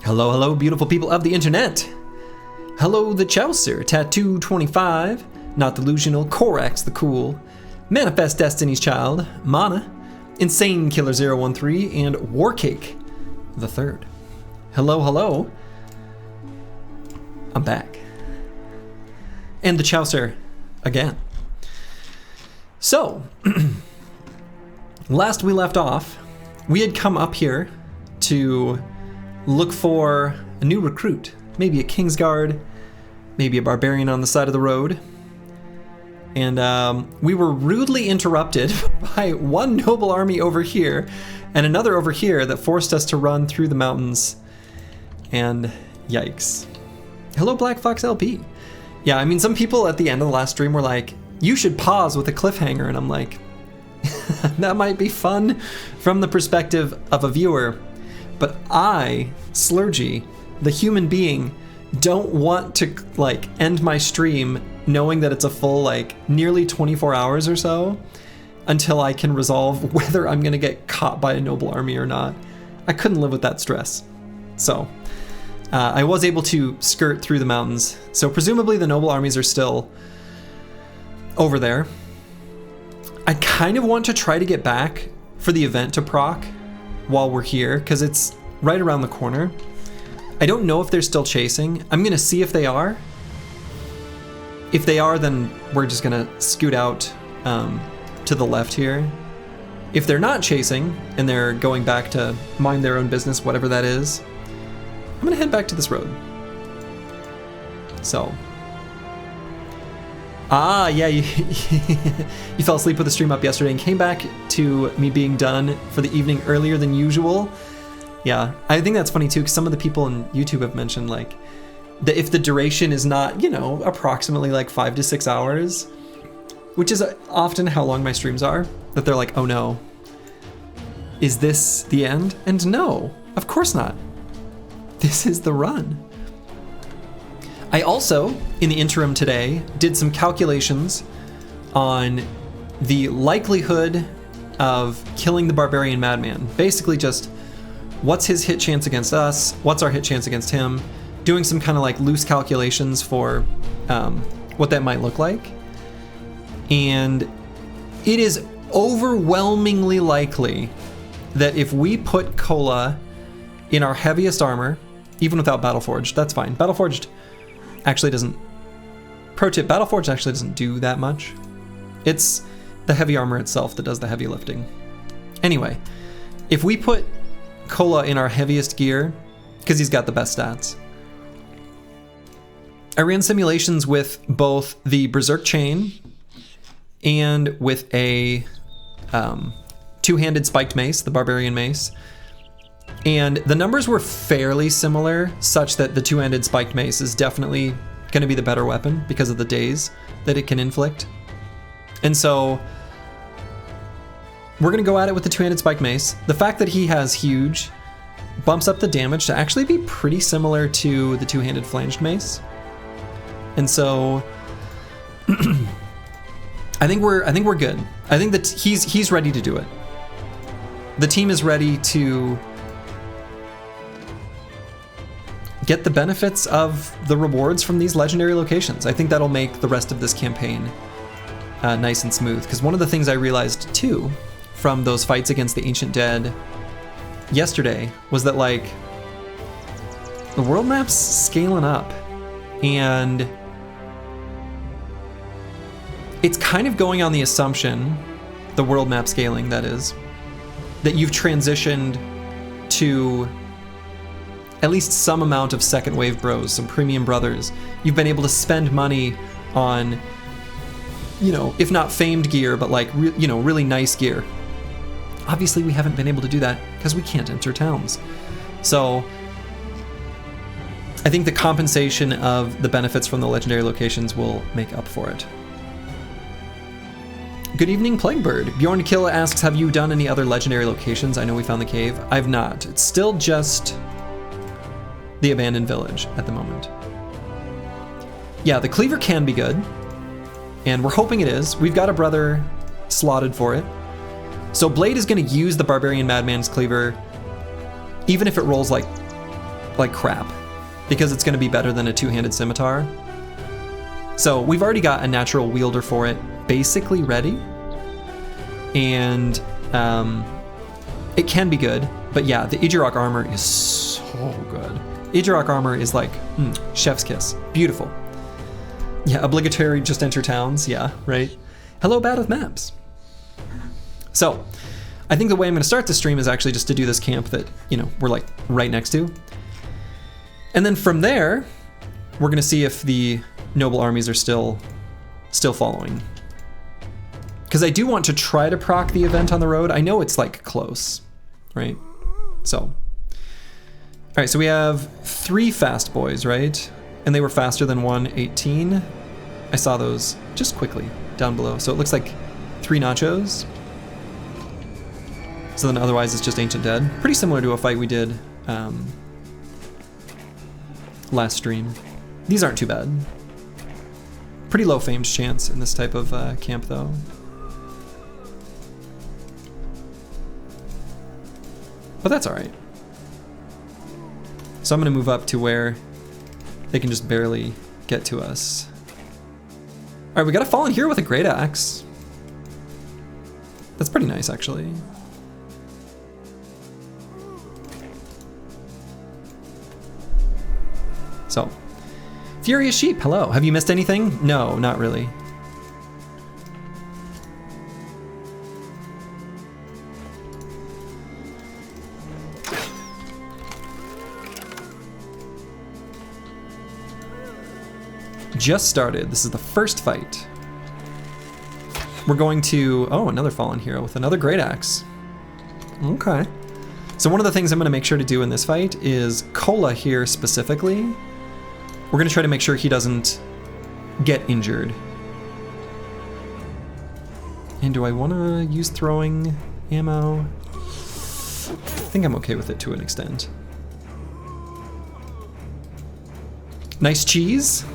Hello, hello, beautiful people of the internet. Hello, the Chaucer, Tattoo25, Not Delusional, Corax the Cool, Manifest Destiny's Child, Mana, Insane Killer 013, and Warcake the Third. Hello, hello. I'm back. And the Chaucer again. So, last we left off, we had come up here to look for a new recruit, maybe a Kingsguard, maybe a Barbarian on the side of the road. And we were rudely interrupted by one noble army over here and another over here that forced us to run through the mountains. And yikes. Hello, Black Fox LP. Yeah, I mean, some people at the end of the last stream were like, you should pause with a cliffhanger. And I'm like, that might be fun from the perspective of a viewer. But I, Slurgy, the human being, don't want to like end my stream knowing that it's a full like nearly 24 hours or so until I can resolve whether I'm gonna get caught by a noble army or not. I couldn't live with that stress. So I was able to skirt through the mountains. So presumably the noble armies are still over there. I kind of want to try to get back for the event to proc while we're here, because it's right around the corner. I don't know if they're still chasing. I'm gonna see if they are. If they are, then we're just gonna scoot out to the left here. If they're not chasing and they're going back to mind their own business, whatever that is, I'm gonna head back to this road. So. Ah, yeah, you fell asleep with the stream up yesterday and came back to me being done for the evening earlier than usual. Yeah, I think that's funny too, because some of the people on YouTube have mentioned like that if the duration is not, you know, approximately like 5 to 6 hours, which is often how long my streams are, that they're like, oh no, is this the end? And no, of course not. This is the run. I also, in the interim today, did some calculations on the likelihood of killing the Barbarian Madman. Basically just what's his hit chance against us, what's our hit chance against him, doing some kind of like loose calculations for what that might look like. And it is overwhelmingly likely that if we put Cola in our heaviest armor, even without Battleforged, that's fine. Battleforged actually doesn't, pro tip, Battleforged actually doesn't do that much. It's the heavy armor itself that does the heavy lifting. Anyway, if we put Cola in our heaviest gear, because he's got the best stats, I ran simulations with both the Berserk Chain and with a two-handed spiked mace, the Barbarian mace. And the numbers were fairly similar, such that the two-handed spiked mace is definitely going to be the better weapon because of the daze that it can inflict. And so we're going to go at it with the two-handed spiked mace. The fact that he has huge bumps up the damage to actually be pretty similar to the two-handed flanged mace. And so I think we're good. I think that he's ready to do it. The team is ready to get the benefits of the rewards from these legendary locations. I think that'll make the rest of this campaign nice and smooth. Because one of the things I realized too from those fights against the Ancient Dead yesterday was that like the world map's scaling up, and it's kind of going on the assumption, the world map scaling that is, that you've transitioned to at least some amount of second wave bros, some premium brothers. You've been able to spend money on, you know, if not famed gear, but like, you know, really nice gear. Obviously we haven't been able to do that because we can't enter towns. So I think the compensation of the benefits from the legendary locations will make up for it. Good evening, Plaguebird. Bjorn Killa asks, have you done any other legendary locations? I know we found the cave. I've not. It's still just the abandoned village at the moment. Yeah, the cleaver can be good, and we're hoping it is. We've got a brother slotted for it. So Blade is going to use the Barbarian Madman's cleaver, even if it rolls like like crap, because it's going to be better than a two-handed scimitar. So we've already got a natural wielder for it basically ready, and it can be good, but yeah, the Ejirok armor is so good. Ejirok armor is like chef's kiss, beautiful. Yeah, obligatory just enter towns, yeah, right? Hello, bad with maps. So I think the way I'm going to start the stream is actually just to do this camp that, you know, we're like right next to. And then from there, we're going to see if the noble armies are still following. Because I do want to try to proc the event on the road. I know it's like close, right? So, all right, so we have 3 fast boys, right? And they were faster than 118. I saw those just quickly down below. So it looks like 3 nachos. So then otherwise it's just Ancient Dead. Pretty similar to a fight we did last stream. These aren't too bad. Pretty low fames chance in this type of camp though. But that's all right. So I'm gonna move up to where they can just barely get to us. All right, we got a fallen hero with a great axe. That's pretty nice actually. So, Furious Sheep, hello. Have you missed anything? No, not really. Just started. This is the first fight. We're going to, oh, another fallen hero with another great axe. Okay. So one of the things I'm gonna make sure to do in this fight is Cola here specifically. We're gonna try to make sure he doesn't get injured. And do I wanna use throwing ammo? I think I'm okay with it to an extent. Nice cheese.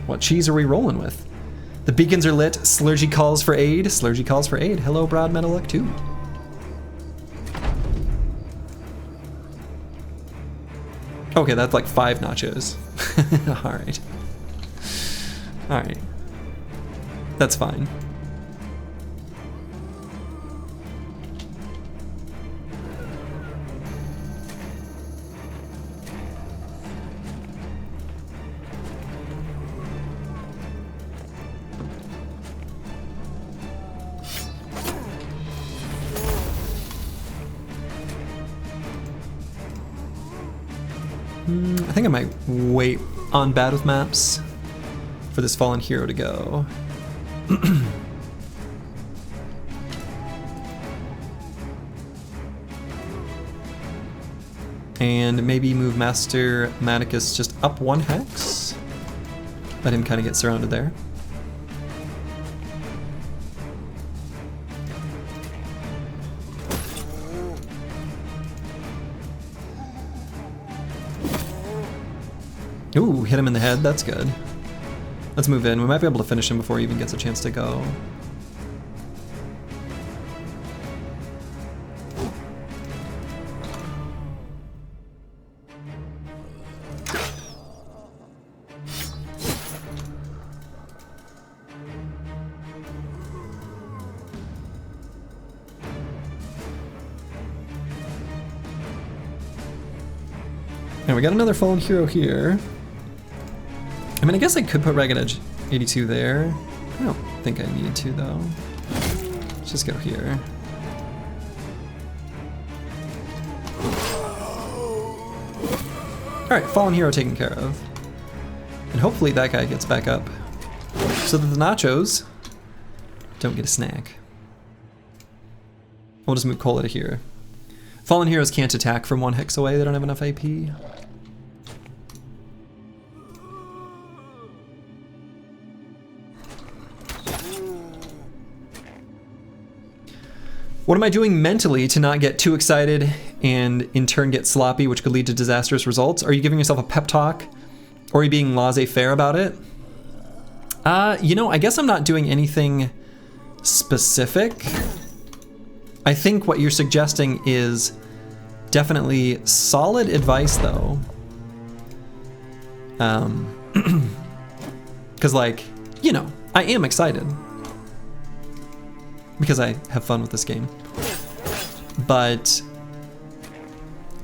What cheese are we rolling with? The beacons are lit, Slurgy calls for aid. Slurgy calls for aid. Hello, Broad Metal Luck 2. Okay, that's like 5 nachos. All right. All right. That's fine. I think I might wait on bad with maps for this fallen hero to go. And maybe move Master Maticus just up 1 hex. Let him kind of get surrounded there. Ooh, hit him in the head, that's good. Let's move in. We might be able to finish him before he even gets a chance to go. And we got another fallen hero here. I mean, I guess I could put Ragged Edge 82 there. I don't think I need to, though. Let's just go here. All right, fallen hero taken care of. And hopefully that guy gets back up so that the nachos don't get a snack. We'll just move Cola to here. Fallen heroes can't attack from 1 hex away, they don't have enough AP. What am I doing mentally to not get too excited and in turn get sloppy, which could lead to disastrous results? Are you giving yourself a pep talk? Or are you being laissez-faire about it? You know, I guess I'm not doing anything specific. I think what you're suggesting is definitely solid advice though. Because, like, you know, I am excited because I have fun with this game, but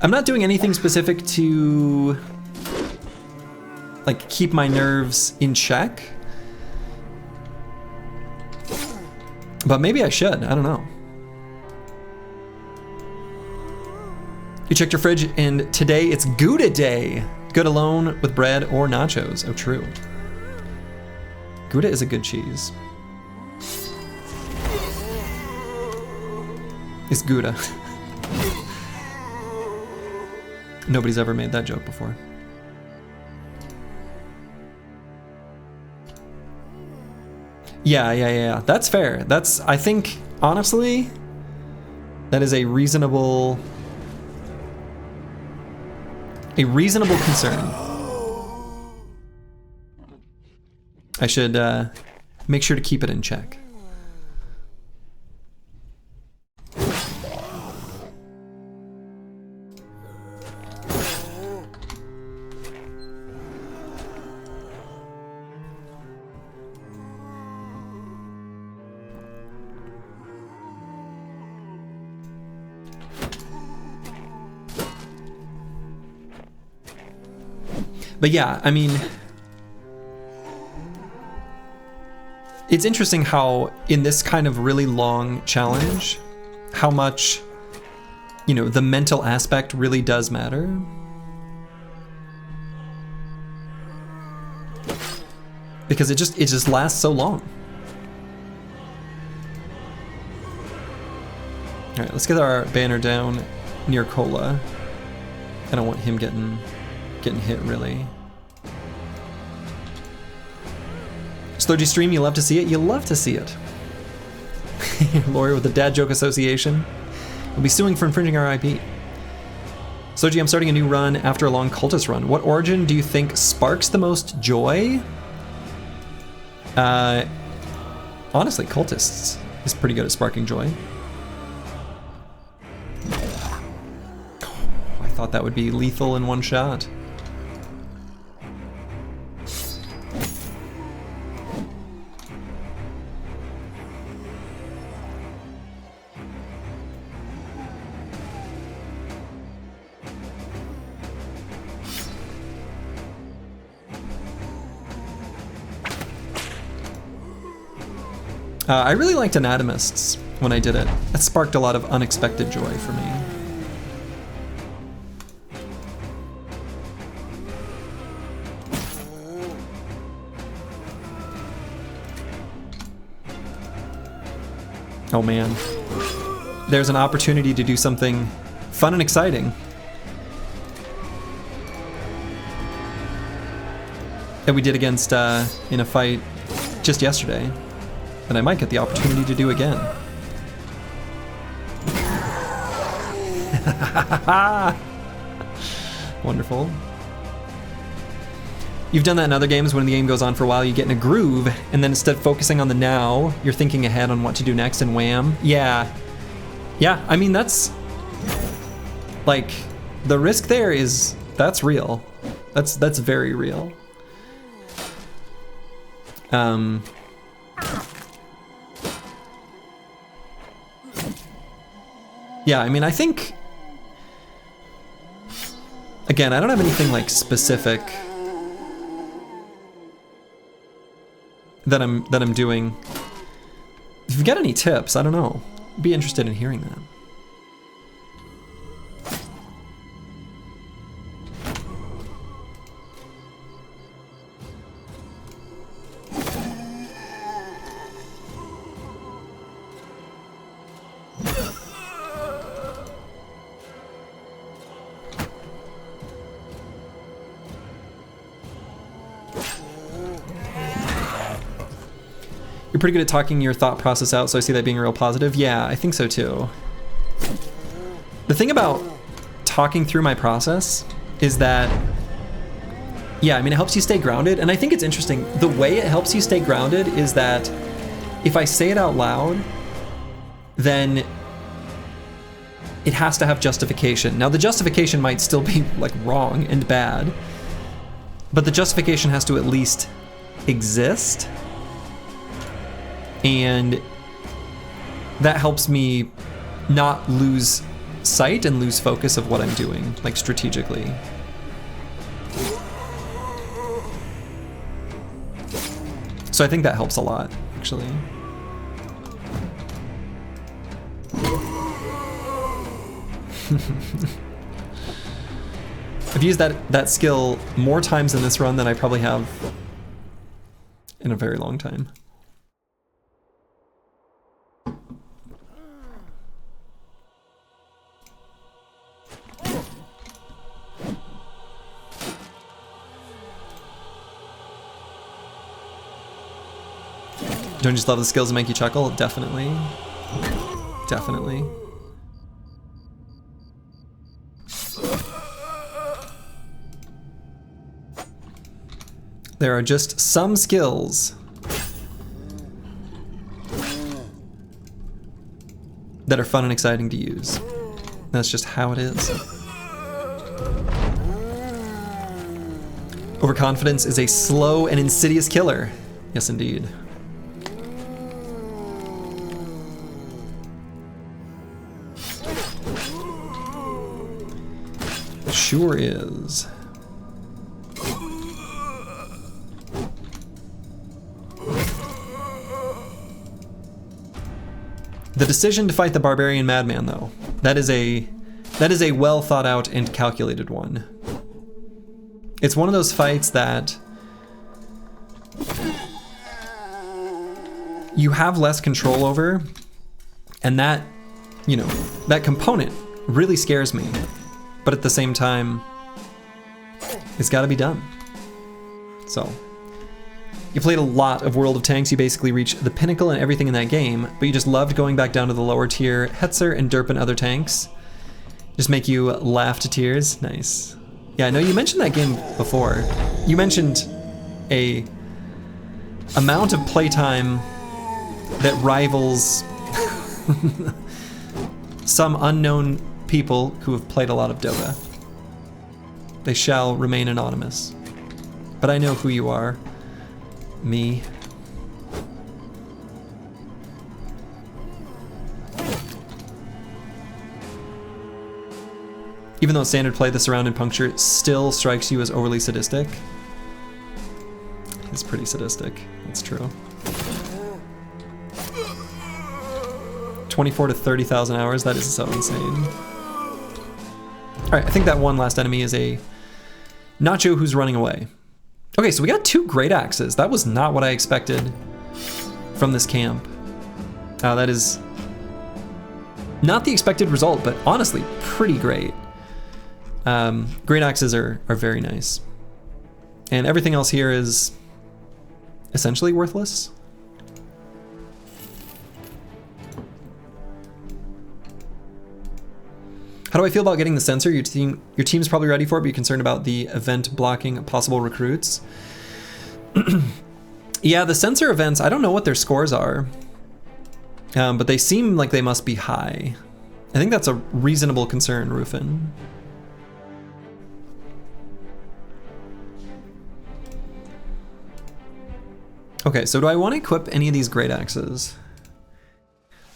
I'm not doing anything specific to like keep my nerves in check, but maybe I should. I don't know. You checked your fridge and today it's Gouda day. Good alone with bread or nachos. Oh, true. Gouda is a good cheese. It's Gouda. Nobody's ever made that joke before. Yeah. That's fair. That's, I think, honestly, that is a reasonable concern. I should make sure to keep it in check. But yeah, I mean, it's interesting how in this kind of really long challenge, how much, you know, the mental aspect really does matter. Because it just lasts so long. All right, let's get our banner down near Cola. I don't want him getting hit, really. Slurgy stream, you love to see it? You love to see it. Lawyer with the Dad Joke Association will be suing for infringing our IP. Slurgy, I'm starting a new run after a long cultist run. What origin do you think sparks the most joy? Honestly, cultists is pretty good at sparking joy. I thought that would be lethal in one shot. I really liked Anatomists when I did it. It sparked a lot of unexpected joy for me. Oh man. There's an opportunity to do something fun and exciting. That we did against, in a fight just yesterday. And I might get the opportunity to do again. Wonderful. You've done that in other games when the game goes on for a while, you get in a groove, and then instead of focusing on the now, you're thinking ahead on what to do next, and wham. Yeah. Yeah, I mean, that's... like, the risk there is... that's real. That's very real. Yeah, I mean, I think, again, I don't have anything like specific that I'm doing. If you've got any tips, I don't know. I'd be interested in hearing that. You're pretty good at talking your thought process out, so I see that being real positive. Yeah, I think so too. The thing about talking through my process is that, yeah, I mean, it helps you stay grounded, and I think it's interesting. The way it helps you stay grounded is that if I say it out loud, then it has to have justification. Now, the justification might still be like wrong and bad, But the justification has to at least exist. And that helps me not lose sight and lose focus of what I'm doing, like strategically. So I think that helps a lot, actually. I've used that skill more times in this run than I probably have in a very long time. Don't you just love the skills that make you chuckle? Definitely. Definitely. There are just some skills that are fun and exciting to use. That's just how it is. Overconfidence is a slow and insidious killer. Yes, indeed. Sure is. The decision to fight the Barbarian madman, though, that is a well thought out and calculated one. It's one of those fights that you have less control over, and that, you know, that component really scares me. But at the same time, it's got to be done. So, you played a lot of World of Tanks. You basically reached the pinnacle and everything in that game, but you just loved going back down to the lower tier Hetzer and Derp and other tanks. Just make you laugh to tears. Nice. Yeah, I know you mentioned that game before. You mentioned a amount of playtime that rivals some unknown people who have played a lot of Dota. They shall remain anonymous. But I know who you are. Me. Even though standard play, the surround and puncture still strikes you as overly sadistic. It's pretty sadistic, that's true. 24 to 30,000 hours, that is so insane. Alright, I think that one last enemy is a Nacho who's running away. Okay, so we got 2 great axes. That was not what I expected from this camp. That is not the expected result, but honestly, pretty great. Great axes are very nice. And everything else here is essentially worthless. How do I feel about getting the sensor? Your team's probably ready for it, but you're concerned about the event blocking possible recruits. Yeah, the sensor events, I don't know what their scores are, but they seem like they must be high. I think that's a reasonable concern, Rufin. Okay, so do I want to equip any of these great axes?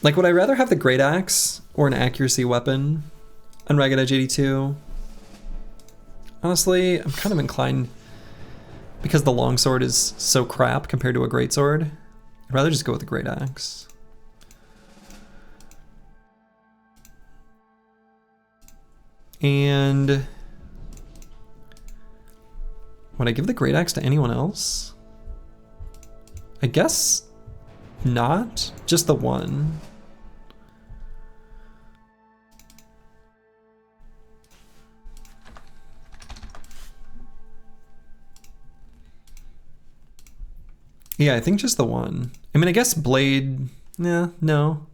Like, would I rather have the great axe or an accuracy weapon on Ragged Edge 82? Honestly, I'm kind of inclined, because the longsword is so crap compared to a greatsword, I'd rather just go with the great axe. And would I give the great axe to anyone else? I guess not, just the one. Yeah, I think just the one. I mean, I guess blade, yeah, no.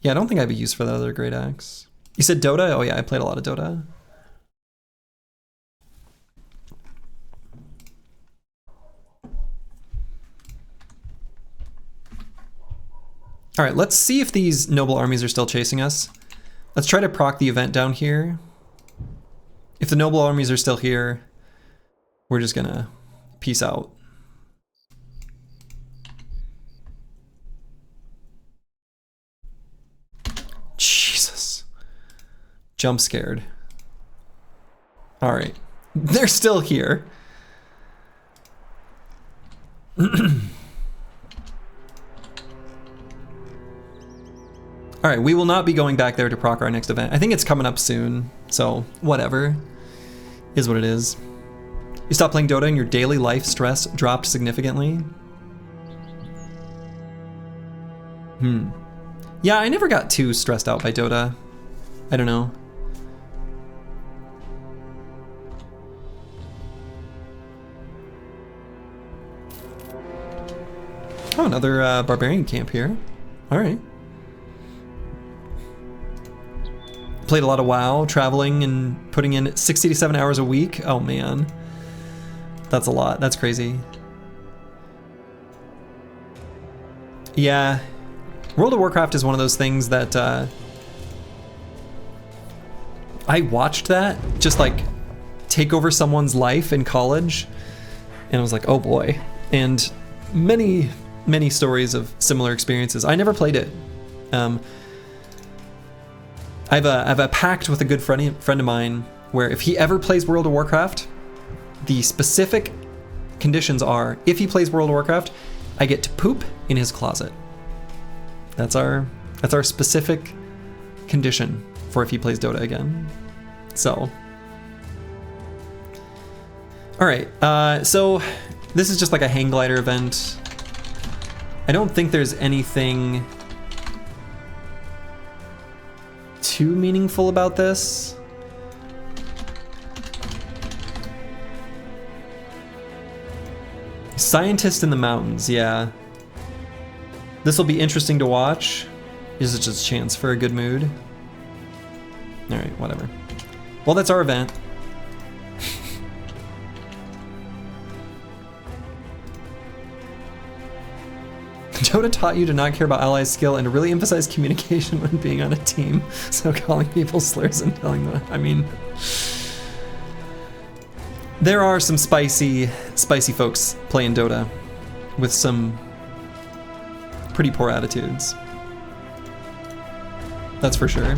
Yeah, I don't think I have a use for that other great axe. You said Dota? Oh yeah, I played a lot of Dota. All right, let's see if these noble armies are still chasing us. Let's try to proc the event down here. If the noble armies are still here, we're just gonna peace out. Jesus. Jump scared. All right. They're still here. All right, we will not be going back there to proc our next event. I think it's coming up soon, so whatever. Is what it is. You stopped playing Dota and your daily life stress dropped significantly? Yeah, I never got too stressed out by Dota. I don't know. Oh, another Barbarian camp here. All right. Played a lot of WoW, traveling and putting in 60 to 7 hours a week. Oh man, that's a lot. That's crazy. Yeah, World of Warcraft is one of those things that I watched that just like take over someone's life in college, and I was like, oh boy. And many stories of similar experiences. I never played it. I have a pact with a good friend of mine where if he ever plays World of Warcraft, the specific conditions are, if he plays World of Warcraft, I get to poop in his closet. That's our specific condition for if he plays Dota again. So, all right. So this is just like a hang glider event. I don't think there's anything too meaningful about this. Scientist in the mountains, yeah. This will be interesting to watch. This is just a chance for a good mood. All right, whatever. Well, that's our event. Dota taught you to not care about allies' skill and to really emphasize communication when being on a team. So calling people slurs and telling them, I mean, there are some spicy folks playing Dota with some pretty poor attitudes. That's for sure.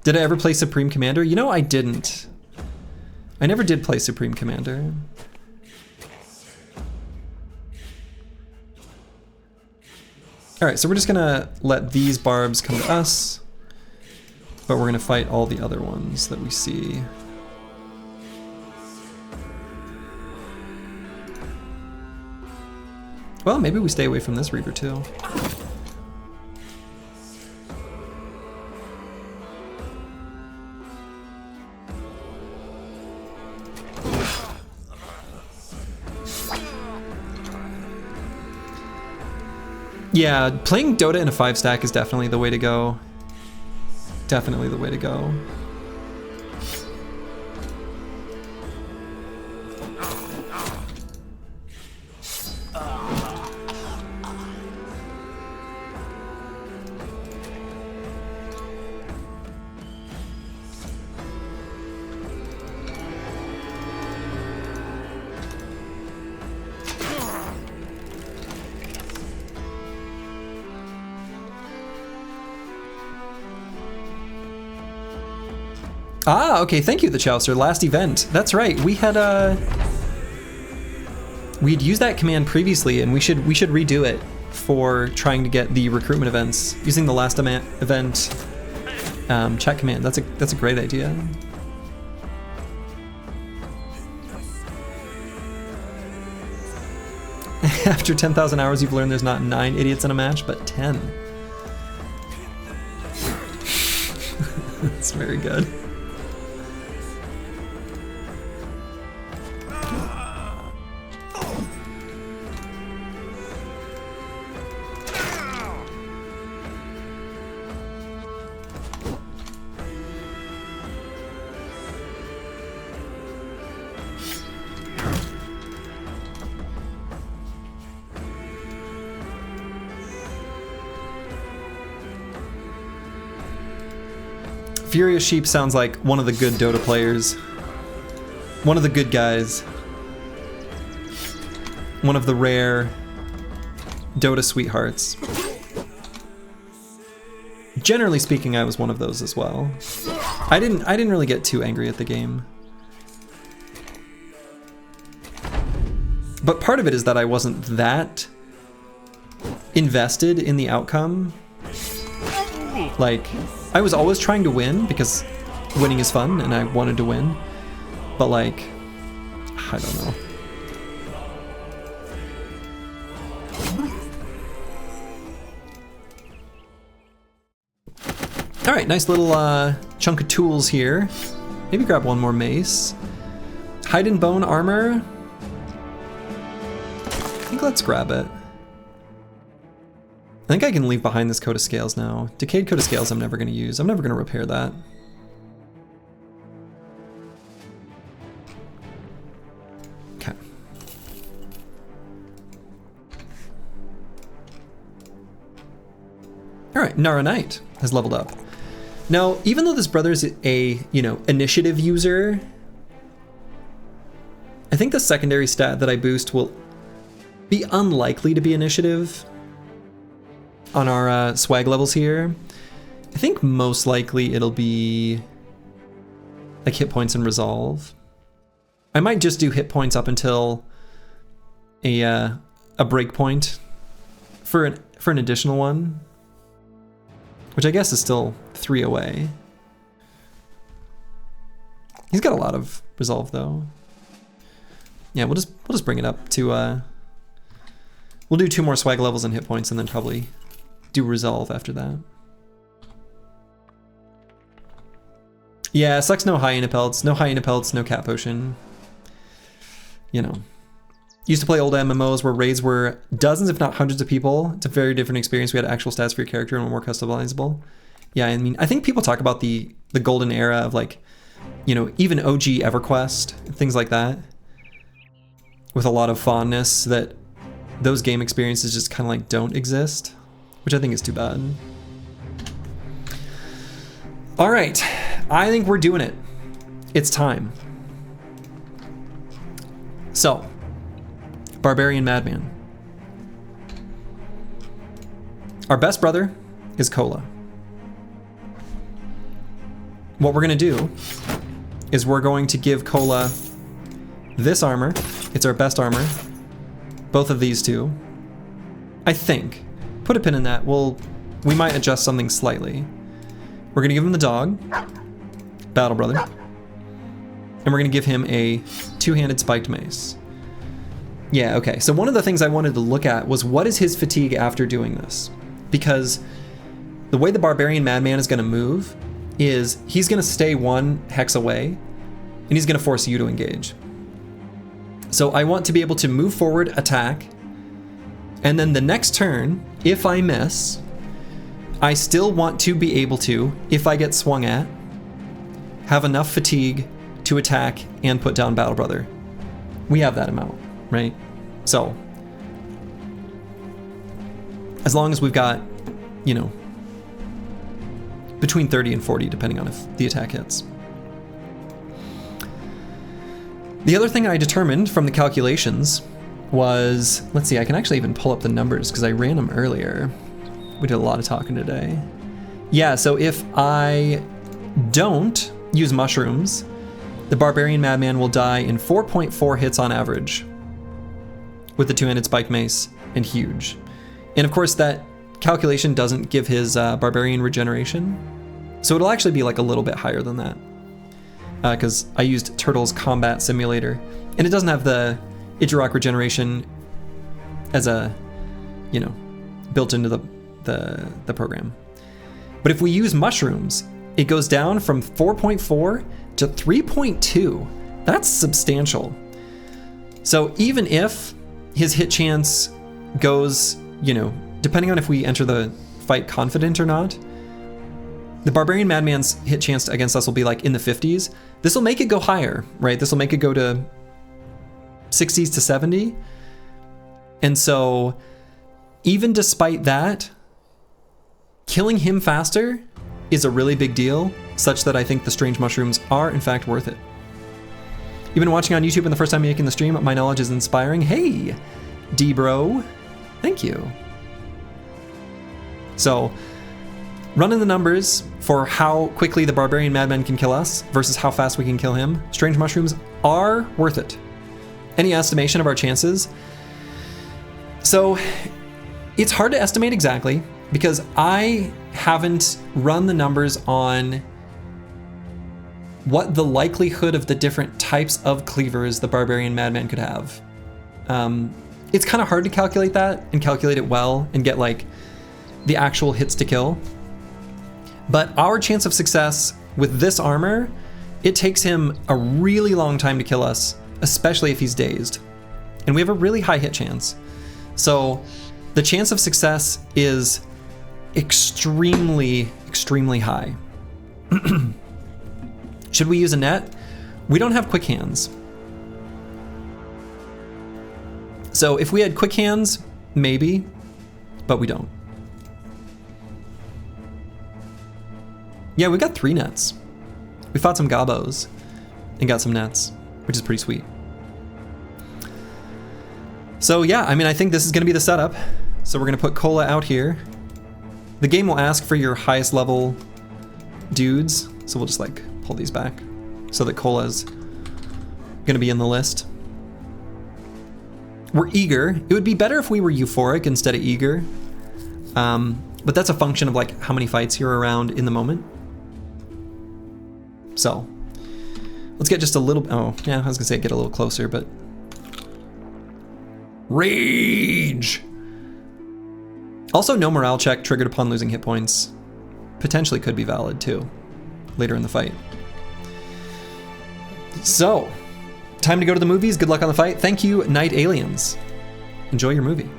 Did I ever play Supreme Commander? You know, I didn't. I never did play Supreme Commander. All right, so we're just gonna let these barbs come to us, but we're gonna fight all the other ones that we see. Well, maybe we stay away from this Reaper too. Yeah, playing Dota in a 5-stack is definitely the way to go. Definitely the way to go. Ah, okay, thank you, the Chowster. Last event. That's right. We had we'd used that command previously, and we should redo it for trying to get the recruitment events using the last event chat command. That's a great idea. After 10,000 hours, you've learned there's not 9 idiots in a match, but 10. That's very good. Furious Sheep sounds like one of the good Dota players. One of the good guys. One of the rare Dota sweethearts. Generally speaking, I was one of those as well. I didn't really get too angry at the game. But part of it is that I wasn't that invested in the outcome. Like, I was always trying to win because winning is fun and I wanted to win. But like, I don't know. All right, nice little chunk of tools here. Maybe grab one more mace. Hide and bone armor. I think let's grab it. I think I can leave behind this coat of scales now. Decayed coat of scales I'm never gonna use. I'm never gonna repair that. Okay. All right, Nara Knight has leveled up. Now, even though this brother is a, initiative user, I think the secondary stat that I boost will be unlikely to be initiative on our swag levels here. I think most likely it'll be like hit points and resolve. I might just do hit points up until a break point for an additional one, which I guess is still 3 away. He's got a lot of resolve though. Yeah, we'll just bring it up to we'll do 2 more swag levels and hit points and then probably do resolve after that. Yeah, sucks no hyena pelts, no cat potion. Used to play old MMOs where raids were dozens if not hundreds of people. It's a very different experience. We had actual stats for your character and were more customizable. Yeah, I mean, I think people talk about the golden era of like, even OG EverQuest, things like that, with a lot of fondness that those game experiences just kind of like don't exist, which I think is too bad. All right, I think we're doing it. It's time. So, Barbarian Madman. Our best brother is Kola. What we're gonna do is we're going to give Kola this armor. It's our best armor. Both of these two. I think. Put a pin in that. We might adjust something slightly. We're gonna give him the dog, Battle Brother, and we're gonna give him a 2-handed spiked mace. Yeah, okay. So one of the things I wanted to look at was what is his fatigue after doing this? Because the way the Barbarian Madman is gonna move is he's gonna stay 1 hex away and he's gonna force you to engage. So I want to be able to move forward, attack, and then the next turn, if I miss, I still want to be able to, if I get swung at, have enough fatigue to attack and put down Battle Brother. We have that amount, right? So, as long as we've got, between 30 and 40, depending on if the attack hits. The other thing I determined from the calculations was, let's see, I can actually even pull up the numbers because I ran them earlier. We did a lot of talking today. Yeah, so if I don't use mushrooms, the Barbarian Madman will die in 4.4 hits on average with the 2-handed spike mace and huge. And of course that calculation doesn't give his Barbarian regeneration. So it'll actually be like a little bit higher than that. Because I used Turtle's Combat Simulator, and it doesn't have the Idjarok regeneration as a, built into the program. But if we use mushrooms, it goes down from 4.4 to 3.2. That's substantial. So even if his hit chance goes, depending on if we enter the fight confident or not, the Barbarian Madman's hit chance against us will be like in the 50s. This will make it go higher, right? This will make it go to 60s to 70. And so even despite that, killing him faster is a really big deal such that I think the strange mushrooms are in fact worth it. You've been watching on YouTube and the first time making the stream, my knowledge is inspiring. Hey, D-Bro, thank you. So, running the numbers for how quickly the Barbarian Madman can kill us versus how fast we can kill him, strange mushrooms are worth it. Any estimation of our chances? So, it's hard to estimate exactly because I haven't run the numbers on what the likelihood of the different types of cleavers the Barbarian Madman could have. It's kind of hard to calculate that and calculate it well and get like the actual hits to kill. But our chance of success with this armor, it takes him a really long time to kill us, especially if he's dazed. And we have a really high hit chance. So the chance of success is extremely, extremely high. Should we use a net? We don't have quick hands. So if we had quick hands, maybe, but we don't. Yeah, we got 3 nets. We fought some gobos and got some nets, which is pretty sweet. So yeah, I mean, I think this is gonna be the setup. So we're gonna put Cola out here. The game will ask for your highest level dudes. So we'll just like pull these back so that Cola's gonna be in the list. We're eager. It would be better if we were euphoric instead of eager. But that's a function of like how many fights you're around in the moment. So let's get just a little, oh yeah, I was gonna say get a little closer, but rage. Also, no morale check triggered upon losing hit points potentially could be valid too later in the fight. So, time to go to the movies. Good luck on the fight. Thank you, Night Aliens. Enjoy your movie.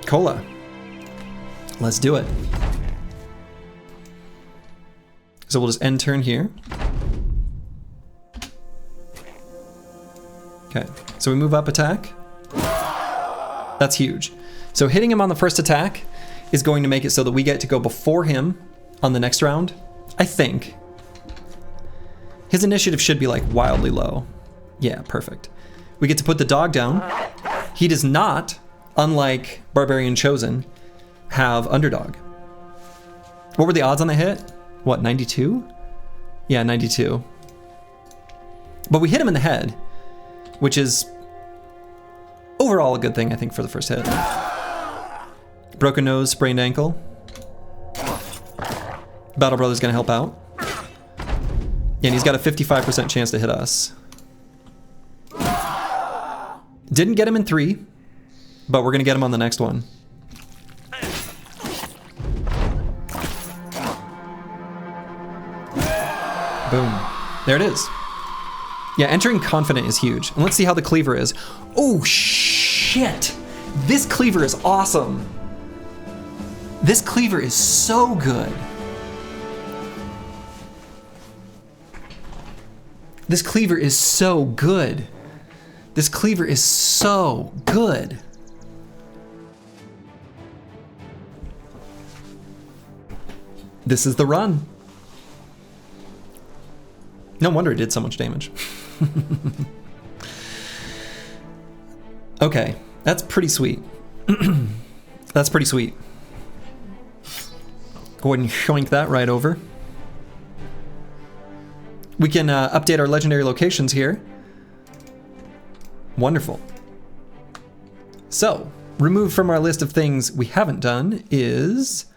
Cola. Let's do it. So we'll just end turn here. Okay, so we move up attack. That's huge. So hitting him on the first attack is going to make it so that we get to go before him on the next round, I think. His initiative should be like wildly low. Yeah, perfect. We get to put the dog down. He does not, unlike Barbarian Chosen, have underdog. What were the odds on the hit? What, 92? Yeah, 92. But we hit him in the head, which is overall a good thing, I think, for the first hit. Broken nose, sprained ankle. Battle Brother's gonna help out. Yeah, and he's got a 55% chance to hit us. Didn't get him in 3, but we're gonna get him on the next one. Boom. There it is. Yeah, entering confident is huge. And let's see how the cleaver is. Oh, shit. This cleaver is awesome. This cleaver is so good. This cleaver is so good. This cleaver is so good. This is the run. No wonder it did so much damage. Okay, that's pretty sweet. That's pretty sweet. Go ahead and shoink that right over. We can update our legendary locations here. Wonderful. So, removed from our list of things we haven't done is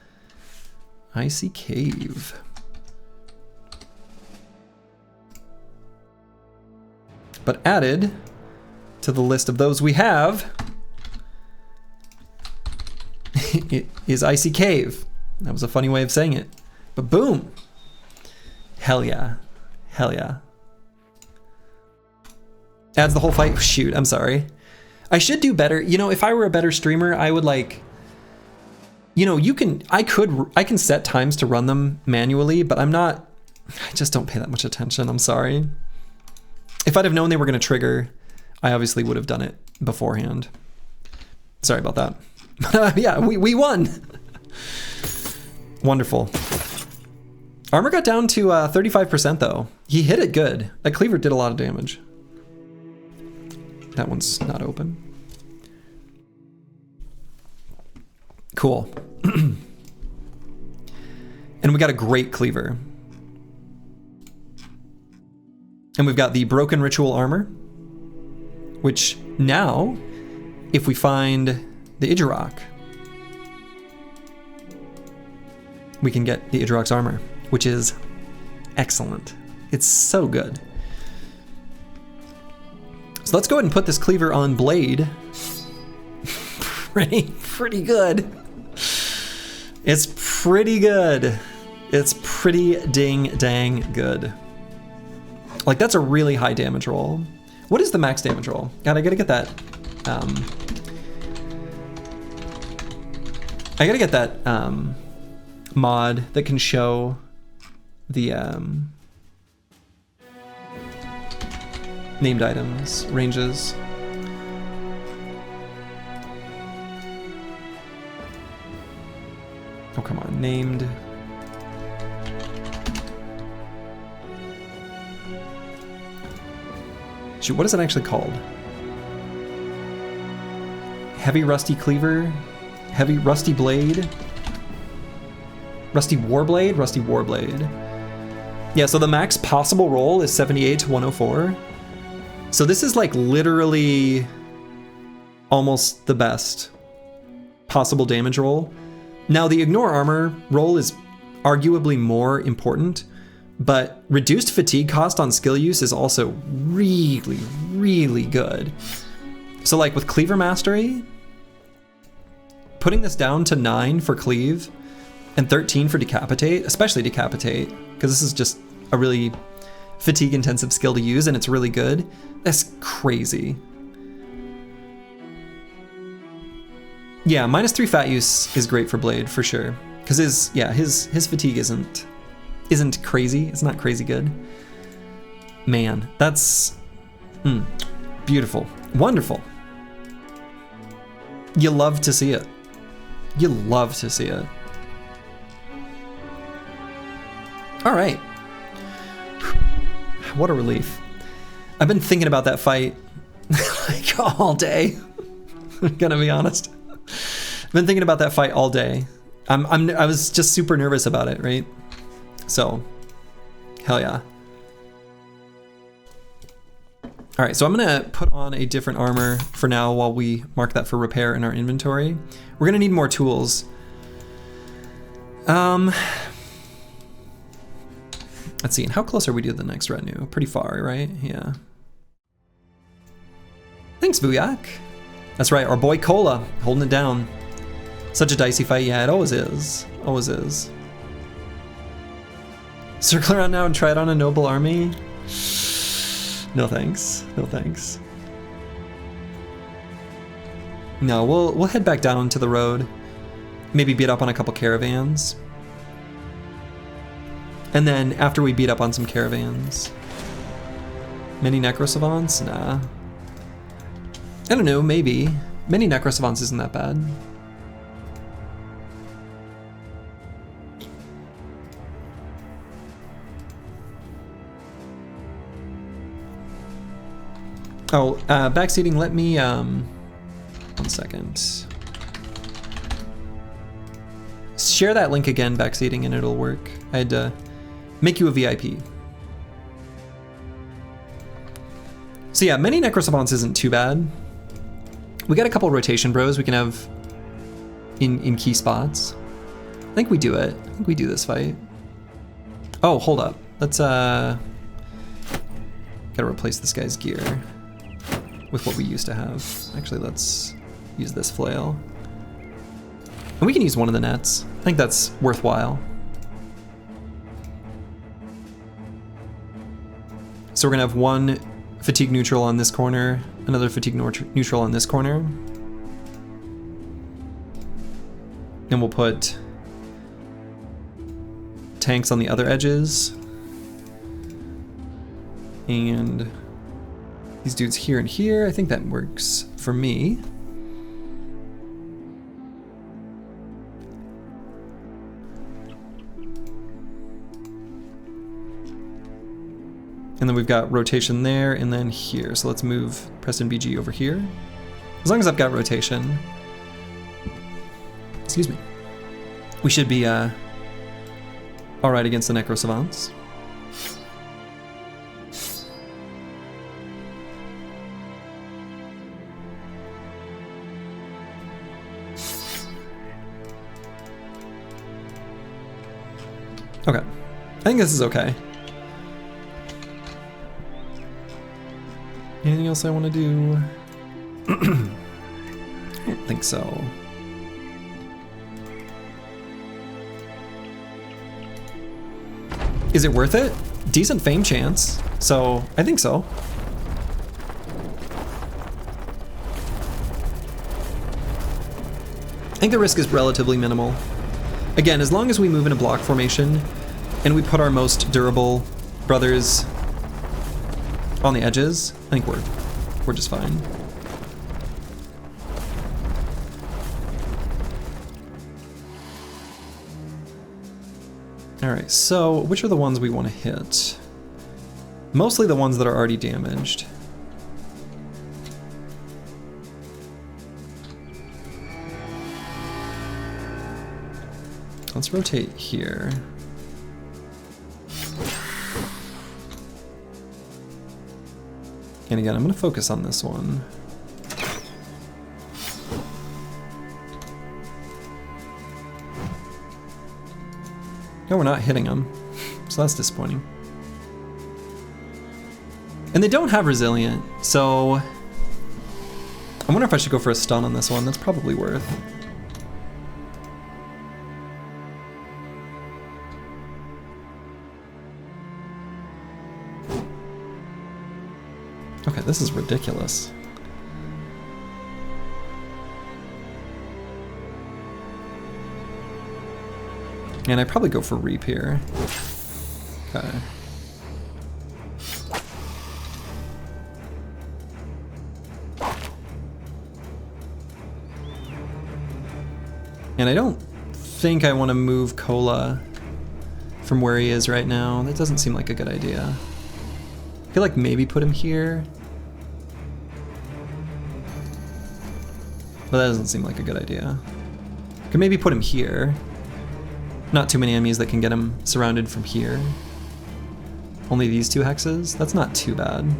Icy Cave. But added to the list of those we have it is Icy Cave. That was a funny way of saying it. But boom. Hell yeah. Hell yeah. Adds the whole fight. Shoot, I'm sorry. I should do better. You know, if I were a better streamer, I would like, you know, I can set times to run them manually, but I just don't pay that much attention. I'm sorry. If I'd have known they were going to trigger, I obviously would have done it beforehand. Sorry about that. Yeah, we won. Wonderful. Armor got down to 35% though. He hit it good. That cleaver did a lot of damage. That one's not open. Cool. And we got a great cleaver. And we've got the broken ritual armor, which now, if we find the Idjarok, we can get the Idjarok's armor, which is excellent. It's so good. So let's go ahead and put this cleaver on blade. Pretty good. It's pretty good. It's pretty dang good. Like, that's a really high damage roll. What is the max damage roll? God, I gotta get that. I gotta get that mod that can show the named items, ranges. Oh, come on, named. Shoot, what is it actually called? Heavy Rusty Cleaver? Heavy Rusty Blade? Rusty Warblade? Rusty Warblade. Yeah, so the max possible roll is 78 to 104. So this is like literally almost the best possible damage roll. Now the ignore armor roll is arguably more important, but reduced fatigue cost on skill use is also really good. So like with Cleaver Mastery, putting this down to 9 for Cleave and 13 for Decapitate, especially Decapitate, because this is just a really fatigue intensive skill to use and it's really good. That's crazy. Yeah, -3 fat use is great for Blade for sure. Because his fatigue isn't crazy. It's not crazy good. Man, that's beautiful. Wonderful. You love to see it. You love to see it. All right. What a relief. I've been thinking about that fight like all day. I'm gonna be honest. I've been thinking about that fight all day. I was just super nervous about it, right? So, hell yeah. All right, so I'm gonna put on a different armor for now while we mark that for repair in our inventory. We're gonna need more tools. Let's see, and how close are we to the next retinue? Pretty far, right? Yeah. Thanks, Vuyak. That's right, our boy Cola, holding it down. Such a dicey fight, yeah, it always is. Always is. Circle around now and try it on a noble army? No thanks, no thanks. No, we'll head back down to the road. Maybe beat up on a couple caravans. And then after we beat up on some caravans, many Necrosavants? Nah. I don't know, maybe. Many Necrosavants isn't that bad. Oh, backseating, let me, 1 second. Share that link again, backseating, and it'll work. I had to make you a VIP. So yeah, many Necrosavants isn't too bad. We got a couple rotation bros we can have in key spots. I think we do it. I think we do this fight. Oh, hold up. Let's, gotta replace this guy's gear with what we used to have. Actually, let's use this flail. And we can use one of the nets. I think that's worthwhile. So we're gonna have one fatigue neutral on this corner, another fatigue neutral on this corner. And we'll put tanks on the other edges. And these dudes here and here. I think that works for me. And then we've got rotation there and then here. So let's move Preston BG over here. As long as I've got rotation, excuse me, we should be all right against the Necrosavants. Okay, I think this is okay. Anything else I want to do? I don't think so. Is it worth it? Decent fame chance, so I think so. I think the risk is relatively minimal. Again, as long as we move in a block formation and we put our most durable brothers on the edges, I think we're just fine. All right, so which are the ones we want to hit? Mostly the ones that are already damaged. Let's rotate here. And again, I'm going to focus on this one. No, we're not hitting them, so that's disappointing. And they don't have resilient, so I wonder if I should go for a stun on this one. That's probably worth. Okay, this is ridiculous. And I probably go for Reap here. Okay. And I don't think I want to move Cola from where he is right now. That doesn't seem like a good idea. I feel like maybe put him here. But that doesn't seem like a good idea. Could maybe put him here. Not too many enemies that can get him surrounded from here. Only these two hexes? That's not too bad.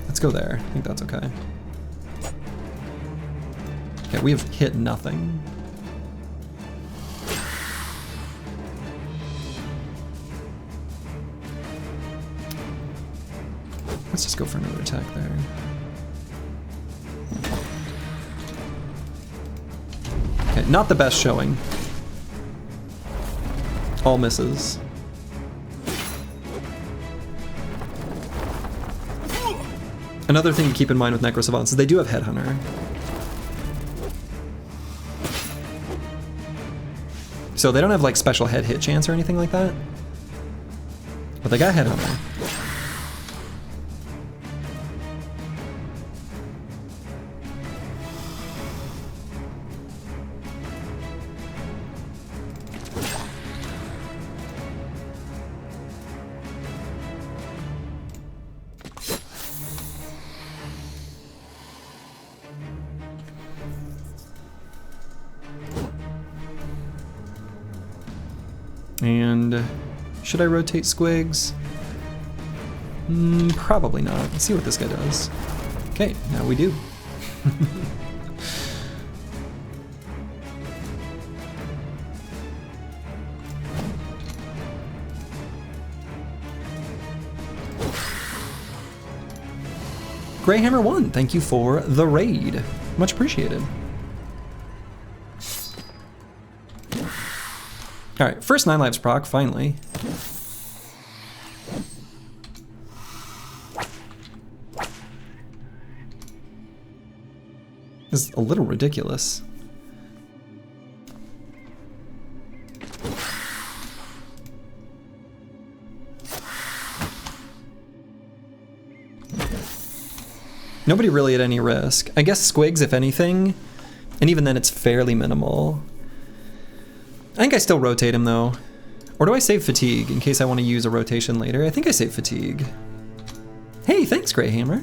Let's go there. I think that's okay. Okay, we have hit nothing. Let's just go for another attack there. Okay, not the best showing. All misses. Another thing to keep in mind with Necrosavants is they do have Headhunter. So they don't have like special head hit chance or anything like that. But they got Headhunter. And should I rotate Squigs? Probably not. Let's see what this guy does. Okay, now we do. Greyhammer 1, thank you for the raid. Much appreciated. Alright, first 9 lives proc, finally. This is a little ridiculous. Nobody really at any risk. I guess Squigs, if anything, and even then it's fairly minimal. I think I still rotate him though. Or do I save fatigue in case I want to use a rotation later? I think I save fatigue. Hey, thanks, Greyhammer.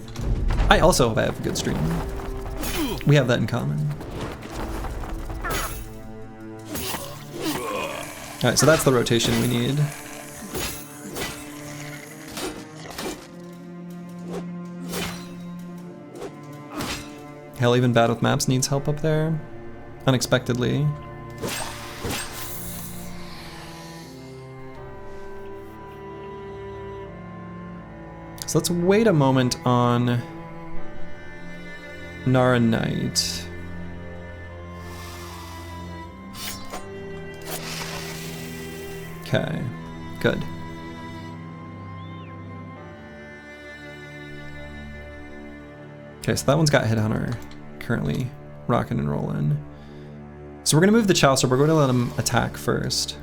I also hope I have a good stream. We have that in common. Alright, so that's the rotation we need. Hell, even Bad with Maps needs help up there. Unexpectedly. So let's wait a moment on Nara Knight. Okay, good. Okay, so that one's got Headhunter currently rocking and rolling. So we're gonna move the Chaucer, we're gonna let him attack first.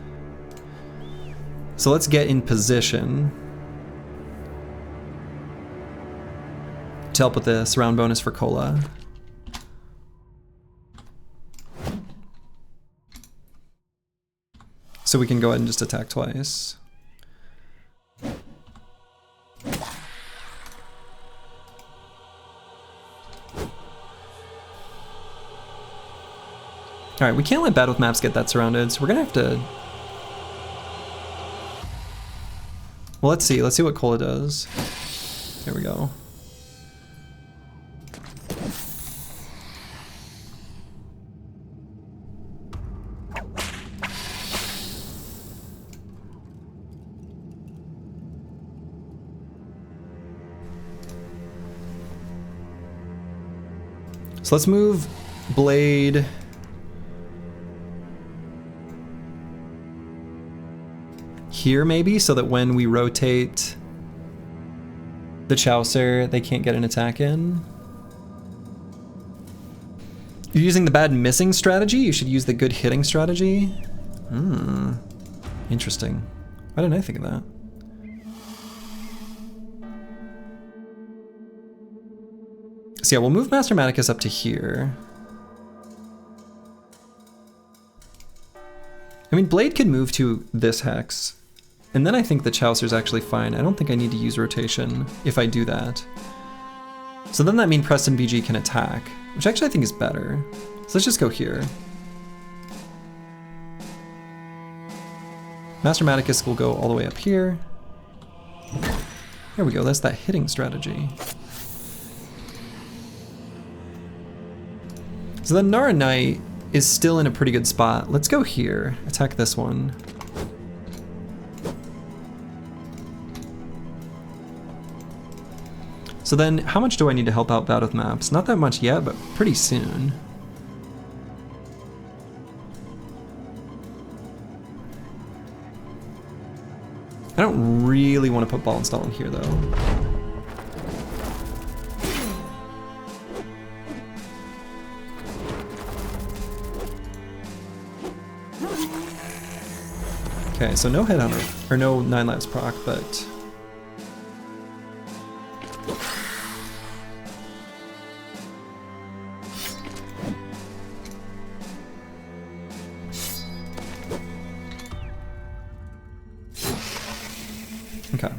So let's get in position to help with the surround bonus for Cola. So we can go ahead and just attack twice. Alright, we can't let Bad with Maps get that surrounded, so we're gonna have to... Well, let's see what Cola does. There we go. So let's move Blade here maybe, so that when we rotate the Chaucer, they can't get an attack in. You're using the bad missing strategy? You should use the good hitting strategy? Interesting. Why didn't I think of that? So yeah, we'll move Master Maticus up to here. I mean, Blade could move to this hex, and then I think the Chaucer's actually fine. I don't think I need to use rotation if I do that. So then that means Preston BG can attack, which actually I think is better. So let's just go here. Master Maticus will go all the way up here. There we go, that's that hitting strategy. So then Nara Knight is still in a pretty good spot. Let's go here, attack this one. So then how much do I need to help out Bad with Maps? Not that much yet, but pretty soon. I don't really want to put Ball Install in here though. Okay, so no Headhunter, or no 9 lives proc, but... Okay.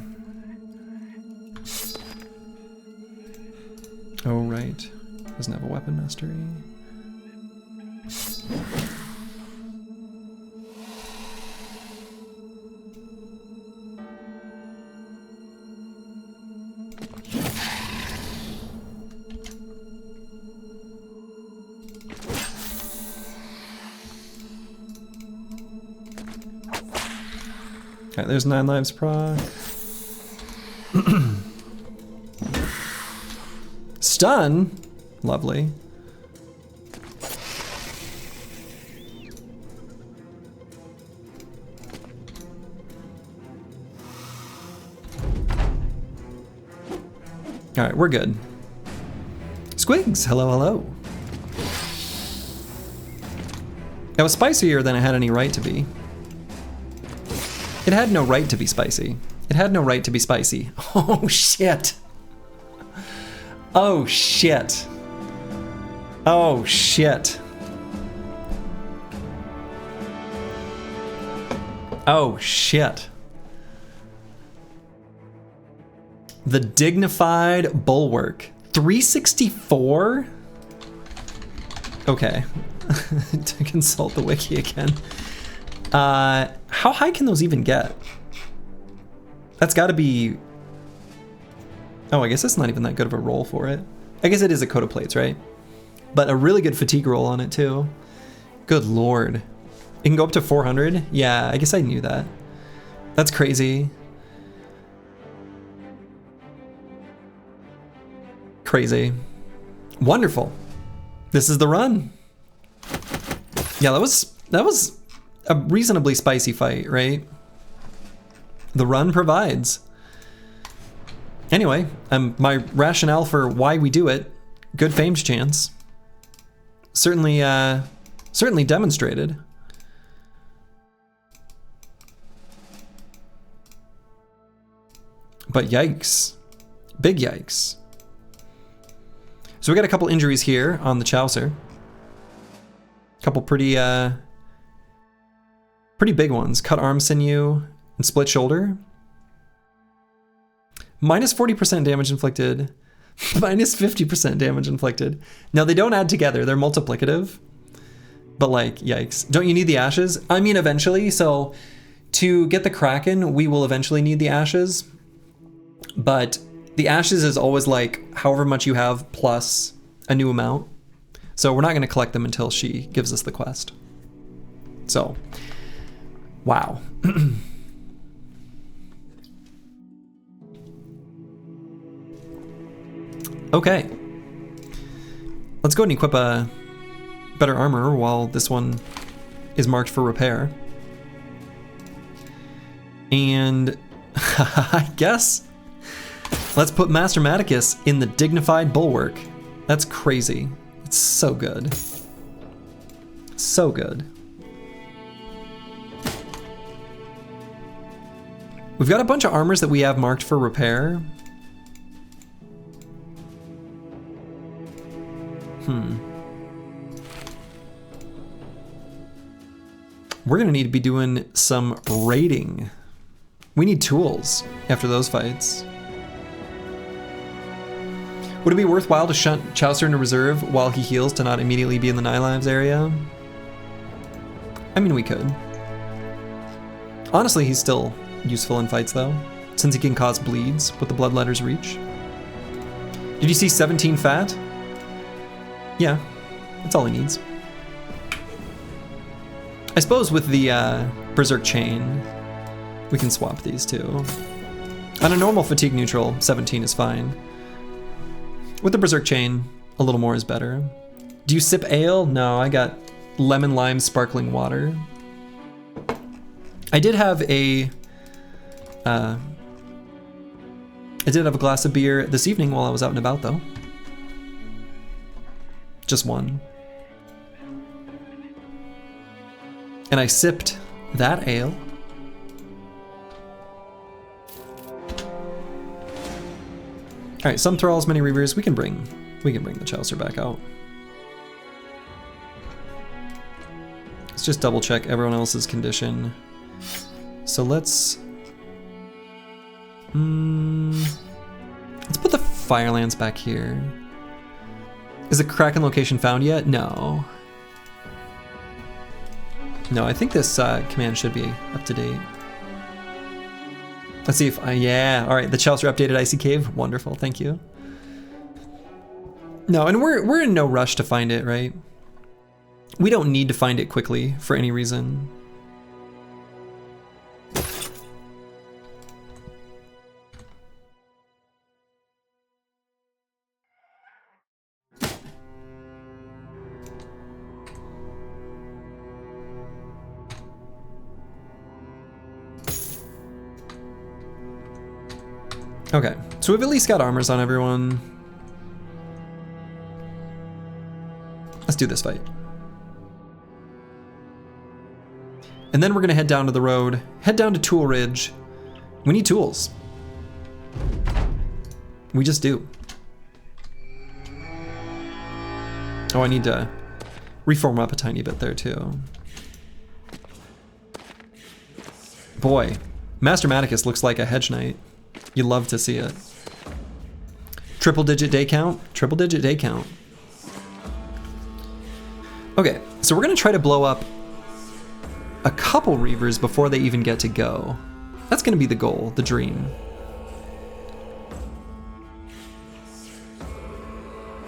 Oh, right. Doesn't have a weapon mastery. Okay, there's 9 lives proc. Stun? Lovely. Alright, we're good. Squigs, hello, hello. That was spicier than it had any right to be. It had no right to be spicy. It had no right to be spicy. Oh shit. Oh shit. Oh shit. Oh, shit. The Dignified Bulwark. 364? Okay. To consult the wiki again. How high can those even get? That's got to be... Oh, I guess that's not even that good of a roll for it. I guess it is a coat of plates, right? But a really good fatigue roll on it, too. Good lord. It can go up to 400? Yeah, I guess I knew that. That's crazy. Crazy. Wonderful. This is the run. Yeah, that was a reasonably spicy fight, right? The run provides. Anyway, my rationale for why we do it, good fames chance. Certainly demonstrated. But yikes. Big yikes. So we got a couple injuries here on the Chaucer. A couple pretty big ones. Cut arm sinew and split shoulder. Minus 40% damage inflicted. Minus 50% damage inflicted. Now they don't add together, they're multiplicative. But like, yikes. Don't you need the ashes? I mean, eventually. So to get the Kraken, we will eventually need the ashes. But the ashes is always like however much you have plus a new amount. So we're not going to collect them until she gives us the quest. So, wow. Okay. Let's go ahead and equip a better armor while this one is marked for repair. And I guess let's put Master Maticus in the Dignified Bulwark. That's crazy. It's so good. So good. We've got a bunch of armors that we have marked for repair. We're gonna need to be doing some raiding. We need tools after those fights. Would it be worthwhile to shunt Chaucer into reserve while he heals to not immediately be in the 9 lives area? I mean, we could. Honestly, he's still useful in fights though, since he can cause bleeds with the Bloodletter's reach. Did you see 17 fat? Yeah, that's all he needs. I suppose with the Berserk Chain, we can swap these two. On a normal fatigue neutral, 17 is fine. With the Berserk Chain, a little more is better. Do you sip ale? No, I got lemon lime sparkling water. I did have a glass of beer this evening while I was out and about though. Just one. And I sipped that ale. All right, some thralls, many reavers. We can bring the Chaucer back out. Let's just double check everyone else's condition. So let's put the Firelance back here. Is the Kraken location found yet? No. No, I think this command should be up to date. Let's see if, yeah, all right, the Chaucer updated Icy Cave. Wonderful, thank you. No, and we're in no rush to find it, right? We don't need to find it quickly for any reason. Okay, so we've at least got armors on everyone. Let's do this fight. And then we're gonna head down to the road, head down to Tool Ridge. We need tools. We just do. Oh, I need to reform up a tiny bit there too. Boy, Master Maticus looks like a hedge knight. You love to see it. Triple digit day count? Triple digit day count. Okay, so we're gonna try to blow up a couple Reavers before they even get to go. That's gonna be the goal, the dream.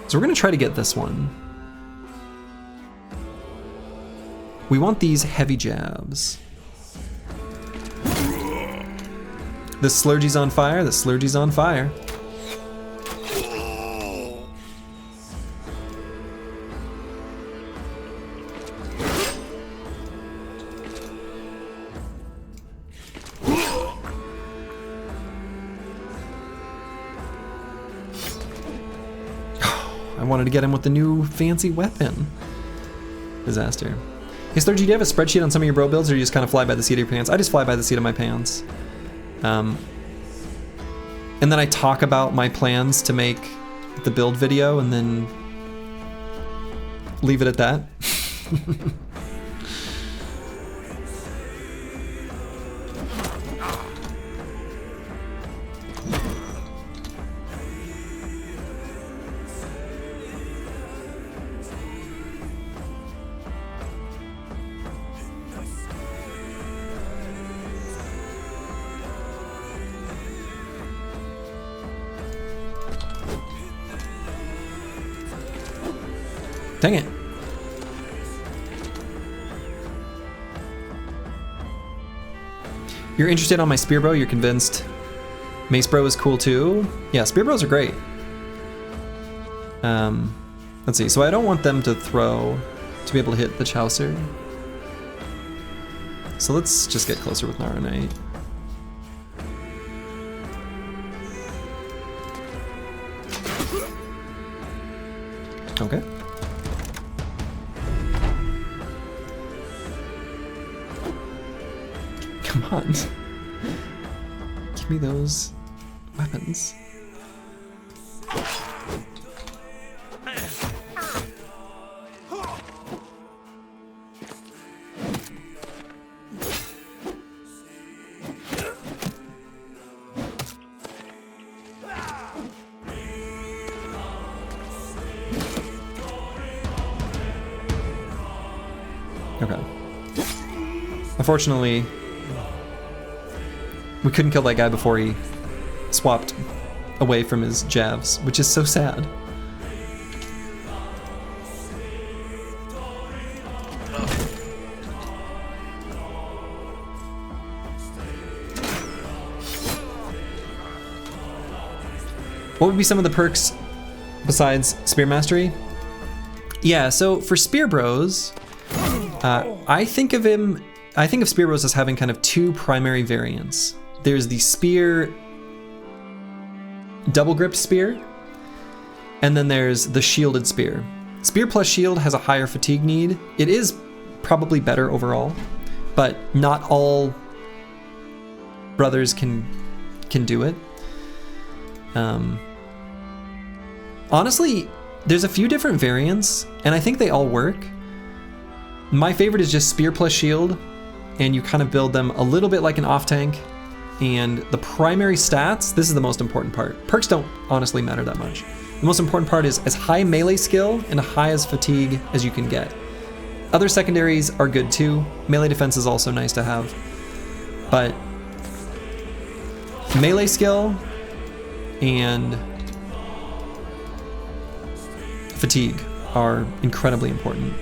So we're gonna try to get this one. We want these heavy jabs. The Slurgy's on fire, the Slurgy's on fire. I wanted to get him with the new fancy weapon. Disaster. Hey Slurgy, do you have a spreadsheet on some of your bro builds, or you just kind of fly by the seat of your pants? I just fly by the seat of my pants. And then I talk about my plans to make the build video and then leave it at that. Dang it. You're interested on my Spear Bro, you're convinced Mace Bro is cool too? Yeah, Spear Bros are great. Let's see, so I don't want them to throw to be able to hit the Chaucer. So let's just get closer with Nara Knight. Okay. Come on. Give me those weapons. Okay. Unfortunately, we couldn't kill that guy before he swapped away from his jabs, which is so sad. What would be some of the perks besides Spear Mastery? Yeah, so for Spear Bros, I think of Spear Bros as having kind of two primary variants. There's the Spear double gripped spear, and then there's the shielded spear. Spear plus shield has a higher fatigue need. It is probably better overall, but not all brothers can do it. Honestly, there's a few different variants, and I think they all work. My favorite is just spear plus shield, and you kind of build them a little bit like an off tank. And the primary stats, this is the most important part. Perks don't honestly matter that much. The most important part is as high melee skill and high as fatigue as you can get. Other secondaries are good too. Melee defense is also nice to have. But melee skill and fatigue are incredibly important.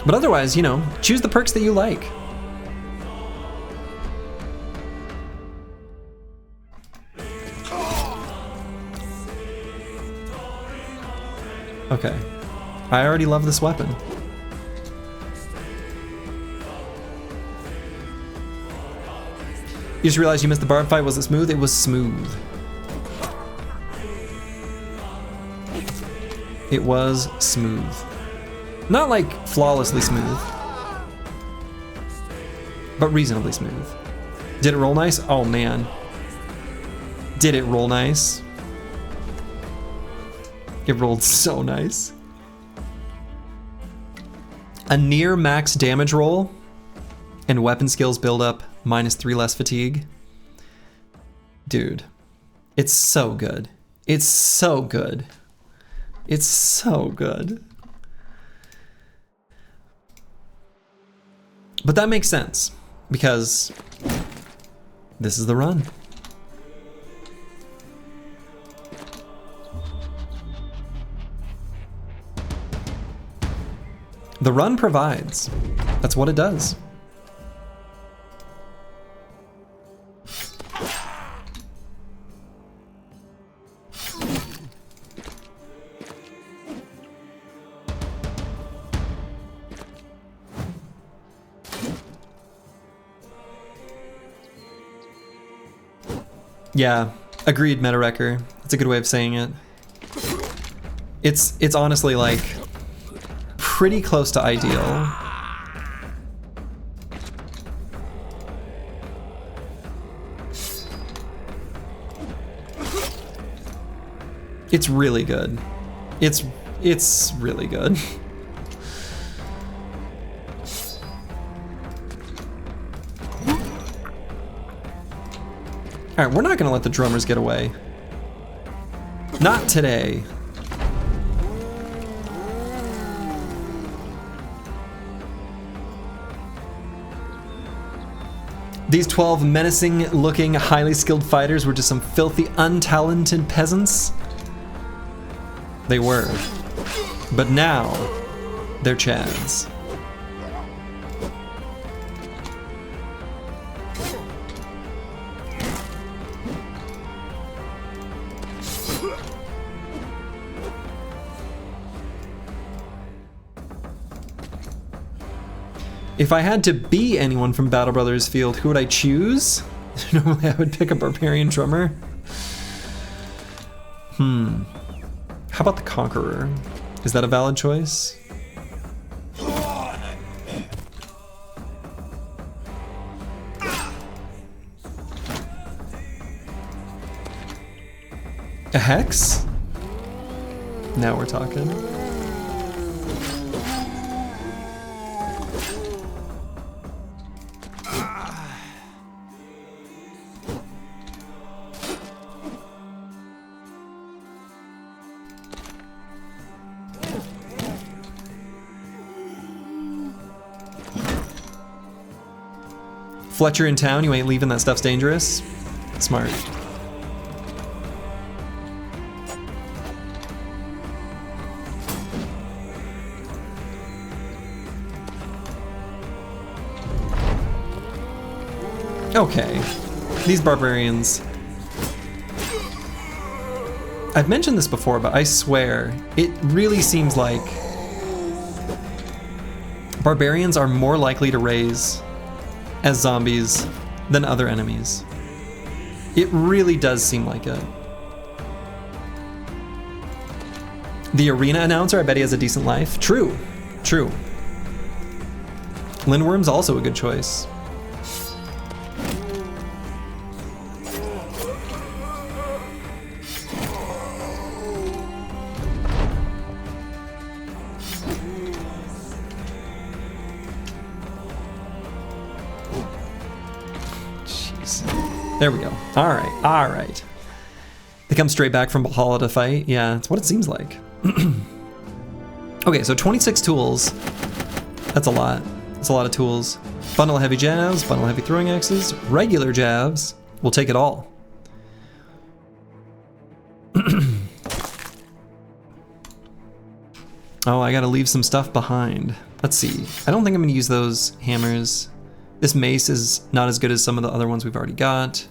But otherwise, you know, choose the perks that you like. Okay. I already love this weapon. You just realized you missed the barb fight. Was it smooth? It was smooth. It was smooth. Not like flawlessly smooth, but reasonably smooth. Did it roll nice? Oh man. Did it roll nice? It rolled so nice. A near max damage roll and weapon skills build up -3 less fatigue. Dude, it's so good. It's so good. It's so good. But that makes sense because this is the run. The run provides. That's what it does. Yeah, agreed, Meta-Wrecker. That's a good way of saying it. It's honestly like pretty close to ideal. It's really good. It's really good. All right, we're not gonna let the drummers get away. Not today. These 12 menacing-looking, highly skilled fighters were just some filthy, untalented peasants. They were. But now, they're Chads. If I had to be anyone from Battle Brothers Field, who would I choose? Normally I would pick a Barbarian drummer. How about the Conqueror? Is that a valid choice? A Hex? Now we're talking. Fletcher in town, you ain't leaving, that stuff's dangerous. Smart. Okay, these barbarians. I've mentioned this before, but I swear, it really seems like barbarians are more likely to raise as zombies than other enemies. It really does seem like it. The arena announcer, I bet he has a decent life. True, true. Lindworm's also a good choice. There we go. All right, all right. They come straight back from Valhalla to fight. Yeah, that's what it seems like. Okay, so 26 tools. That's a lot. That's a lot of tools. Bundle of heavy jabs, bundle of heavy throwing axes, regular jabs. We'll take it all. Oh, I gotta leave some stuff behind. Let's see. I don't think I'm gonna use those hammers. This mace is not as good as some of the other ones we've already got.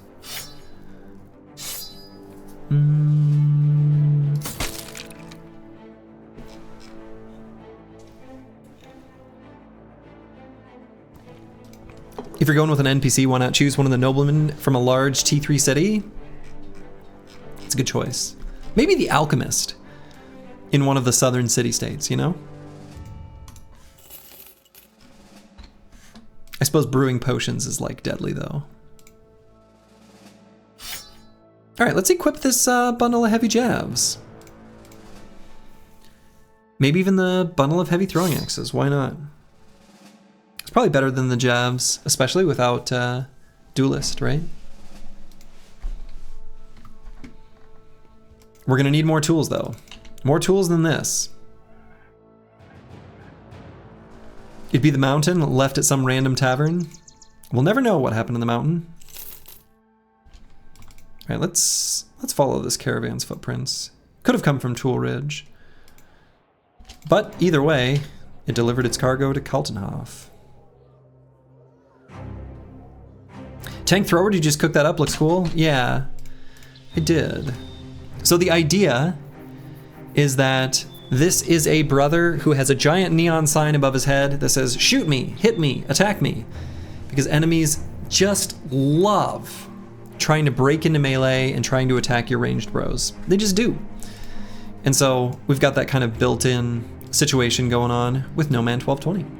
If you're going with an NPC, why not choose one of the noblemen from a large T3 city? It's a good choice. Maybe the alchemist in one of the southern city-states, you know? I suppose brewing potions is like deadly though. All right, let's equip this bundle of heavy jabs. Maybe even the bundle of heavy throwing axes, why not? It's probably better than the javs, especially without duelist, right? We're gonna need more tools though. More tools than this. It'd be the mountain left at some random tavern. We'll never know what happened in the mountain. All right, let's follow this caravan's footprints. Could have come from Tool Ridge. But either way, it delivered its cargo to Kaltenhof. Tank thrower, did you just cook that up? Looks cool. Yeah, I did. So the idea is that this is a brother who has a giant neon sign above his head that says, shoot me, hit me, attack me. Because enemies just love trying to break into melee and trying to attack your ranged bros. They just do. And so we've got that kind of built-in situation going on with No Man 1220.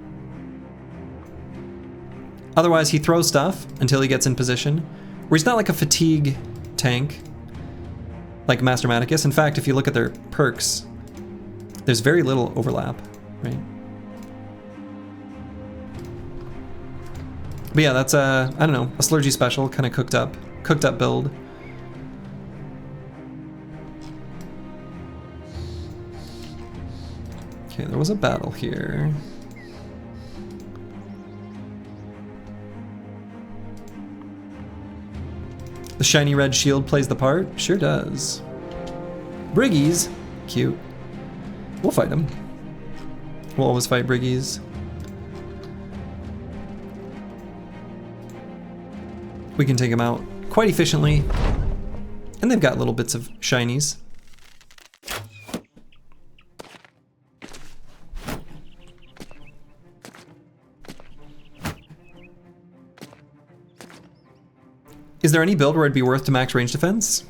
Otherwise, he throws stuff until he gets in position, where he's not like a fatigue tank like Master Maticus. In fact, if you look at their perks, there's very little overlap, right? But yeah, that's a, I don't know, a Slurgy special, kind of cooked up build. Okay, there was a battle here. The shiny red shield plays the part? Sure does. Briggies, cute. We'll fight them. We'll always fight Briggies. We can take them out quite efficiently. And they've got little bits of shinies. Is there any build where it'd be worth to max range defense?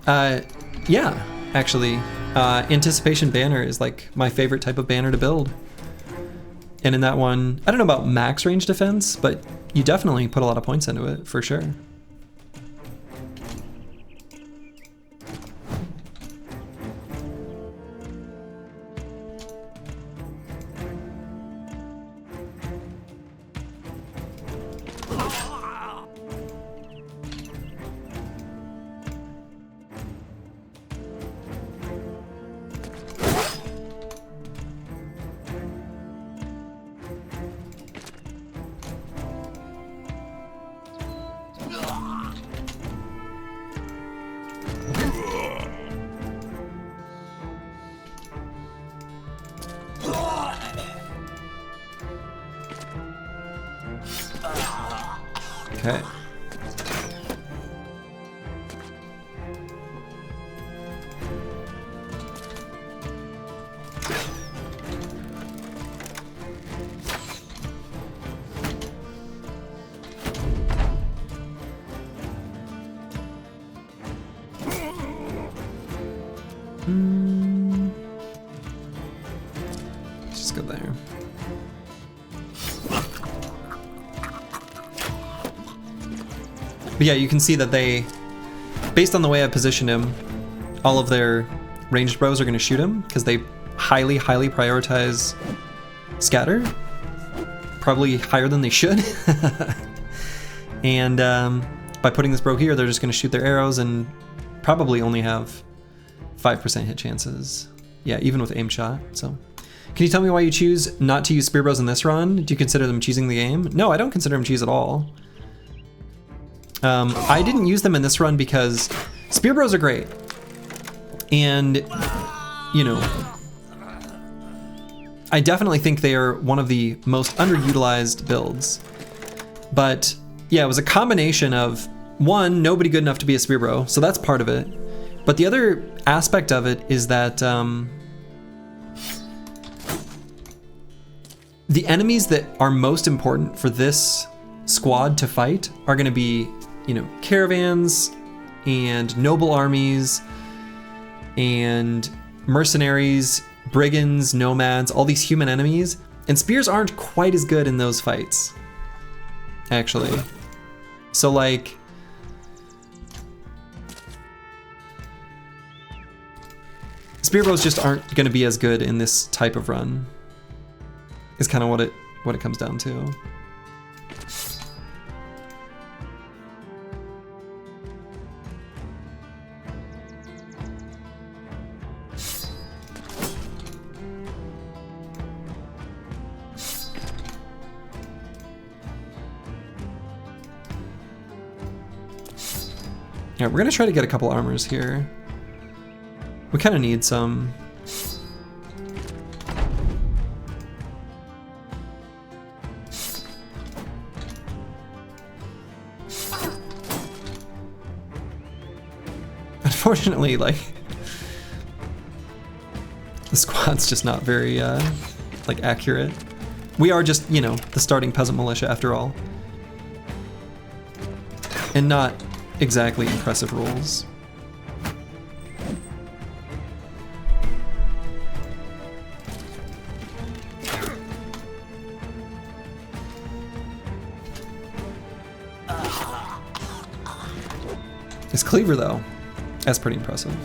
Yeah, actually. Anticipation banner is like my favorite type of banner to build. And in that one, I don't know about max range defense, but you definitely put a lot of points into it, for sure. Okay. Let's just go there. But yeah, you can see that they, based on the way I positioned him, all of their ranged bros are going to shoot him because they highly prioritize scatter. Probably higher than they should. And by putting this bro here, they're just going to shoot their arrows and probably only have 5% hit chances. Yeah, even with aim shot. So, can you tell me why you choose not to use spear bros in this run? Do you consider them cheesing the game? No, I don't consider them cheese at all. I didn't use them in this run because spear bros are great. And, you know, I definitely think they are one of the most underutilized builds. But yeah, it was a combination of, one, nobody good enough to be a spear bro, so that's part of it. But the other aspect of it is that the enemies that are most important for this squad to fight are going to be, you know, caravans and noble armies and mercenaries, brigands, nomads, all these human enemies. And spears aren't quite as good in those fights, actually. So like, Spear bows just aren't going to be as good in this type of run. Is kind of what it comes down to. Yeah, we're gonna try to get a couple armors here. We kind of need some. Unfortunately, like, the squad's just not very, like, accurate. We are just, you know, the starting peasant militia after all. And not exactly impressive rolls. His cleaver, though, that's pretty impressive.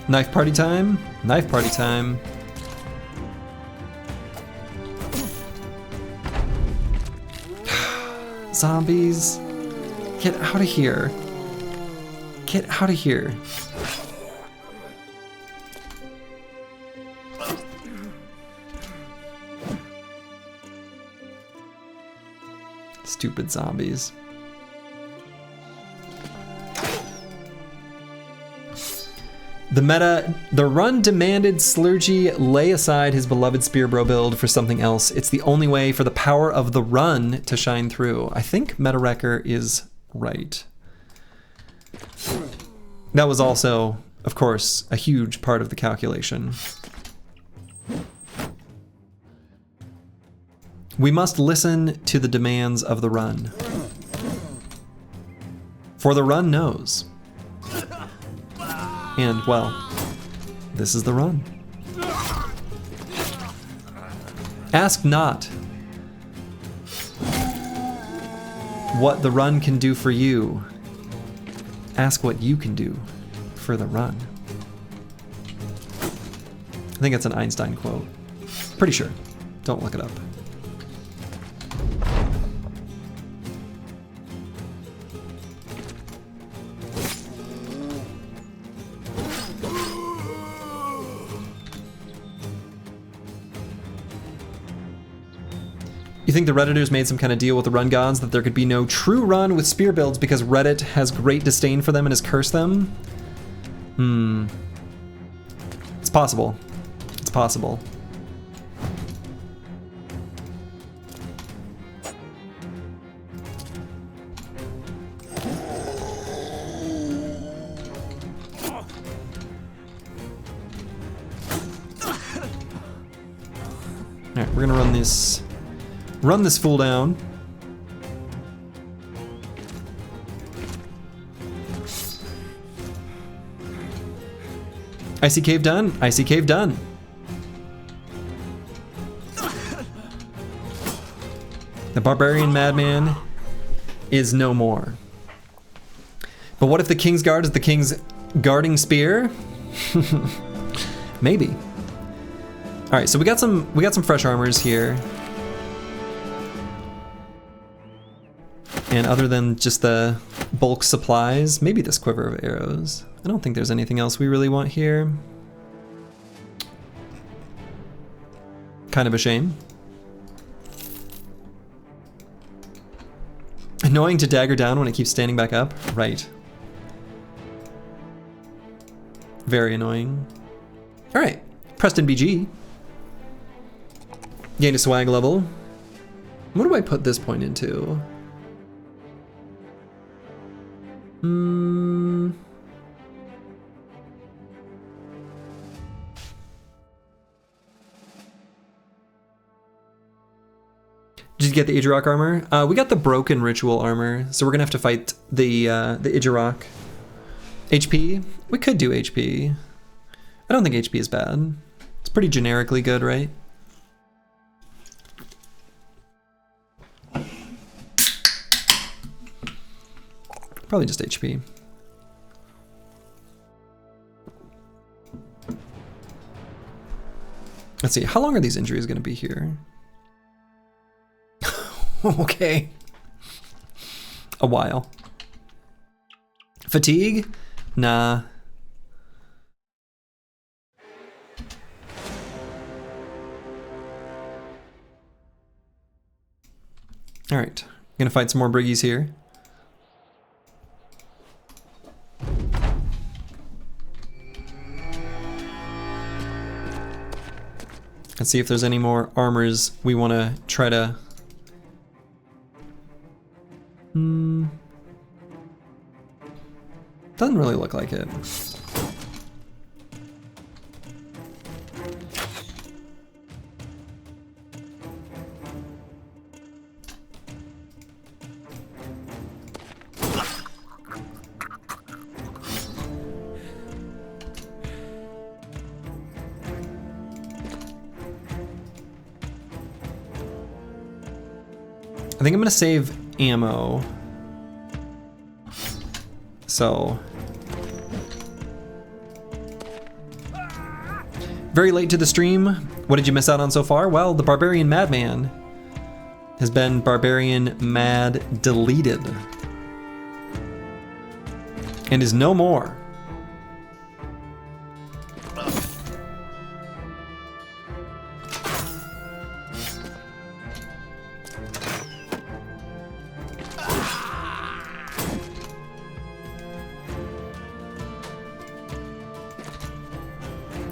Knife party time? Knife party time. Zombies. Get out of here. Get out of here. Stupid zombies. The run demanded Slurgy lay aside his beloved Spearbro build for something else. It's the only way for the power of the run to shine through. I think Meta Wrecker is right. That was also, of course, a huge part of the calculation. We must listen to the demands of the run. For the run knows. And, well, this is the run. Ask not what the run can do for you. Ask what you can do for the run. I think that's an Einstein quote. Pretty sure. Don't look it up. You think the Redditors made some kind of deal with the run gods that there could be no true run with spear builds because Reddit has great disdain for them and has cursed them? It's possible. It's possible. Alright, we're gonna run this. Run this fool down. Icy cave done. Icy cave done. The Barbarian madman is no more. But what if the King's Guard is the King's guarding spear? Maybe. All right, so we got some fresh armors here. And other than just the bulk supplies, maybe this quiver of arrows. I don't think there's anything else we really want here. Kind of a shame. Annoying to dagger down when it keeps standing back up. Right. Very annoying. All right, Preston BG. Gain a swag level. What do I put this point into? Did you get the Idjarok armor? We got the broken ritual armor, so we're gonna have to fight the Idjarok HP? We could do HP. I don't think HP is bad. It's pretty generically good, right? Probably just HP. Let's see, how long are these injuries gonna be here? Okay. A while. Fatigue? Nah. All right, gonna fight some more briggies here. Let's see if there's any more armors we want to try to... Doesn't really look like it. I think I'm gonna save ammo. So. Very late to the stream. What did you miss out on so far? Well, the Barbarian Madman has been Barbarian Mad deleted. And is no more.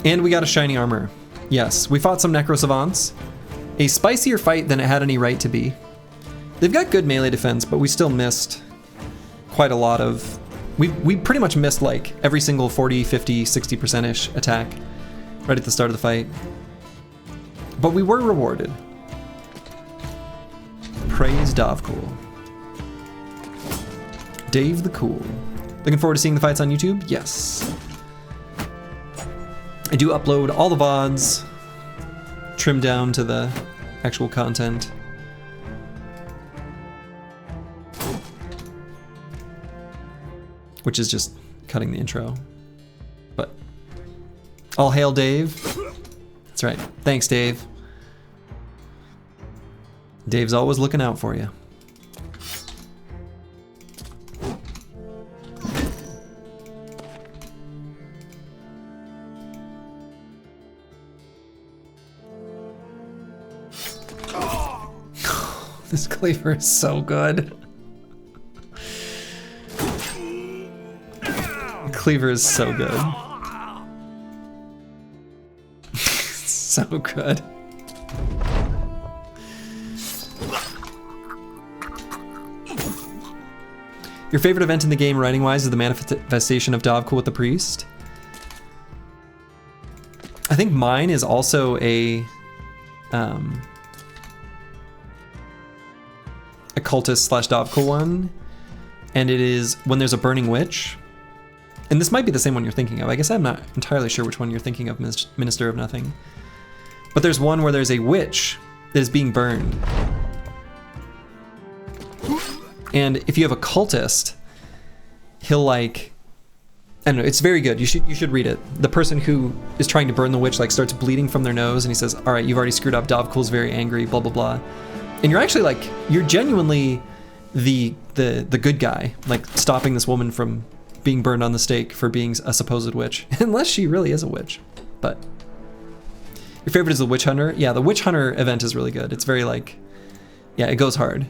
And we got a shiny armor. Yes, we fought some Necrosavants. A spicier fight than it had any right to be. They've got good melee defense, but we still missed quite a lot of... We pretty much missed like every single 40, 50, 60%-ish attack right at the start of the fight. But we were rewarded. Praise Dovcool. Dave the Cool. Looking forward to seeing the fights on YouTube? Yes. I do upload all the VODs, trimmed down to the actual content. Which is just cutting the intro. But all hail Dave. That's right. Thanks, Dave. Dave's always looking out for you. This cleaver is so good. Cleaver is so good. So good. Your favorite event in the game writing-wise is the manifestation of Dovcool with the priest? I think mine is also a cultist / Dovcool one, and it is when there's a burning witch. And this might be the same one you're thinking of. I guess I'm not entirely sure which one you're thinking of, Minister of Nothing. But there's one where there's a witch that is being burned. And if you have a cultist, he'll like, I don't know, it's very good. You should read it. The person who is trying to burn the witch like starts bleeding from their nose and he says, all right, you've already screwed up. Dovcool's very angry, blah, blah, blah. And you're actually like, you're genuinely the good guy, like stopping this woman from being burned on the stake for being a supposed witch, unless she really is a witch. But your favorite is the Witch Hunter? Yeah, the Witch Hunter event is really good. It's very like, yeah, it goes hard.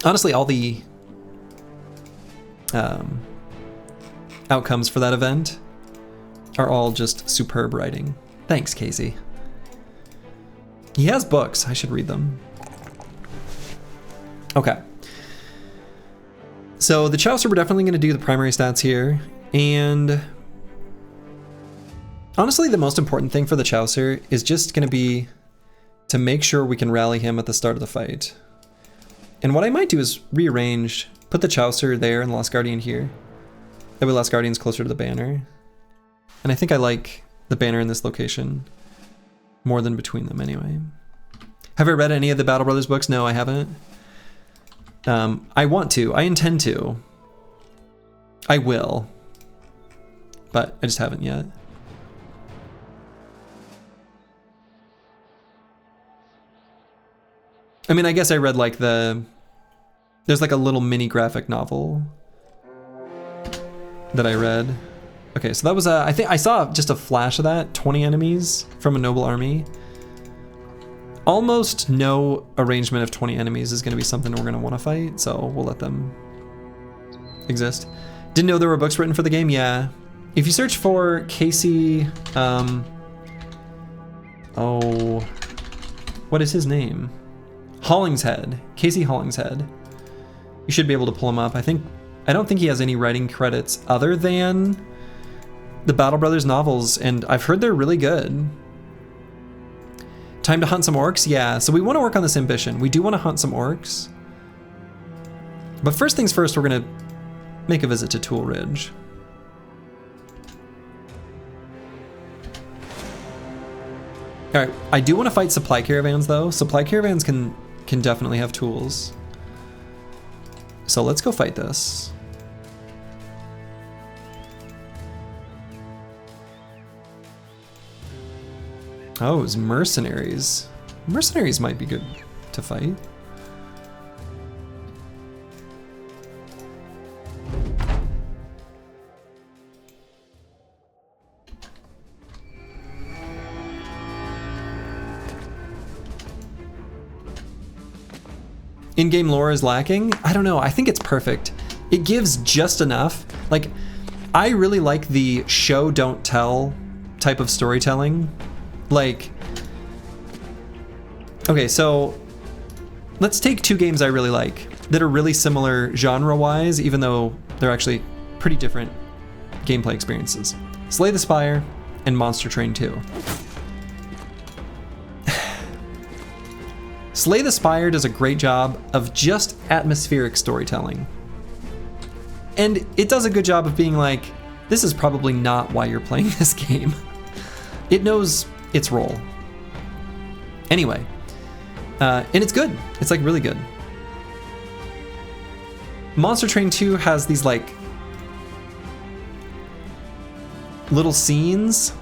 Honestly, all the outcomes for that event are all just superb writing. Thanks, Casey. He has books. I should read them. Okay. So the Chaucer, we're definitely going to do the primary stats here. And honestly, the most important thing for the Chaucer is just going to be to make sure we can rally him at the start of the fight. And what I might do is rearrange Put the Chaucer there and the Lost Guardian here. That way Lost Guardian's closer to the banner. And I think I like the banner in this location more than between them anyway. Have I read any of the Battle Brothers books? No, I haven't. I want to. I intend to. I will. But I just haven't yet. I mean, I guess I read like there's like a little mini graphic novel that I read. Okay, so that was I think I saw just a flash of that. 20 enemies from a noble army. Almost no arrangement of 20 enemies is going to be something we're going to want to fight, so we'll let them exist. Didn't know there were books written for the game? Yeah. If you search for Casey, what is his name? Hollingshead, Casey Hollingshead. You should be able to pull him up. I don't think he has any writing credits other than the Battle Brothers novels, and I've heard they're really good. Time to hunt some orcs? Yeah, so we want to work on this ambition. We do want to hunt some orcs. But first things first, we're going to make a visit to Tool Ridge. All right, I do want to fight supply caravans though. Supply caravans can definitely have tools. So let's go fight this. Oh, it's mercenaries. Mercenaries might be good to fight. In-game lore is lacking? I don't know, I think it's perfect. It gives just enough. Like, I really like the show, don't tell type of storytelling. Like, okay, so let's take two games I really like that are really similar genre-wise, even though they're actually pretty different gameplay experiences. Slay the Spire and Monster Train 2. Slay the Spire does a great job of just atmospheric storytelling. And it does a good job of being like, this is probably not why you're playing this game. It knows its role. Anyway, and it's good. It's like really good. Monster Train 2 has these like little scenes,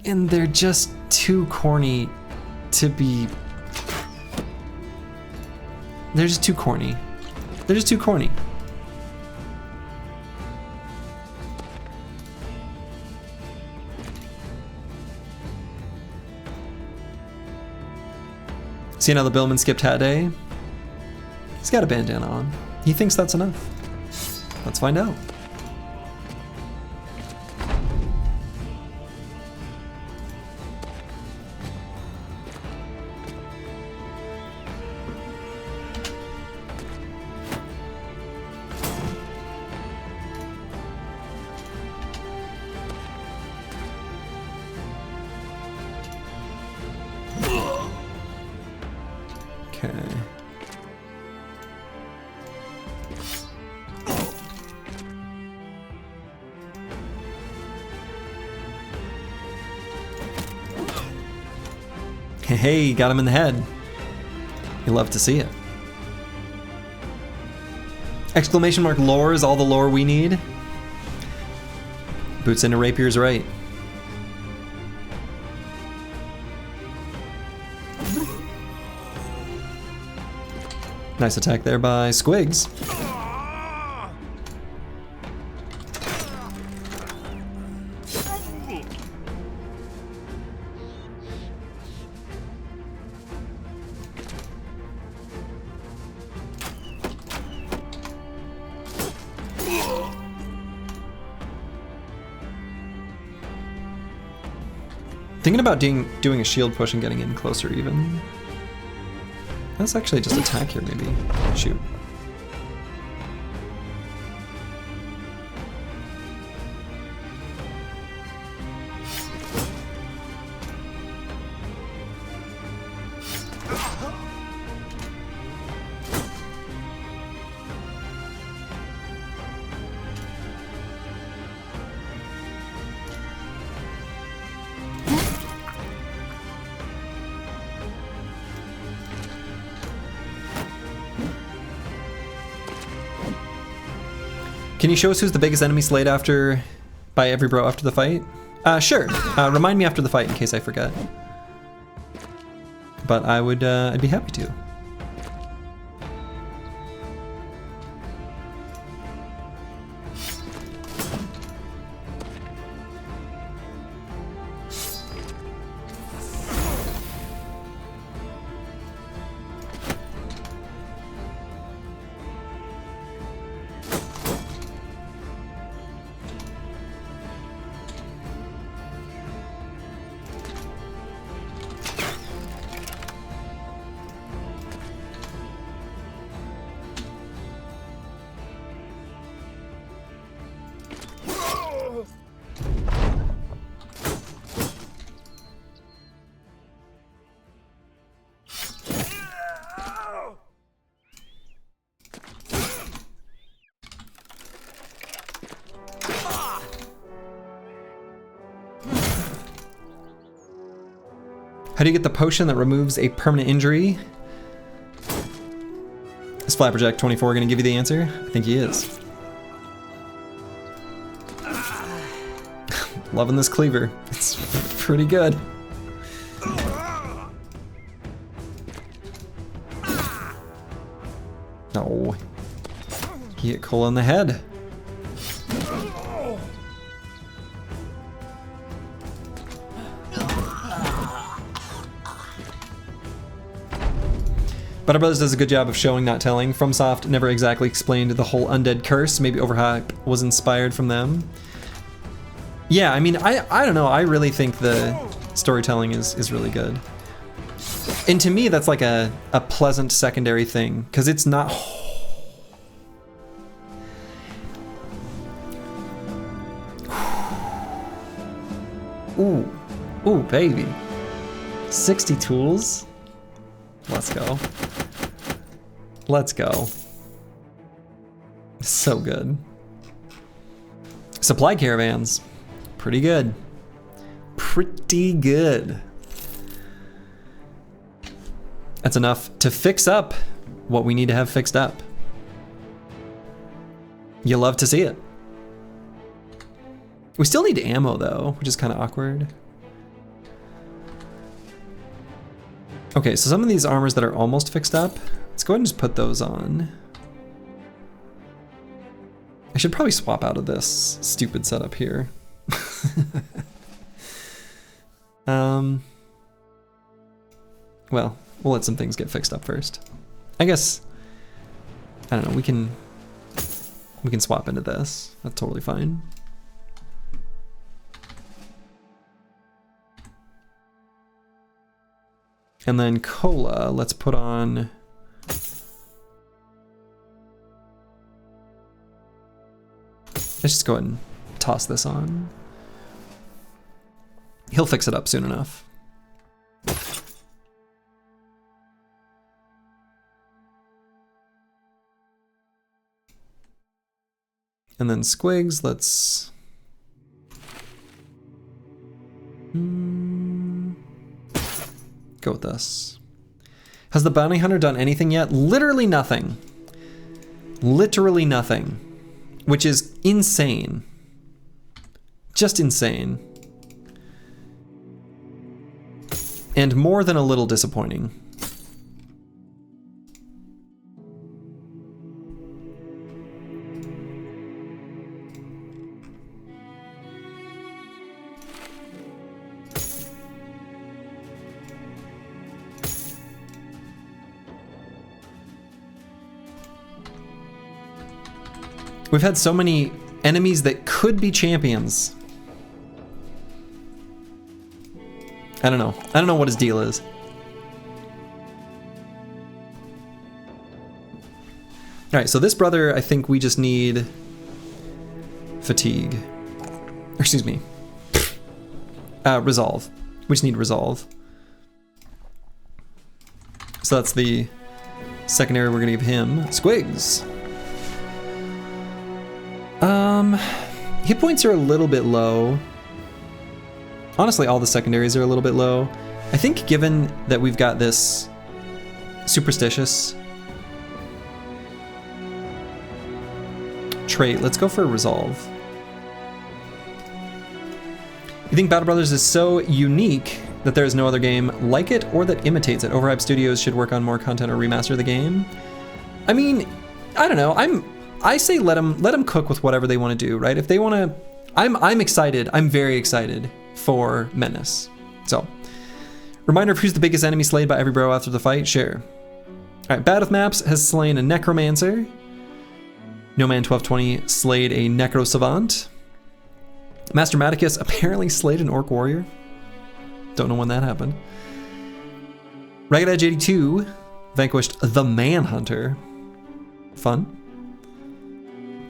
and they're just too corny to be. They're just too corny. They're just too corny. See how the Billman skipped hat day? He's got a bandana on. He thinks that's enough. Let's find out. Hey, got him in the head. You love to see it. Exclamation mark lore is all the lore we need. Boots into Rapier's right. Nice attack there by Squigs. Thinking about doing a shield push and getting in closer even. Let's actually just attack here maybe. Shoot. Can you show us who's the biggest enemy slayed by every bro after the fight? Sure. Remind me after the fight in case I forget. But I'd be happy to. How do you get the potion that removes a permanent injury? Is Flapperjack24 going to give you the answer? I think he is. Loving this cleaver. It's pretty good. No. He hit Cole on the head. Butter Brothers does a good job of showing, not telling. FromSoft never exactly explained the whole undead curse. Maybe Overhype was inspired from them. Yeah, I mean, I don't know. I really think the storytelling is really good. And to me, that's like a pleasant secondary thing, because it's not... Ooh. Ooh, baby. 60 tools? Let's go. Let's go. So good. Supply caravans. Pretty good. Pretty good. That's enough to fix up what we need to have fixed up. You love to see it. We still need ammo though, which is kind of awkward. Okay, so some of these armors that are almost fixed up, let's go ahead and just put those on. I should probably swap out of this stupid setup here. Well, we'll let some things get fixed up first. I guess, I don't know, we can swap into this. That's totally fine. And then Cola, let's put on... Let's just go ahead and toss this on. He'll fix it up soon enough. And then Squigs, let's... go with this. Has the bounty hunter done anything yet? Literally nothing. Literally nothing. Which is insane. Just insane. And more than a little disappointing. We've had so many enemies that could be champions. I don't know. I don't know what his deal is. All right, so this brother, I think we just need fatigue. Or excuse me. Resolve. We just need resolve. So that's the secondary we're gonna give him. Squigs. Hit points are a little bit low. Honestly, all the secondaries are a little bit low. I think given that we've got this superstitious, trait. Let's go for a resolve. You think Battle Brothers is so unique that there is no other game like it or that imitates it? Overhyped Studios should work on more content or remaster the game. I mean, I don't know. I say let them cook with whatever they want to do, right? If they want to, I'm excited. I'm very excited for Menace. So, reminder of who's the biggest enemy slayed by every bro after the fight. Share. All right, Bad with Maps has slain a Necromancer. No Man 1220 slayed a Necrosavant. Master Maticus apparently slayed an Orc Warrior. Don't know when that happened. Ragged Edge 82 vanquished the Manhunter. Fun.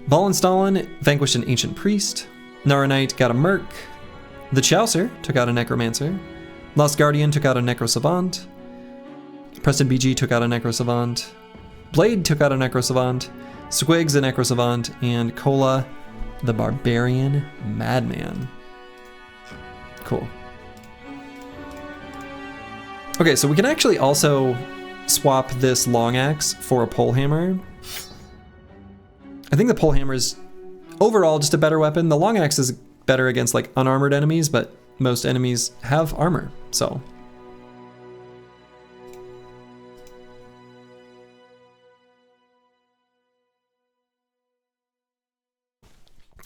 Ballin Stalin vanquished an Ancient Priest. Nara Knight got a Merc. The Chaucer took out a Necromancer. Lost Guardian took out a Necrosavant. Preston BG took out a Necrosavant. Blade took out a Necrosavant. Squigs a Necrosavant. And Cola the Barbarian Madman. Cool. Okay, so we can actually also swap this long axe for a pole hammer. I think the pole hammer is overall just a better weapon. The long axe is better against like unarmored enemies, but most enemies have armor, so.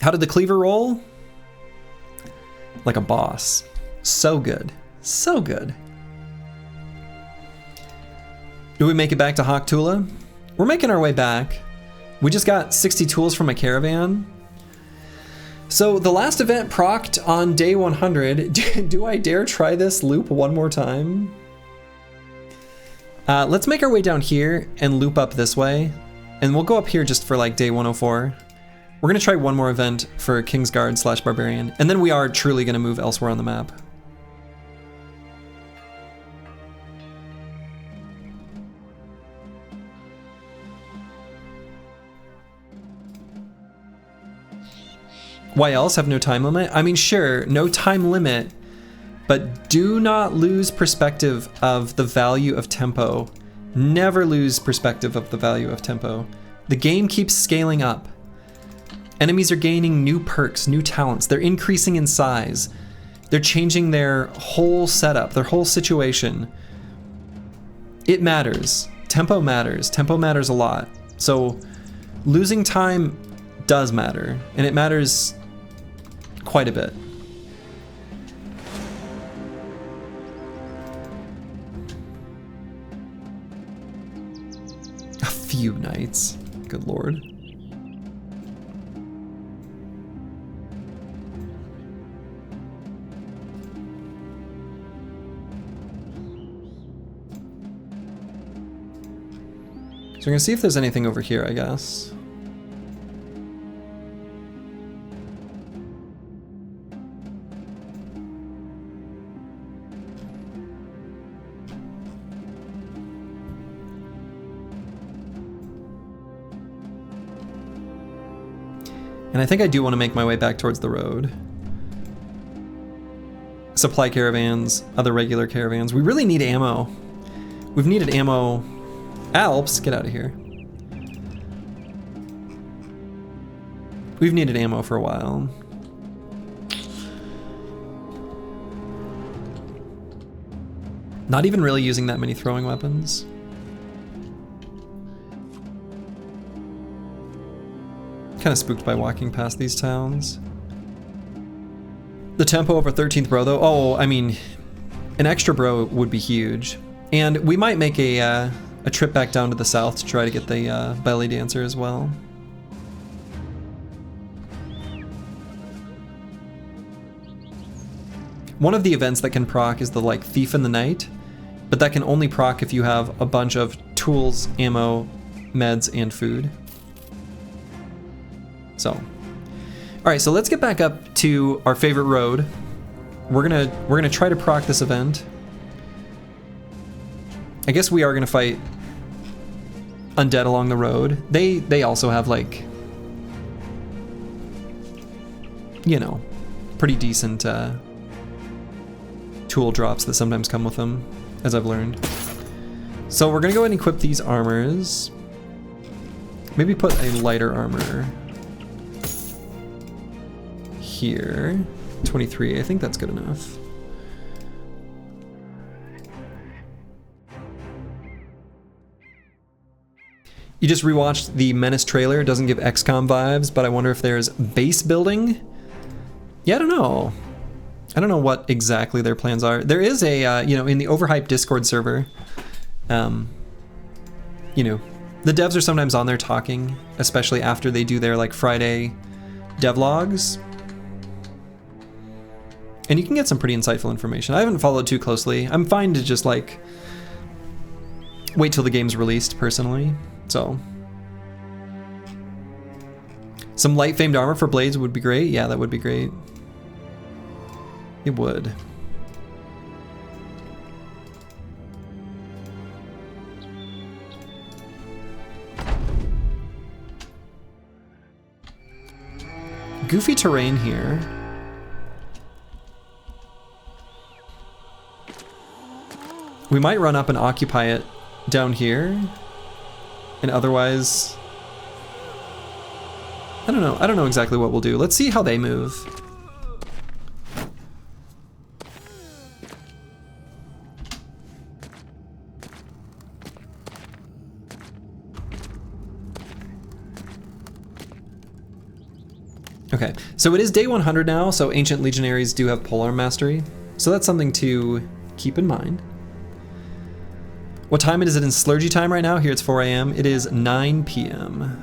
How did the cleaver roll? Like a boss. So good. So good. Do we make it back to Hawk Tula? We're making our way back. We just got 60 tools from a caravan. So the last event procced on day 100. Do I dare try this loop one more time? Let's make our way down here and loop up this way. And we'll go up here just for like day 104. We're gonna try one more event for Kingsguard / Barbarian. And then we are truly gonna move elsewhere on the map. Why else have no time limit? I mean, sure, no time limit, but do not lose perspective of the value of tempo. Never lose perspective of the value of tempo. The game keeps scaling up. Enemies are gaining new perks, new talents. They're increasing in size. They're changing their whole setup, their whole situation. It matters. Tempo matters. Tempo matters a lot. So losing time does matter, and it matters quite a bit. A few nights. Good lord. So we're gonna see if there's anything over here, I guess. And I think I do want to make my way back towards the road. Supply caravans, other regular caravans. We really need ammo. We've needed ammo. Alps, get out of here. We've needed ammo for a while. Not even really using that many throwing weapons. Kind of spooked by walking past these towns. The tempo of our 13th bro though, oh, I mean, an extra bro would be huge. And we might make a trip back down to the south to try to get the belly dancer as well. One of the events that can proc is the like Thief in the Night, but that can only proc if you have a bunch of tools, ammo, meds, and food. So, all right, so let's get back up to our favorite road. We're gonna try to proc this event. I guess we are gonna fight undead along the road. They also have like, you know, pretty decent tool drops that sometimes come with them, as I've learned. So we're gonna go ahead and equip these armors. Maybe put a lighter armor here. 23, I think that's good enough. You just rewatched the Menace trailer. It doesn't give XCOM vibes, but I wonder if there's base building? Yeah, I don't know. I don't know what exactly their plans are. There is a, you know, in the overhyped Discord server, you know, the devs are sometimes on there talking, especially after they do their like Friday devlogs. And you can get some pretty insightful information. I haven't followed too closely. I'm fine to just like wait till the game's released personally. So some light famed armor for blades would be great. Yeah, that would be great. It would. Goofy terrain here. We might run up and occupy it down here. And otherwise, I don't know. I don't know exactly what we'll do. Let's see how they move. Okay, so it is day 100 now, so Ancient Legionaries do have polearm mastery. So that's something to keep in mind. What time is it in Slurgy time right now? Here it's 4 a.m. It is 9 p.m.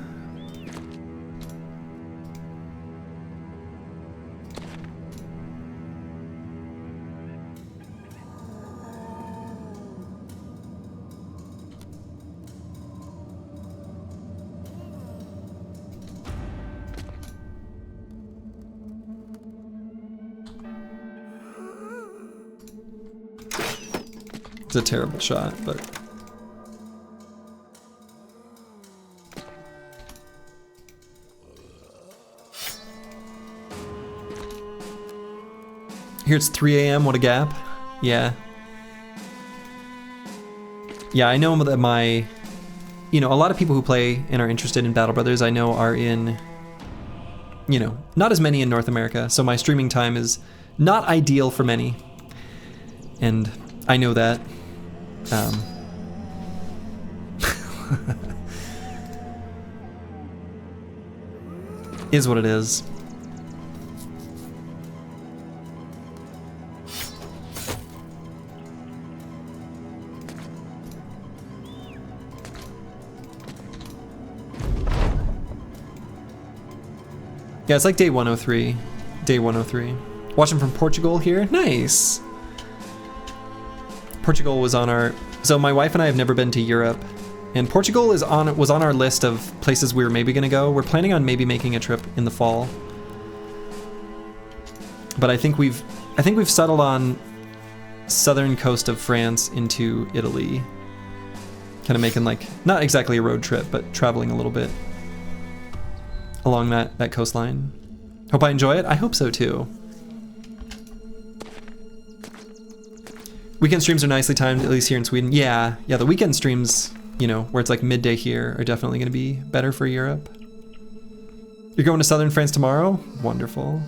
It's a terrible shot, but here it's 3 a.m. What a gap. Yeah. Yeah, I know that my, you know, a lot of people who play and are interested in Battle Brothers, I know are in, you know, not as many in North America. So my streaming time is not ideal for many. And I know that. Is what it is. Yeah, it's like day 103. Day 103. Watching from Portugal here. Nice. Portugal was on our, so my wife and I have never been to Europe, and Portugal was on our list of places we were maybe gonna go. We're planning on maybe making a trip in the fall, but I think we've settled on southern coast of France into Italy, kind of making like not exactly a road trip, but traveling a little bit along that coastline. Hope I enjoy it. I hope so too. Weekend streams are nicely timed, at least here in Sweden. Yeah, the weekend streams, you know, where it's like midday here, are definitely going to be better for Europe. You're going to southern France tomorrow? Wonderful.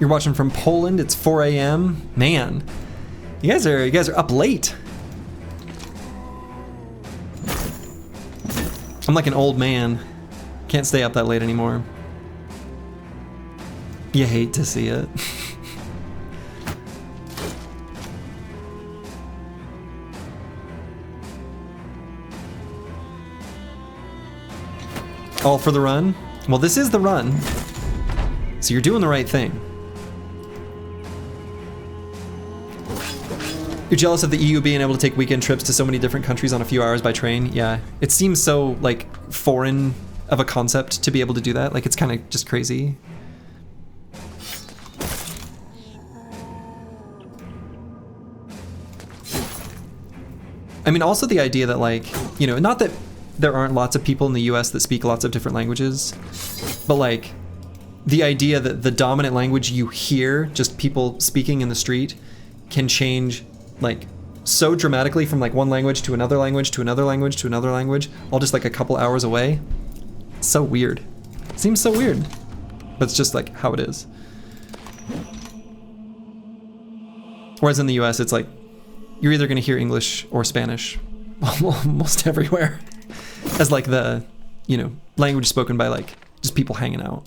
You're watching from Poland. It's 4 a.m. Man, you guys are up late. I'm like an old man. Can't stay up that late anymore. You hate to see it. All for the run? Well, this is the run, so you're doing the right thing. You're jealous of the EU being able to take weekend trips to so many different countries on a few hours by train? Yeah, it seems so like foreign of a concept to be able to do that. Like it's kind of just crazy. I mean, also the idea that like, you know, not that there aren't lots of people in the US that speak lots of different languages, but like the idea that the dominant language you hear, just people speaking in the street, can change like so dramatically from like one language to another language to another language to another language, all just like a couple hours away. It's so weird. Seems so weird, but it's just like how it is. Whereas in the US, it's like you're either gonna hear English or Spanish almost everywhere as like the, you know, language spoken by like just people hanging out,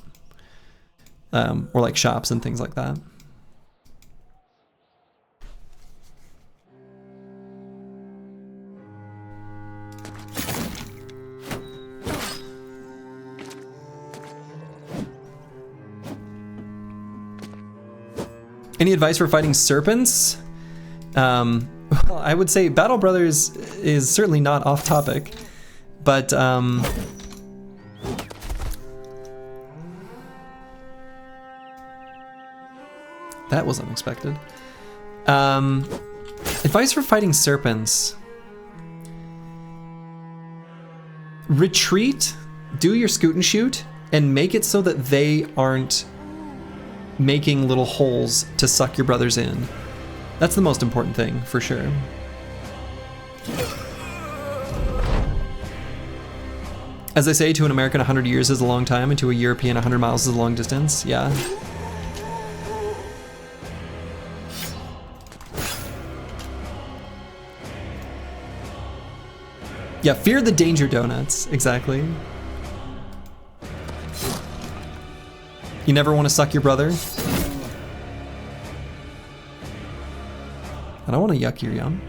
or like shops and things like that. Any advice for fighting serpents? Well, I would say Battle Brothers is certainly not off topic, but that was unexpected. Advice for fighting serpents. Retreat, do your scoot and shoot, and make it so that they aren't making little holes to suck your brothers in. That's the most important thing, for sure. As they say, to an American 100 years is a long time, and to a European 100 miles is a long distance. Yeah. Yeah, fear the danger donuts, exactly. You never want to suck your brother? I don't want to yuck your yum.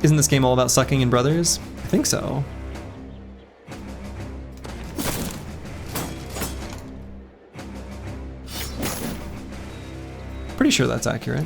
Isn't this game all about sucking in brothers? I think so. Pretty sure that's accurate.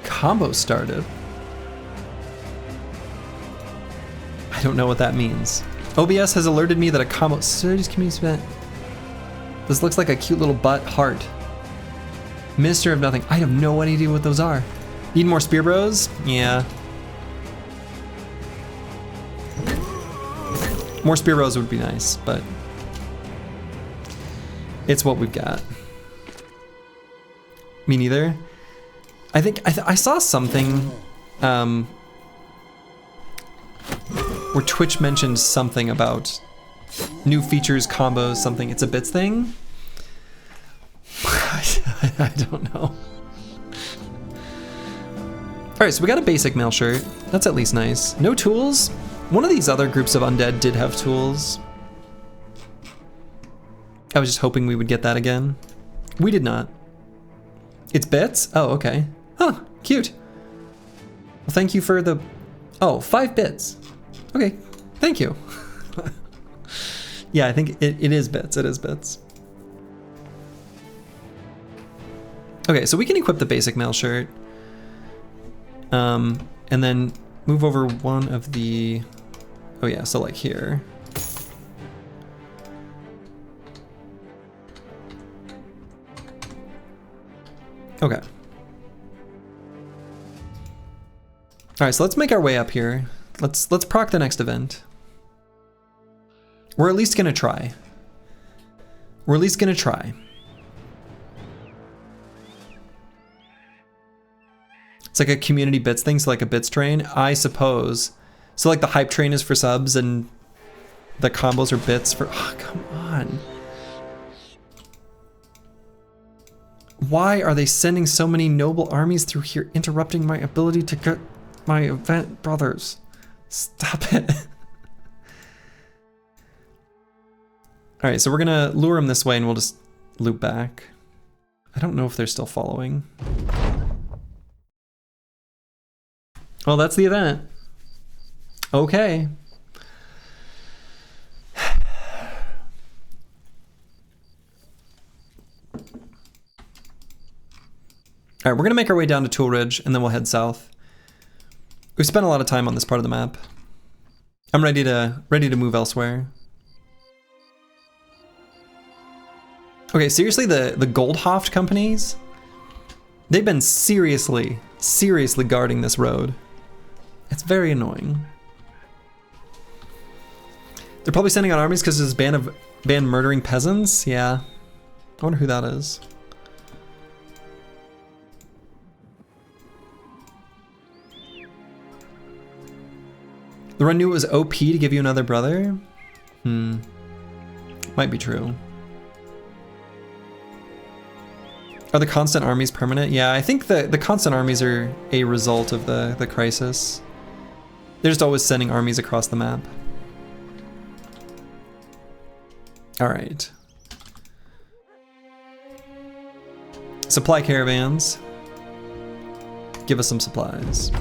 Combo started. I don't know what that means. OBS has alerted me that a combo surges can be spent. This looks like a cute little butt heart. Minister of Nothing. I have no idea what those are. Need more spear bros? Yeah. More spear bros would be nice, but it's what we've got. Me neither. I think I saw something where Twitch mentioned something about new features, combos, something. It's a bits thing. I don't know. All right, so we got a basic mail shirt. That's at least nice. No tools. One of these other groups of undead did have tools. I was just hoping we would get that again. We did not. It's bits? Oh, okay. Huh, cute. Well, thank you for the... Oh, 5 bits. Okay, thank you. Yeah, I think it is bits, it is bits. Okay, so we can equip the basic mail shirt. And then move over one of the... Oh yeah, so like here. Okay. All right, so let's make our way up here. Let's proc the next event. We're at least gonna try. We're at least gonna try. It's like a community bits thing, so like a bits train, I suppose. So like the hype train is for subs and The combos are bits for, oh, come on. Why are they sending so many noble armies through here, interrupting my ability to get my event, brothers? Stop it. All right, so we're gonna lure them this way and we'll just loop back. I don't know if they're still following. Well, that's the event. Okay. All right, we're gonna make our way down to Tool Ridge and then we'll head south. We've spent a lot of time on this part of the map. I'm ready to move elsewhere. Okay, seriously, the Goldhoft companies, they've been seriously guarding this road. It's very annoying. They're probably sending out armies because there's a ban murdering peasants. Yeah, I wonder who that is. The run knew it was OP to give you another brother? Might be true. Are the constant armies permanent? Yeah, I think the constant armies are a result of the crisis. They're just always sending armies across the map. All right. Supply caravans. Give us some supplies.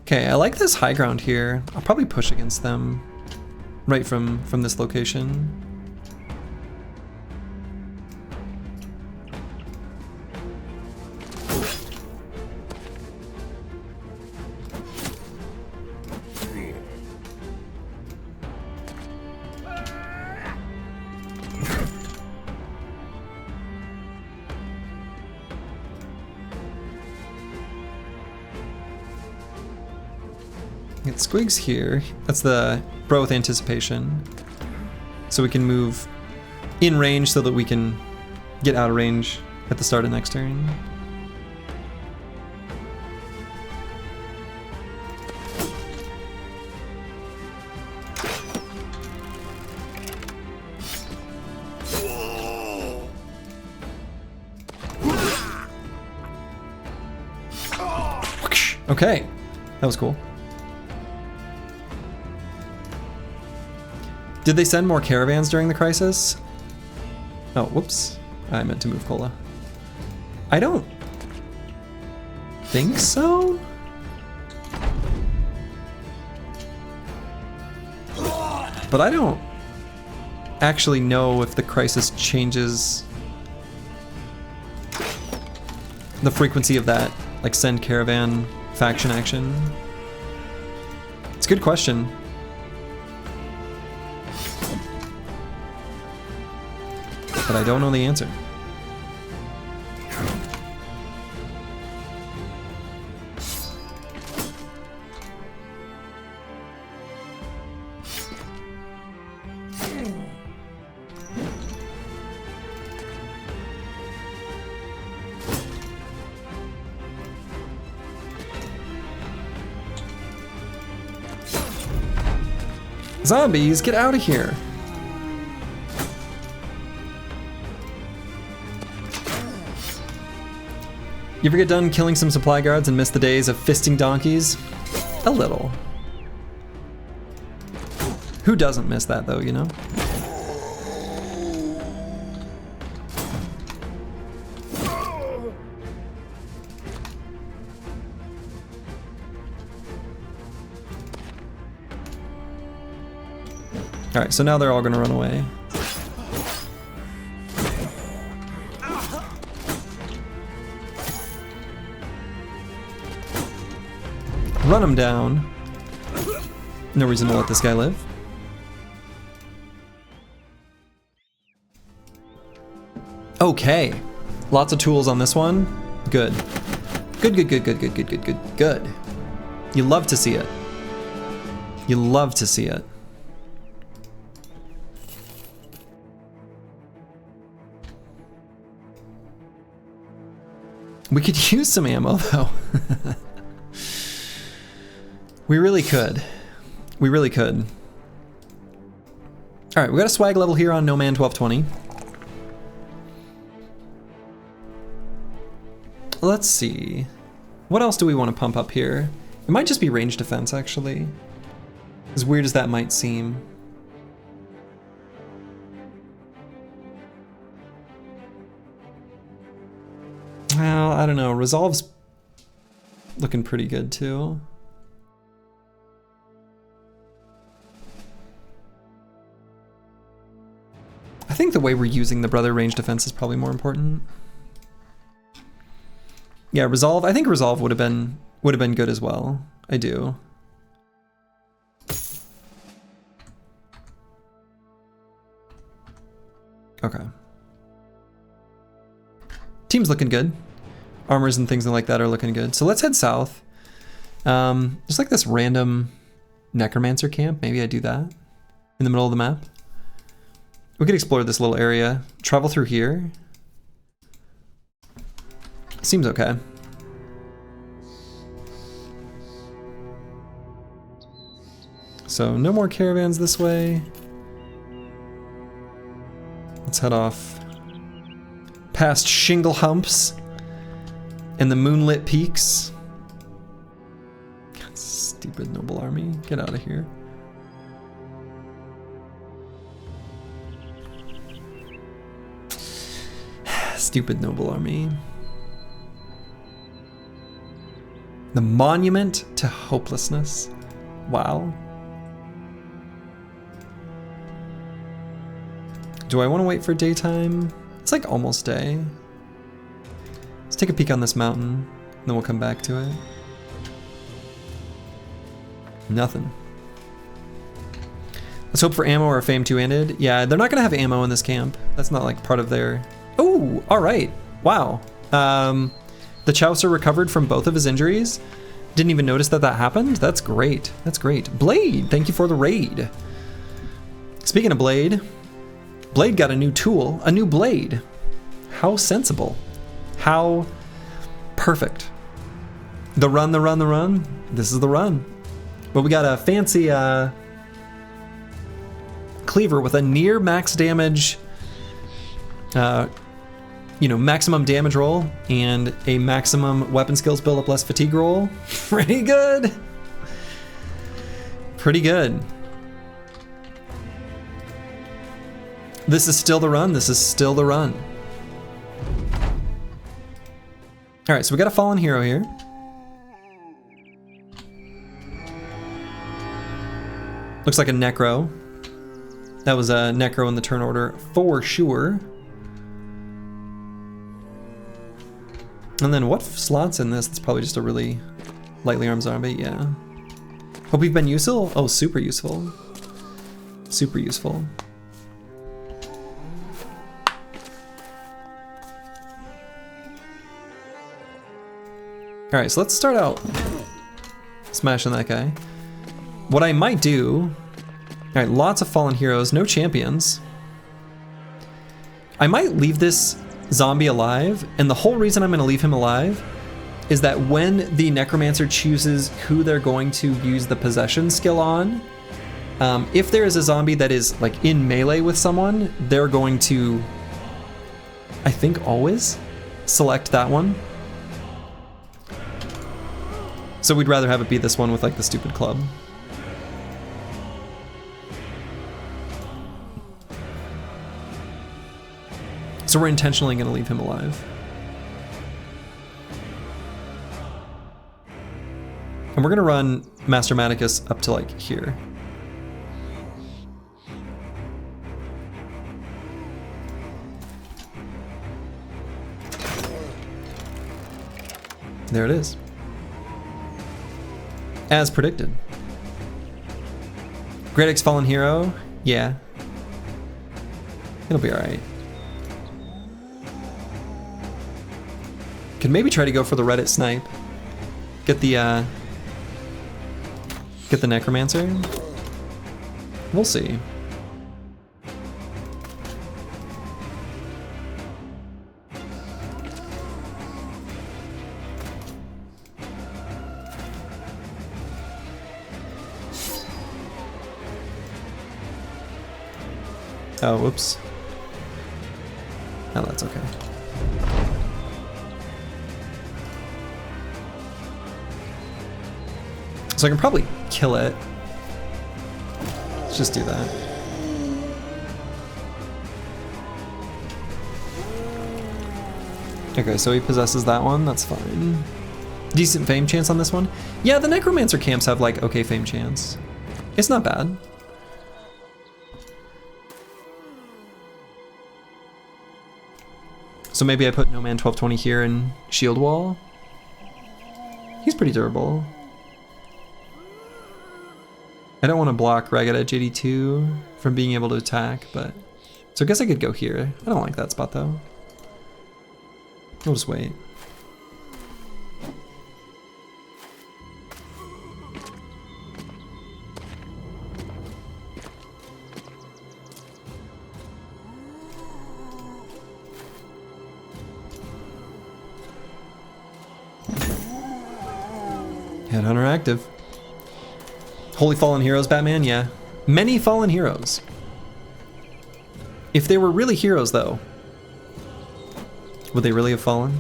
Okay, I like this high ground here. I'll probably push against them right from this location. Get Squigs here. That's the bro with anticipation. So we can move in range so that we can get out of range at the start of next turn. Okay, that was cool. Did they send more caravans during the crisis? Oh, whoops. I meant to move Cola. I don't think so. But I don't actually know if the crisis changes the frequency of that, like, send caravan faction action. It's a good question. But I don't know the answer. Zombies, get out of here! You ever get done killing some supply guards and miss the days of fisting donkeys? A little. Who doesn't miss that though, you know? Alright, so now they're all gonna run away. Run him down. No reason to let this guy live. Okay. Lots of tools on this one. Good. Good, good, good, good, good, good, good, good, good. You love to see it. You love to see it. We could use some ammo though. We really could. We really could. All right, we got a swag level here on No Man 1220. Let's see. What else do we want to pump up here? It might just be range defense, actually. As weird as that might seem. Well, I don't know. Resolve's looking pretty good, too. I think the way we're using the brother range defense is probably more important. Yeah, Resolve. I think Resolve would have been good as well. I do. Okay. Team's looking good. Armors and things like that are looking good. So let's head south. There's like this random Necromancer camp. Maybe I do that in the middle of the map. We could explore this little area. Travel through here. Seems okay. So no more caravans this way. Let's head off past Shingle Humps and the moonlit peaks. God, stupid noble army. Get out of here. Stupid noble army. The monument to hopelessness. Wow. Do I want to wait for daytime? It's like almost day. Let's take a peek on this mountain, and then we'll come back to it. Nothing. Let's hope for ammo or a fame two-handed. Yeah, they're not gonna have ammo in this camp. That's not like part of their... Oh, all right. Wow. The Chaucer recovered from both of his injuries. Didn't even notice that happened. That's great. That's great. Blade, thank you for the raid. Speaking of Blade, Blade got a new tool, a new blade. How sensible. How perfect. The run, the run, the run. This is the run. But we got a fancy cleaver with a near max damage, maximum damage roll and a maximum weapon skills build up less fatigue roll. Pretty good. Pretty good. This is still the run. This is still the run. All right, so we got a fallen hero here. Looks like a Necro. That was a Necro in the turn order for sure. And then what slots in this? It's probably just a really lightly armed zombie, yeah. Hope we've been useful. Oh, super useful. Super useful. All right, so let's start out smashing that guy. What I might do, all right, lots of fallen heroes, no champions. I might leave this zombie alive, and the whole reason I'm gonna leave him alive is that when the Necromancer chooses who they're going to use the possession skill on, if there is a zombie that is like in melee with someone, they're going to, I think, always select that one. So we'd rather have it be this one with like the stupid club. So we're intentionally gonna leave him alive. And we're gonna run Master Maticus up to like here. There it is. As predicted. Great X Fallen Hero, yeah. It'll be alright. Could maybe try to go for the Reddit snipe. Get the Necromancer. We'll see. Oh, whoops. Oh, that's okay. So I can probably kill it. Let's just do that. Okay, so he possesses that one, that's fine. Decent fame chance on this one. Yeah, the Necromancer camps have like okay fame chance. It's not bad. So maybe I put No Man 1220 here and Shield Wall. He's pretty durable. I don't want to block Ragged Edge 82 from being able to attack, but... So I guess I could go here. I don't like that spot though. We'll just wait. Headhunter active. Holy Fallen Heroes, Batman? Yeah. Many fallen heroes. If they were really heroes, though, would they really have fallen?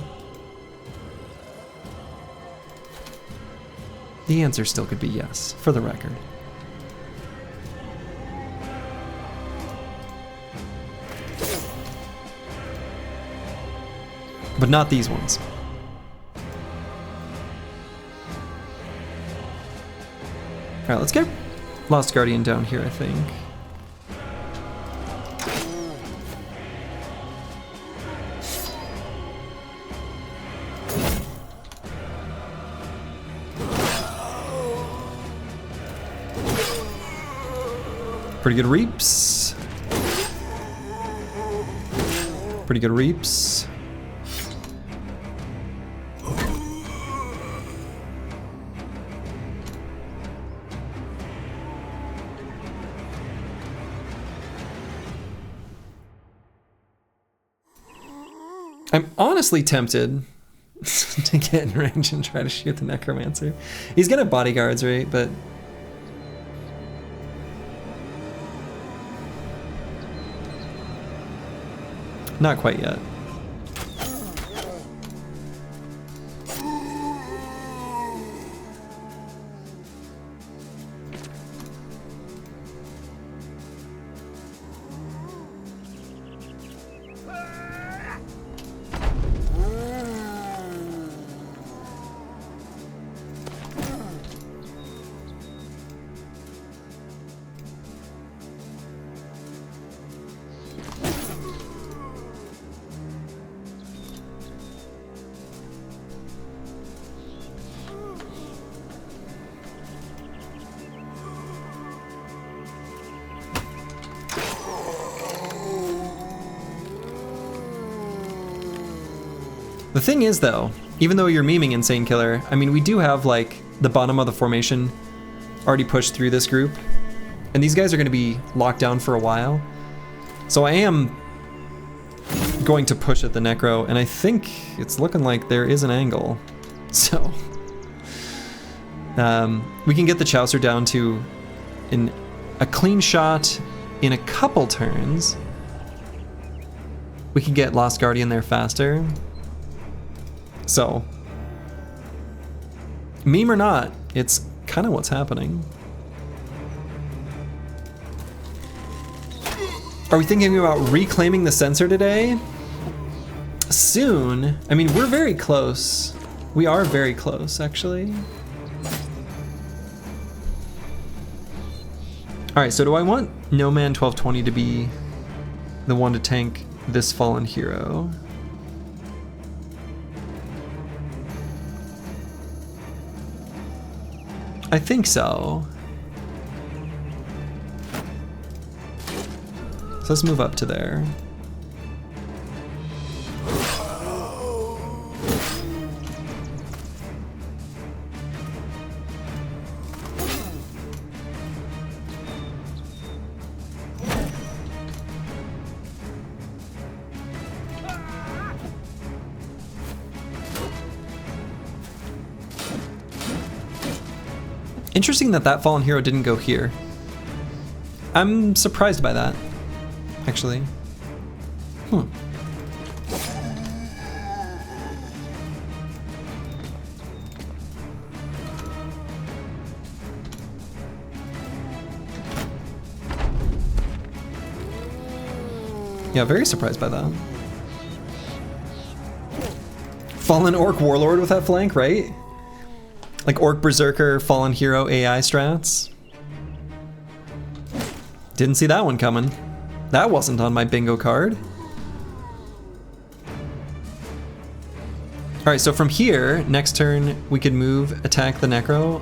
The answer still could be yes, for the record. But not these ones. Alright, let's get Lost Guardian down here, I think. Pretty good reaps. Pretty good reaps. I'm honestly tempted to get in range and try to shoot the Necromancer. He's gonna have bodyguards, right? But not quite yet. The thing is, though, even though you're memeing Insane Killer, I mean, we do have, like, the bottom of the formation already pushed through this group, and these guys are going to be locked down for a while. So I am going to push at the Necro, and I think it's looking like there is an angle. So we can get the Chaucer down to a clean shot in a couple turns. We can get Lost Guardian there faster. So, meme or not, it's kind of what's happening. Are we thinking about reclaiming the sensor today? Soon. I mean, we're very close. We are very close, actually. All right, so do I want No Man 1220 to be the one to tank this fallen hero? I think so. So let's move up to there. Interesting that that fallen hero didn't go here. I'm surprised by that, actually. actually. Hmm. Yeah, very surprised by that. Fallen Orc Warlord with that flank, right? Like Orc Berserker, Fallen Hero AI strats. Didn't see that one coming. That wasn't on my bingo card. Alright, so from here, next turn, we could move, attack the Necro.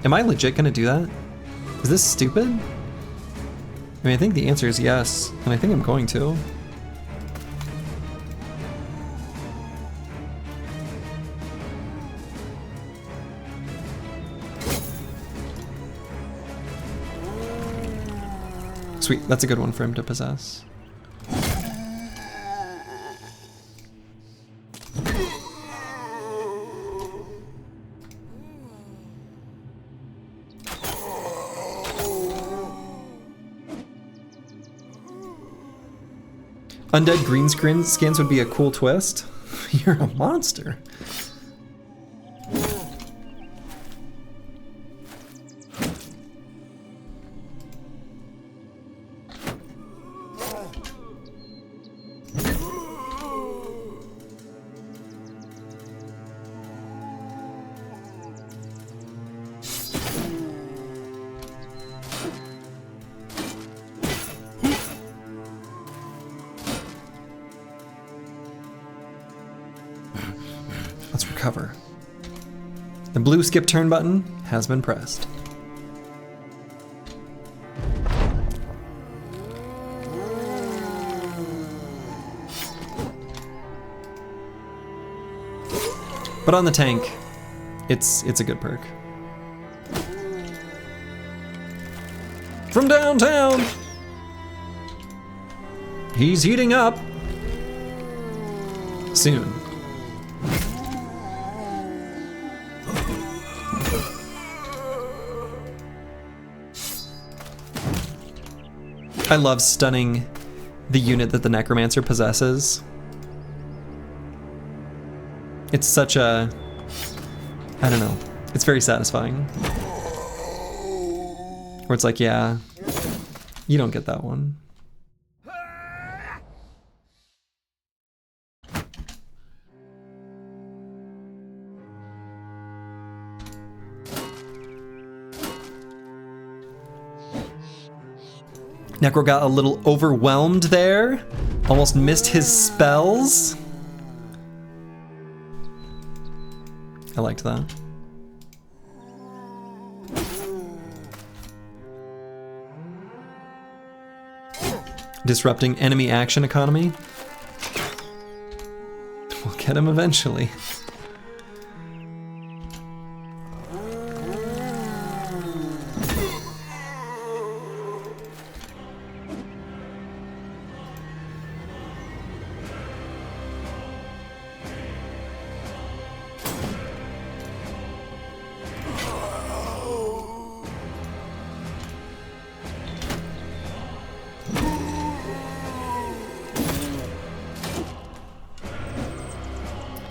Am I legit gonna do that? Is this stupid? I mean, I think the answer is yes, and I think I'm going to. Sweet, that's a good one for him to possess. Undead green skins would be a cool twist. You're a monster. Let's recover. The blue skip turn button has been pressed. But on the tank, it's a good perk. From downtown! He's heating up! Soon. I love stunning the unit that the Necromancer possesses. It's such a... I don't know. It's very satisfying. Where it's like, yeah, you don't get that one. Necro got a little overwhelmed there. Almost missed his spells. I liked that. Disrupting enemy action economy. We'll get him eventually.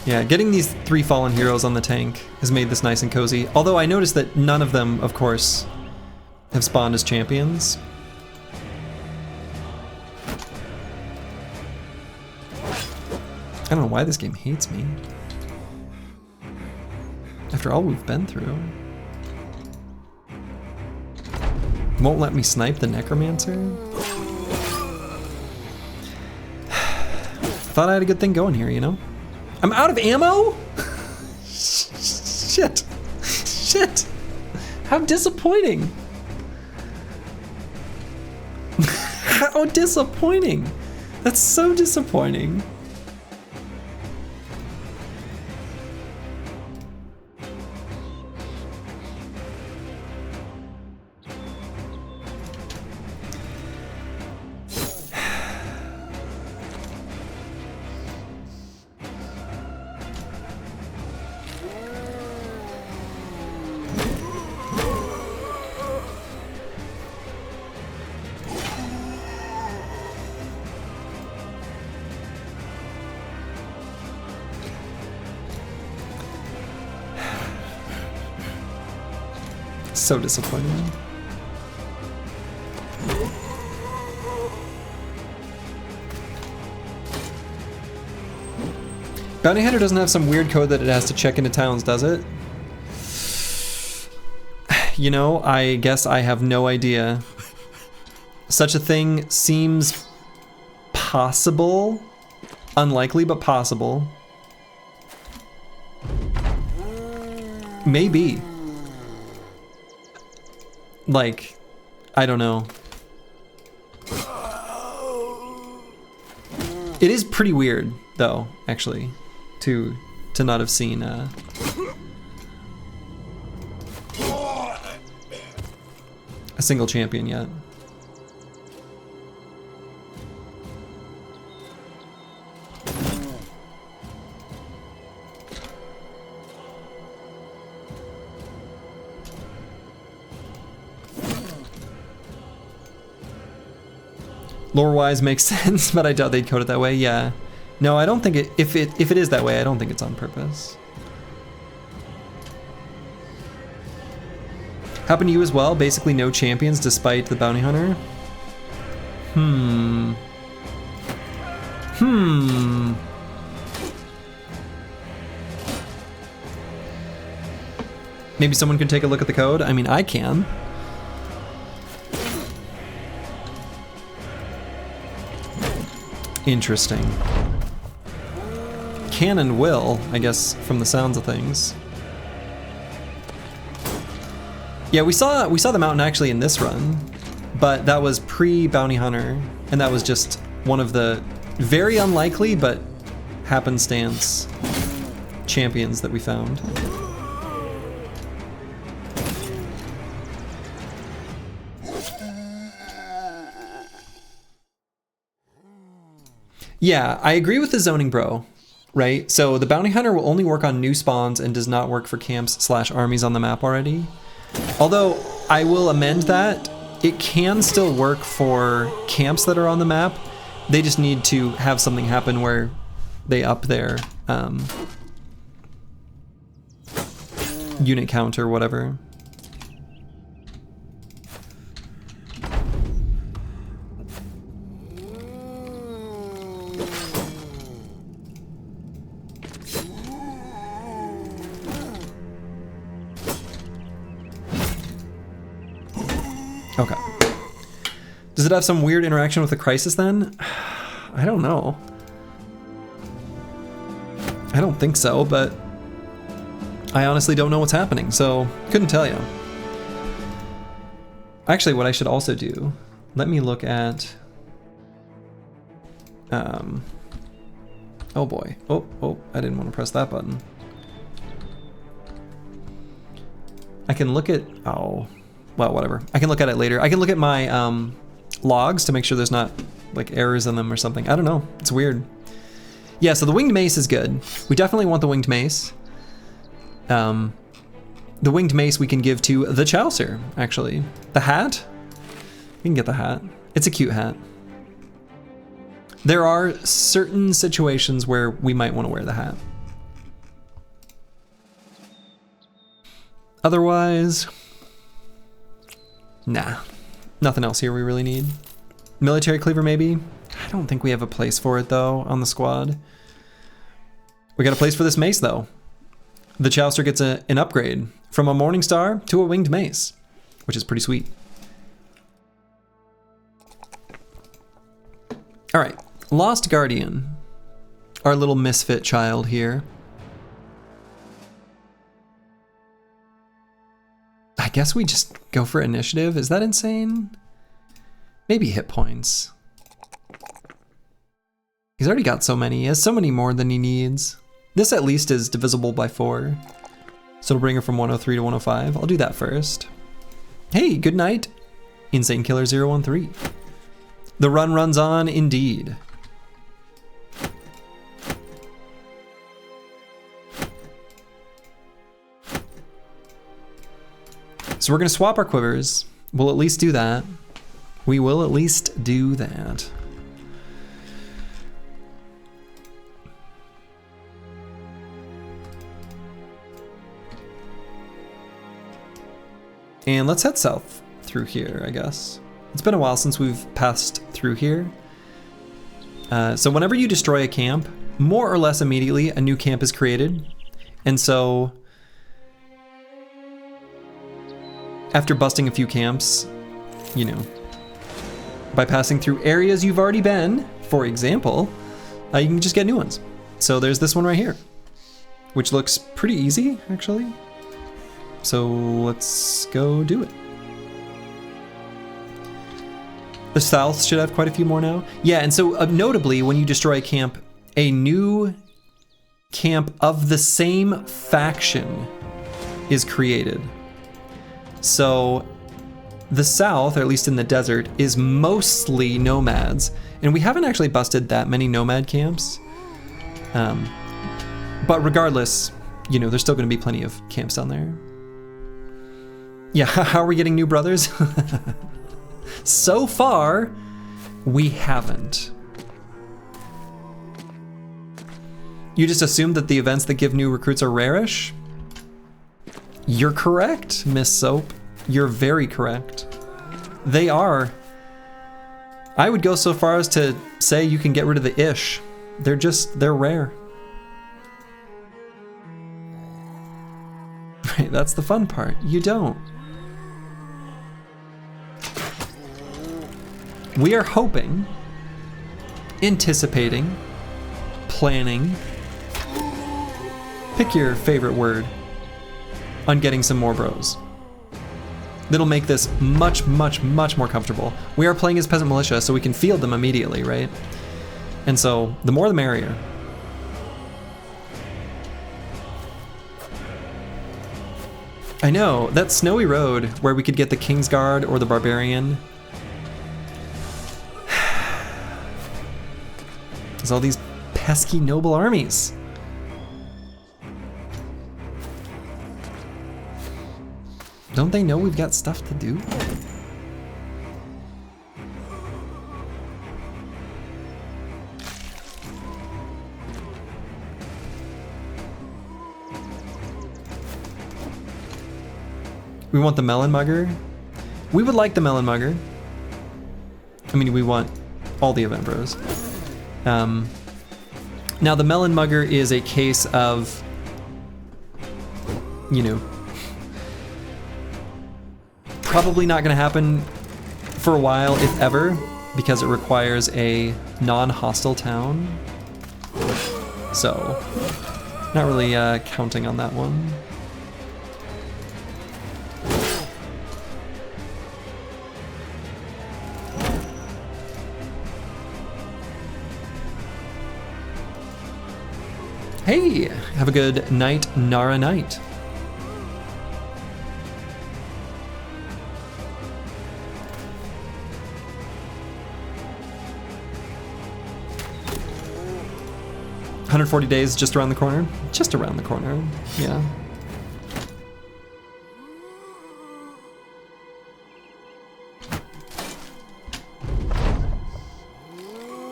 Yeah, getting these 3 fallen heroes on the tank has made this nice and cozy. Although I noticed that none of them, of course, have spawned as champions. I don't know why this game hates me. After all we've been through. Won't let me snipe the Necromancer? Thought I had a good thing going here, you know? I'm out of ammo? Shit. Shit. How disappointing. How disappointing. That's so disappointing. So disappointing. Bounty Hunter doesn't have some weird code that it has to check into towns, does it? You know, I guess I have no idea. Such a thing seems possible. Unlikely, but possible. Maybe. Like, I don't know. It is pretty weird, though, actually, to not have seen a single champion yet. Lore-wise makes sense, but I doubt they'd code it that way. Yeah, no, I don't think it. If it is that way, I don't think it's on purpose. Happened to you as well? Basically, no champions despite the bounty hunter. Maybe someone could take a look at the code. I mean, I can. Interesting. Can and will, I guess, from the sounds of things. Yeah, we saw the mountain actually in this run, but that was pre-bounty hunter, and that was just one of the very unlikely but happenstance champions that we found. Yeah, I agree with the zoning bro, right? So the bounty hunter will only work on new spawns and does not work for camps/armies on the map already. Although I will amend that, it can still work for camps that are on the map. They just need to have something happen where they up their unit count or whatever. Okay. Does it have some weird interaction with the crisis then? I don't know. I don't think so, but I honestly don't know what's happening, so couldn't tell you. Actually, what I should also do, let me look at, oh boy. Oh, I didn't want to press that button. I can look at, oh, well, whatever. I can look at it later. I can look at my logs to make sure there's not like errors in them or something. I don't know. It's weird. Yeah, so the winged mace is good. We definitely want the winged mace. The winged mace we can give to the Chaucer, actually. The hat? We can get the hat. It's a cute hat. There are certain situations where we might want to wear the hat. Otherwise, nah, nothing else here we really need. Military cleaver maybe? I don't think we have a place for it though on the squad. We got a place for this mace though. The Chaucer gets an upgrade from a Morning Star to a winged mace, which is pretty sweet. All right, Lost Guardian, our little misfit child here. I guess we just go for initiative. Is that insane? Maybe hit points. He's already got so many. He has so many more than he needs. This at least is divisible by 4. So it'll bring her from 103 to 105. I'll do that first. Hey, good night, Insane Killer 013. The run runs on indeed. So we're gonna swap our quivers. We'll at least do that. We will at least do that. And let's head south through here, I guess. It's been a while since we've passed through here. So whenever you destroy a camp, more or less immediately, a new camp is created. And so after busting a few camps, you know, by passing through areas you've already been, for example, you can just get new ones. So there's this one right here, which looks pretty easy, actually. So let's go do it. The south should have quite a few more now. Yeah, and so notably, when you destroy a camp, a new camp of the same faction is created. So the south, or at least in the desert, is mostly nomads, and we haven't actually busted that many nomad camps. But regardless, you know, there's still going to be plenty of camps down there. Yeah, how are we getting new brothers? So far, we haven't. You just assumed that the events that give new recruits are rarish? You're correct, Miss Soap. You're very correct. They are. I would go so far as to say you can get rid of the ish. They're rare. Right, that's the fun part. You don't. We are hoping, anticipating, planning, pick your favorite word, on getting some more bros. That'll make this much, much, much more comfortable. We are playing as Peasant Militia, so we can field them immediately, right? And so, the more the merrier. I know, that snowy road where we could get the Kingsguard or the Barbarian. There's all these pesky noble armies. Don't they know we've got stuff to do? We want the melon mugger. We would like the melon mugger. I mean, we want all the event bros. Now the melon mugger is a case of, you know, probably not going to happen for a while, if ever, because it requires a non-hostile town. So, not really counting on that one. Hey, have a good night, Nara night. $140 days just around the corner. Just around the corner, yeah.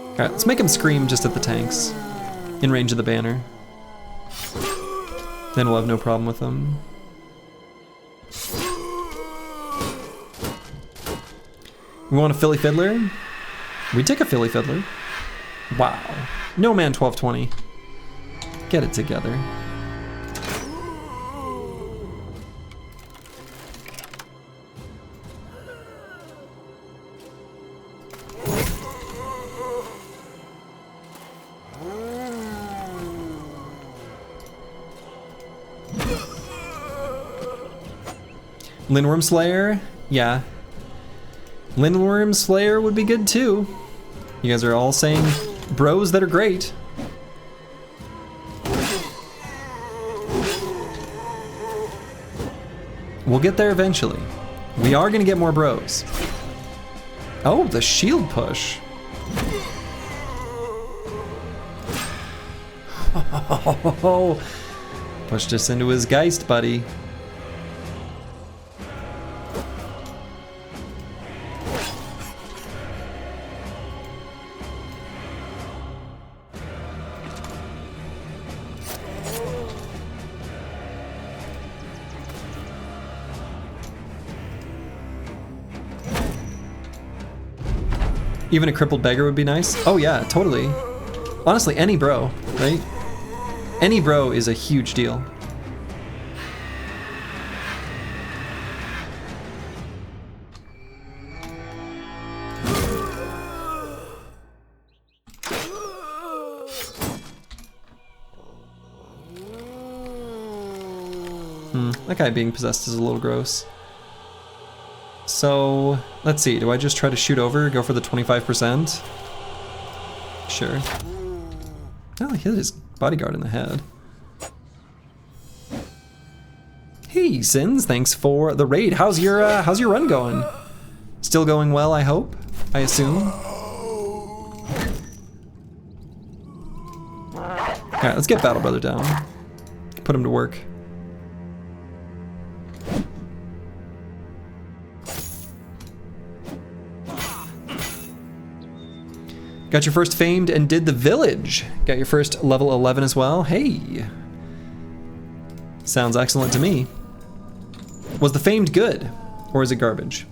All right, let's make him scream just at the tanks, in range of the banner. Then we'll have no problem with them. We want a Philly Fiddler? We take a Philly Fiddler. Wow. No man 1220. Get it together. Lindworm Slayer? Yeah. Lindworm Slayer would be good too. You guys are all saying bros that are great. We'll get there eventually. We are gonna get more bros. Oh, the shield push. Oh, pushed us into his Geist, buddy. Even a crippled beggar would be nice. Oh yeah, totally. Honestly, any bro, right? Any bro is a huge deal. That guy being possessed is a little gross. So, let's see, do I just try to shoot over, go for the 25%? Sure. Oh, he hit his bodyguard in the head. Hey, Sins, thanks for the raid. How's your run going? Still going well, I hope? I assume? Alright, let's get Battle Brother down. Put him to work. Got your first famed and did the village. Got your first level 11 as well. Hey. Sounds excellent to me. Was the famed good? Or is it garbage?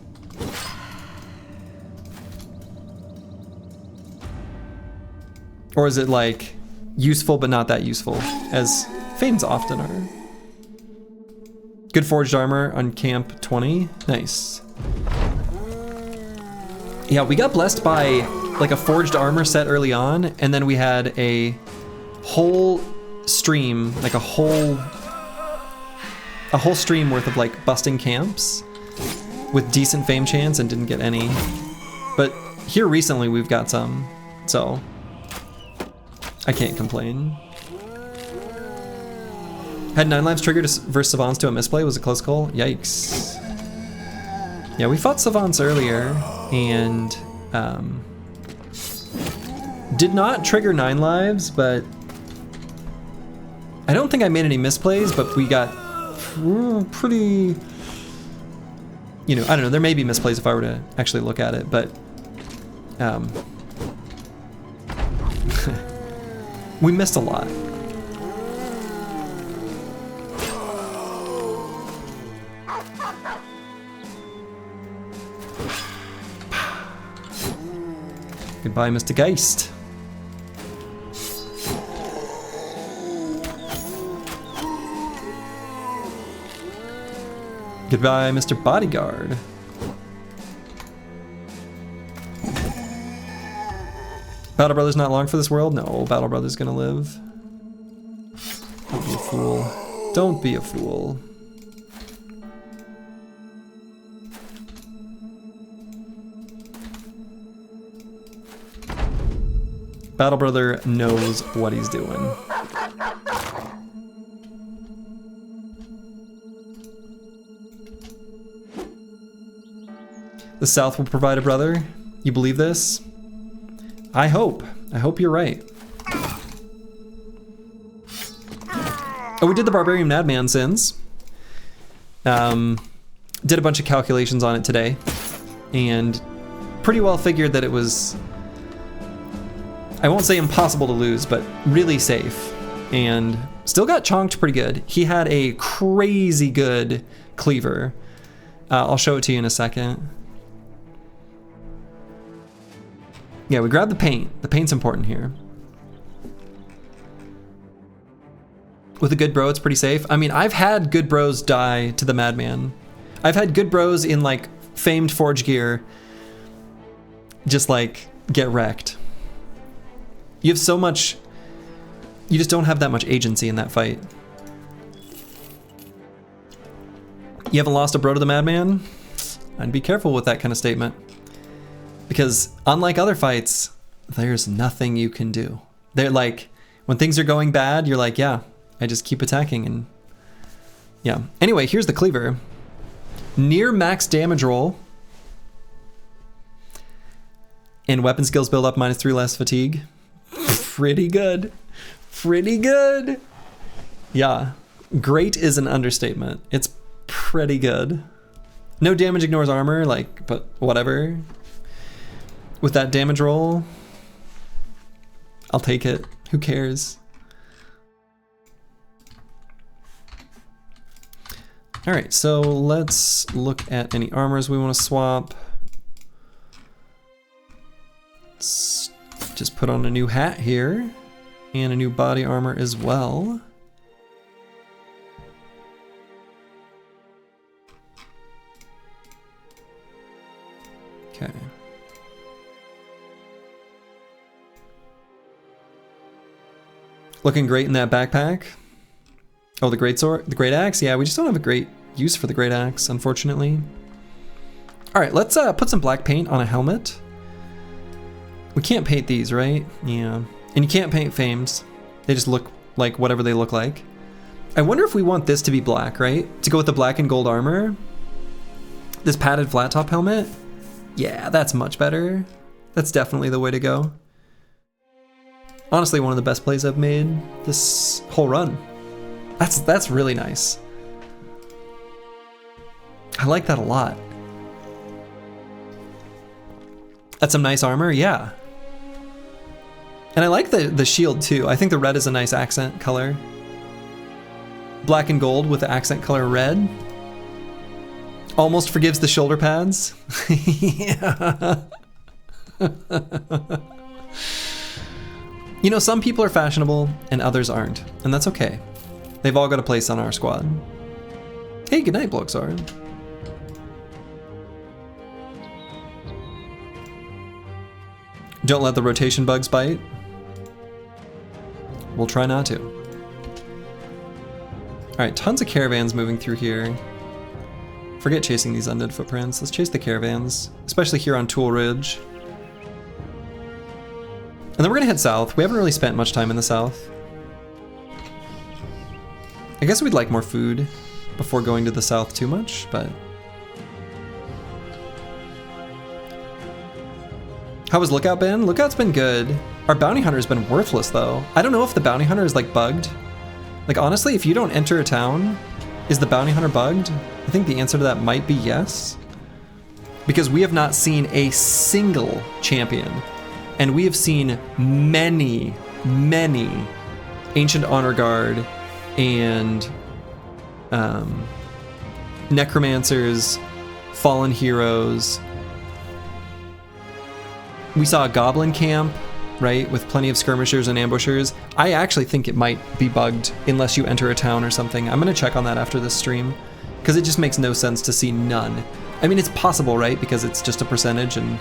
Or is it like useful but not that useful, as fames often are? Good forged armor on camp 20. Nice. Yeah, we got blessed by like a forged armor set early on, and then we had a whole stream, like a whole stream worth of like busting camps with decent fame chance and didn't get any. But here recently we've got some, so I can't complain. Had 9 lives triggered versus Savants to a misplay. Was a close call. Yikes. Yeah, we fought Savants earlier and did not trigger 9 lives, but I don't think I made any misplays, but we got pretty, you know, I don't know, there may be misplays if I were to actually look at it, but we missed a lot. Goodbye, Mr. Geist. Goodbye, Mr. Bodyguard. Battle Brother's not long for this world? No, Battle Brother's gonna live. Don't be a fool. Don't be a fool. Battle Brother knows what he's doing. The South will provide a brother. You believe this? I hope. I hope you're right. Oh, we did the Barbarian Madman Sins. Did a bunch of calculations on it today, and pretty well figured that it was, I won't say impossible to lose, but really safe. And still got chonked pretty good. He had a crazy good cleaver. I'll show it to you in a second. Yeah, we grabbed the paint. The paint's important here. With a good bro, it's pretty safe. I mean, I've had good bros die to the madman. I've had good bros in like famed forge gear just like get wrecked. You have so much, you just don't have that much agency in that fight. You haven't lost a bro to the madman? I'd be careful with that kind of statement. Because unlike other fights, there's nothing you can do. They're like, when things are going bad, you're like, yeah, I just keep attacking and yeah. Anyway, here's the cleaver. Near max damage roll. And weapon skills build up -3 less fatigue. Pretty good. Pretty good. Yeah. Great is an understatement. It's pretty good. No damage ignores armor, like, but whatever. With that damage roll, I'll take it. Who cares? All right, so let's look at any armors we want to swap. Let's just put on a new hat here and a new body armor as well. Okay. Looking great in that backpack. Oh, the great sword, the great axe. Yeah, we just don't have a great use for the great axe, unfortunately. All right, let's put some black paint on a helmet. We can't paint these, right? Yeah. And you can't paint fames. They just look like whatever they look like. I wonder if we want this to be black, right? To go with the black and gold armor. This padded flat top helmet. Yeah, that's much better. That's definitely the way to go. Honestly, one of the best plays I've made this whole run. That's really nice. I like that a lot. That's some nice armor, yeah. And I like the shield too. I think the red is a nice accent color. Black and gold with the accent color red. Almost forgives the shoulder pads. Yeah. You know, some people are fashionable and others aren't, and that's okay. They've all got a place on our squad. Hey, good night, Bloxar. Don't let the rotation bugs bite. We'll try not to. All right, tons of caravans moving through here. Forget chasing these undead footprints. Let's chase the caravans, especially here on Tool Ridge. And then we're gonna head south. We haven't really spent much time in the south. I guess we'd like more food before going to the south too much, but... How has Lookout been? Lookout's been good. Our bounty hunter's been worthless though. I don't know if the bounty hunter is like bugged. Like honestly, if you don't enter a town, is the bounty hunter bugged? I think the answer to that might be yes. Because we have not seen a single champion. And we have seen many, many Ancient Honor Guard and Necromancers, Fallen Heroes. We saw a Goblin camp, right, with plenty of skirmishers and ambushers. I actually think it might be bugged unless you enter a town or something. I'm gonna check on that after this stream, because it just makes no sense to see none. I mean, it's possible, right, because it's just a percentage and,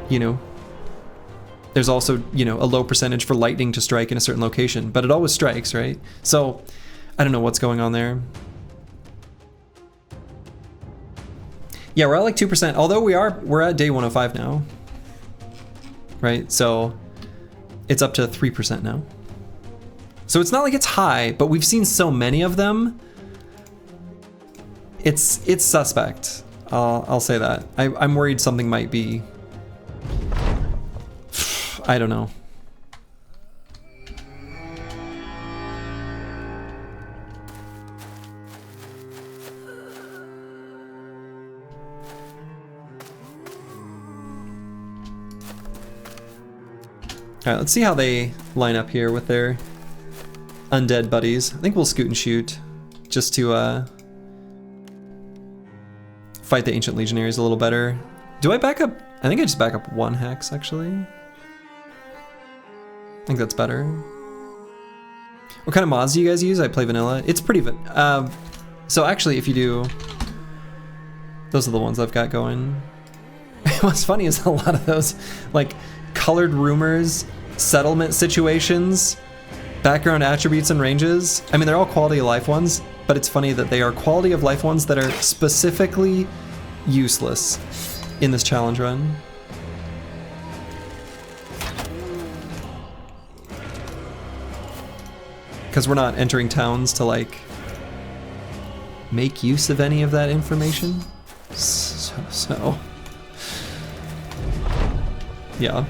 you know, there's also, you know, a low percentage for lightning to strike in a certain location, but it always strikes, right? So, I don't know what's going on there. Yeah, we're at like 2%, although we're at day 105 now. Right, so it's up to 3% now. So it's not like it's high, but we've seen so many of them. It's suspect. I'll say that. I'm worried something might be. I don't know. All right, let's see how they line up here with their undead buddies. I think we'll scoot and shoot just to fight the Ancient Legionaries a little better. Do I back up? I think I just back up one hex, actually. I think that's better. What kind of mods do you guys use? I play vanilla. It's pretty so actually, if you do, those are the ones I've got going. What's funny is a lot of those, like, colored rumors, settlement situations, background attributes and ranges. I mean, they're all quality of life ones, but it's funny that they are quality of life ones that are specifically useless in this challenge run. Because we're not entering towns to like make use of any of that information. So yeah.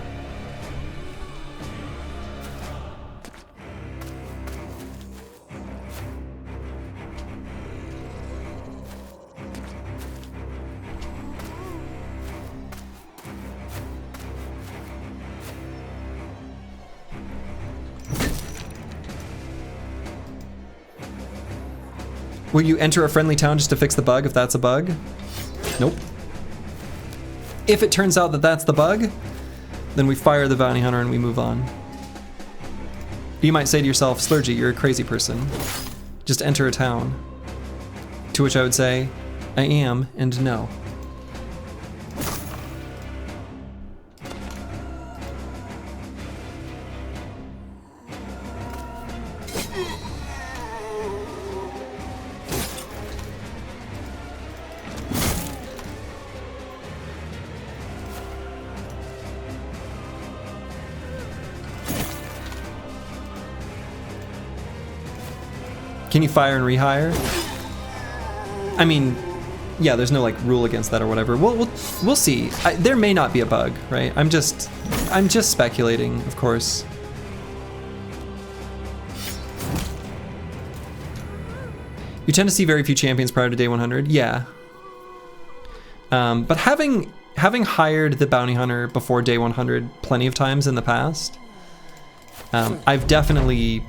Will you enter a friendly town just to fix the bug if that's a bug? Nope. If it turns out that that's the bug, Then we fire the bounty hunter and we move on. You might say to yourself, Slurgy, you're a crazy person. Just enter a town. To which I would say, I am and no. Can you fire and rehire? I mean, yeah, there's no like rule against that or whatever. We'll see. There may not be a bug, right? I'm just speculating, of course. You tend to see very few champions prior to day 100. Yeah. But having hired the bounty hunter before day 100 plenty of times in the past, I've definitely,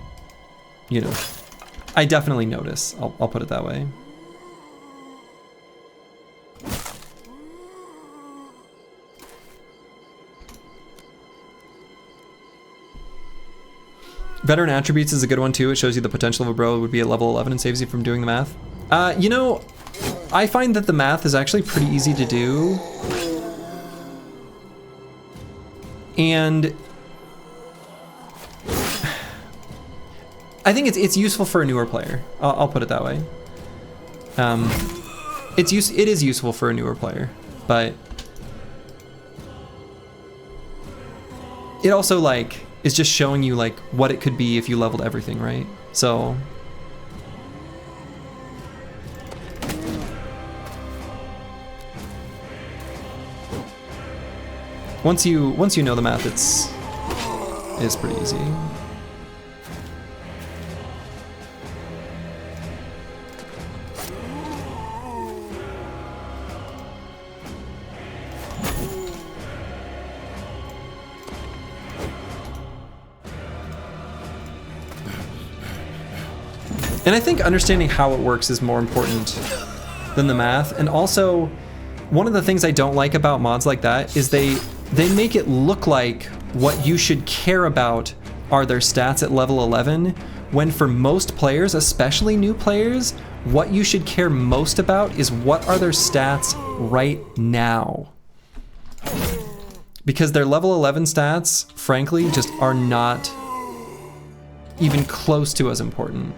you know, I definitely notice. I'll put it that way. Veteran attributes is a good one too. It shows you the potential of a bro would be at level 11 and saves you from doing the math. You know, I find that the math is actually pretty easy to do. And I think it's useful for a newer player. I'll put it that way. It is useful for a newer player, but it also like is just showing you like what it could be if you leveled everything, right? So once you know the math, it's pretty easy. And I think understanding how it works is more important than the math. And also, one of the things I don't like about mods like that is they make it look like what you should care about are their stats at level 11, when for most players, especially new players, what you should care most about is what are their stats right now. Because their level 11 stats, frankly, just are not even close to as important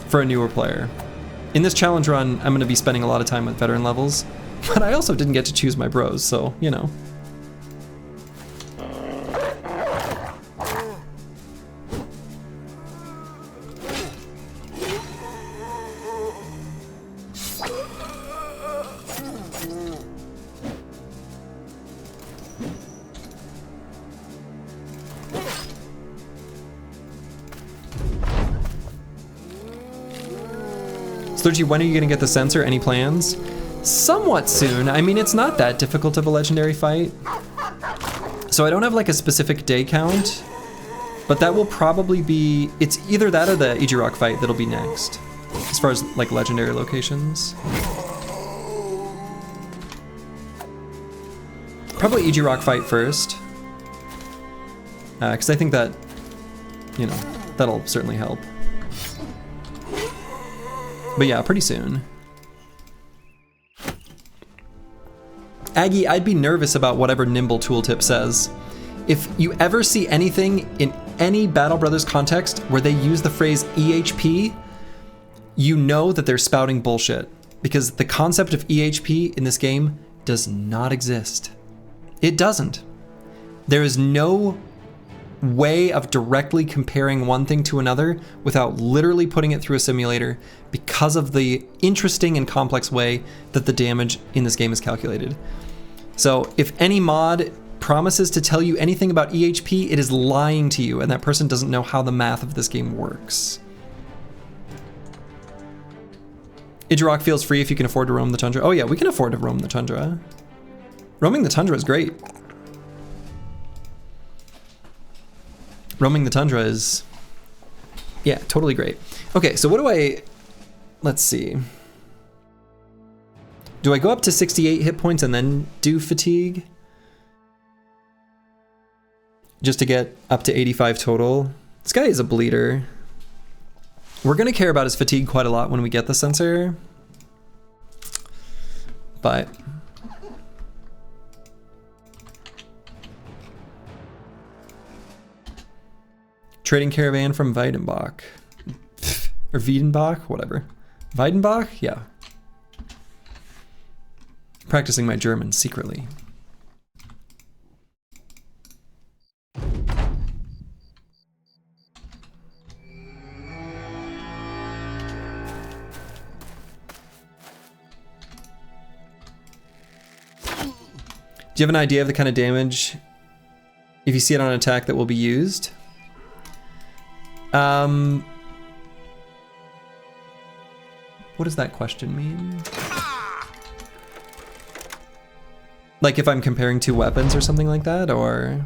for a newer player. In this challenge run, I'm going to be spending a lot of time with veteran levels, but I also didn't get to choose my bros, so, you know. Slurgy, when are you gonna get the sensor? Any plans? Somewhat soon. I mean, it's not that difficult of a legendary fight. So I don't have like a specific day count, but that will probably be, it's either that or the EG Rock fight that'll be next, as far as like legendary locations. Probably EG Rock fight first, because I think that, you know, that'll certainly help. But yeah, pretty soon. Aggie, I'd be nervous about whatever Nimble tooltip says. If you ever see anything in any Battle Brothers context where they use the phrase EHP, you know that they're spouting bullshit, because the concept of EHP in this game does not exist. It doesn't. There is no way of directly comparing one thing to another without literally putting it through a simulator, because of the interesting and complex way that the damage in this game is calculated. So if any mod promises to tell you anything about EHP, it is lying to you, and that person doesn't know how the math of this game works. Idjarok feels free if you can afford to roam the tundra. Oh yeah, we can afford to roam the tundra. Roaming the tundra is great. Roaming the tundra is, yeah, totally great. Okay, so what do I, let's see. Do I go up to 68 hit points and then do fatigue? Just to get up to 85 total. This guy is a bleeder. We're gonna care about his fatigue quite a lot when we get the sensor. But trading caravan from Weidenbach. Or Wiedenbach, whatever. Weidenbach? Yeah. Practicing my German secretly. Do you have an idea of the kind of damage if you see it on an attack that will be used? What does that question mean? Like if I'm comparing two weapons or something like that, or?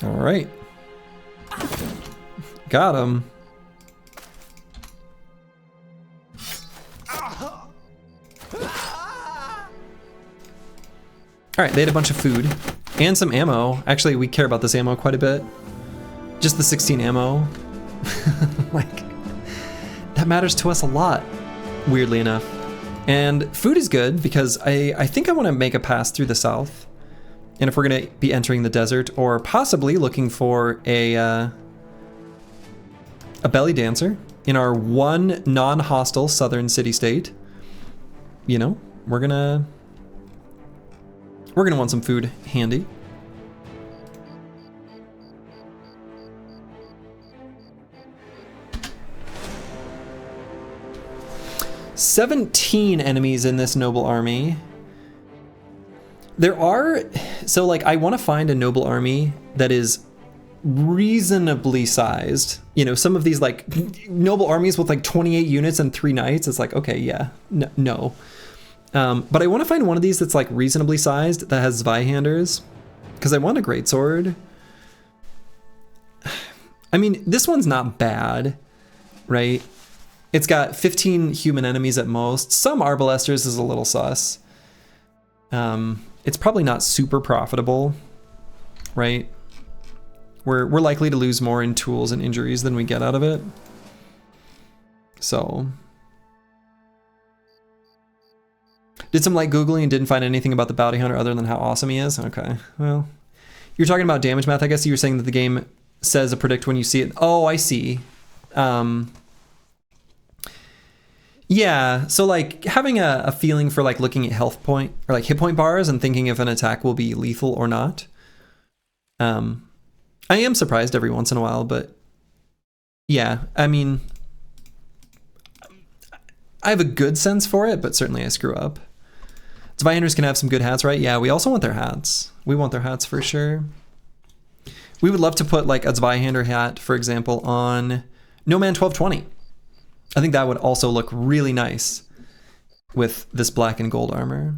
All right. Got him. All right, they had a bunch of food and some ammo. Actually, we care about this ammo quite a bit. Just the 16 ammo. Like, that matters to us a lot, weirdly enough. And food is good because I think I want to make a pass through the south. And if we're going to be entering the desert or possibly looking for a belly dancer in our one non-hostile southern city-state, you know, we're gonna want some food handy. "17 enemies in this noble army." There are, so like I want to find a noble army that is reasonably sized. You know, some of these like noble armies with like 28 units and 3 knights, it's like, okay, yeah, no. But I want to find one of these that's like reasonably sized that has Zweihanders, because I want a greatsword. I mean, this one's not bad, right? It's got 15 human enemies at most. Some arbalesters is a little sus. It's probably not super profitable, right? We're likely to lose more in tools and injuries than we get out of it. So, did some light Googling and didn't find anything about the bounty hunter other than how awesome he is? Okay, well, you're talking about damage math. I guess you were saying that the game says a predict when you see it. Oh, I see. Yeah, so like having a feeling for like looking at health point or like hit point bars and thinking if an attack will be lethal or not. I am surprised every once in a while, but yeah, I mean, I have a good sense for it, but certainly I screw up. Zweihanders can have some good hats, right? Yeah, we also want their hats. We want their hats for sure. We would love to put like a Zweihander hat, for example, on No Man 1220. I think that would also look really nice with this black and gold armor.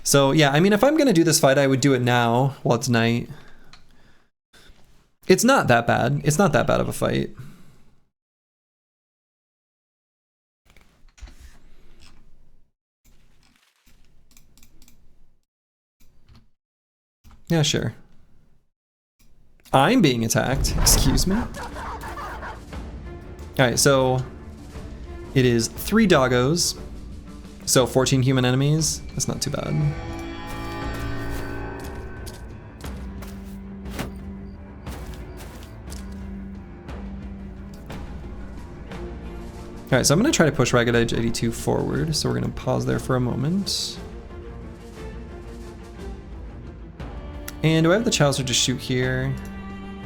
So yeah, I mean, if I'm gonna do this fight, I would do it now while it's night. It's not that bad. It's not that bad of a fight. Yeah, sure. I'm being attacked. Excuse me. All right, so it is 3 doggos, so 14 human enemies. That's not too bad. All right, so I'm gonna try to push Ragged Edge 82 forward. So we're gonna pause there for a moment. And do I have the Chowser to shoot here?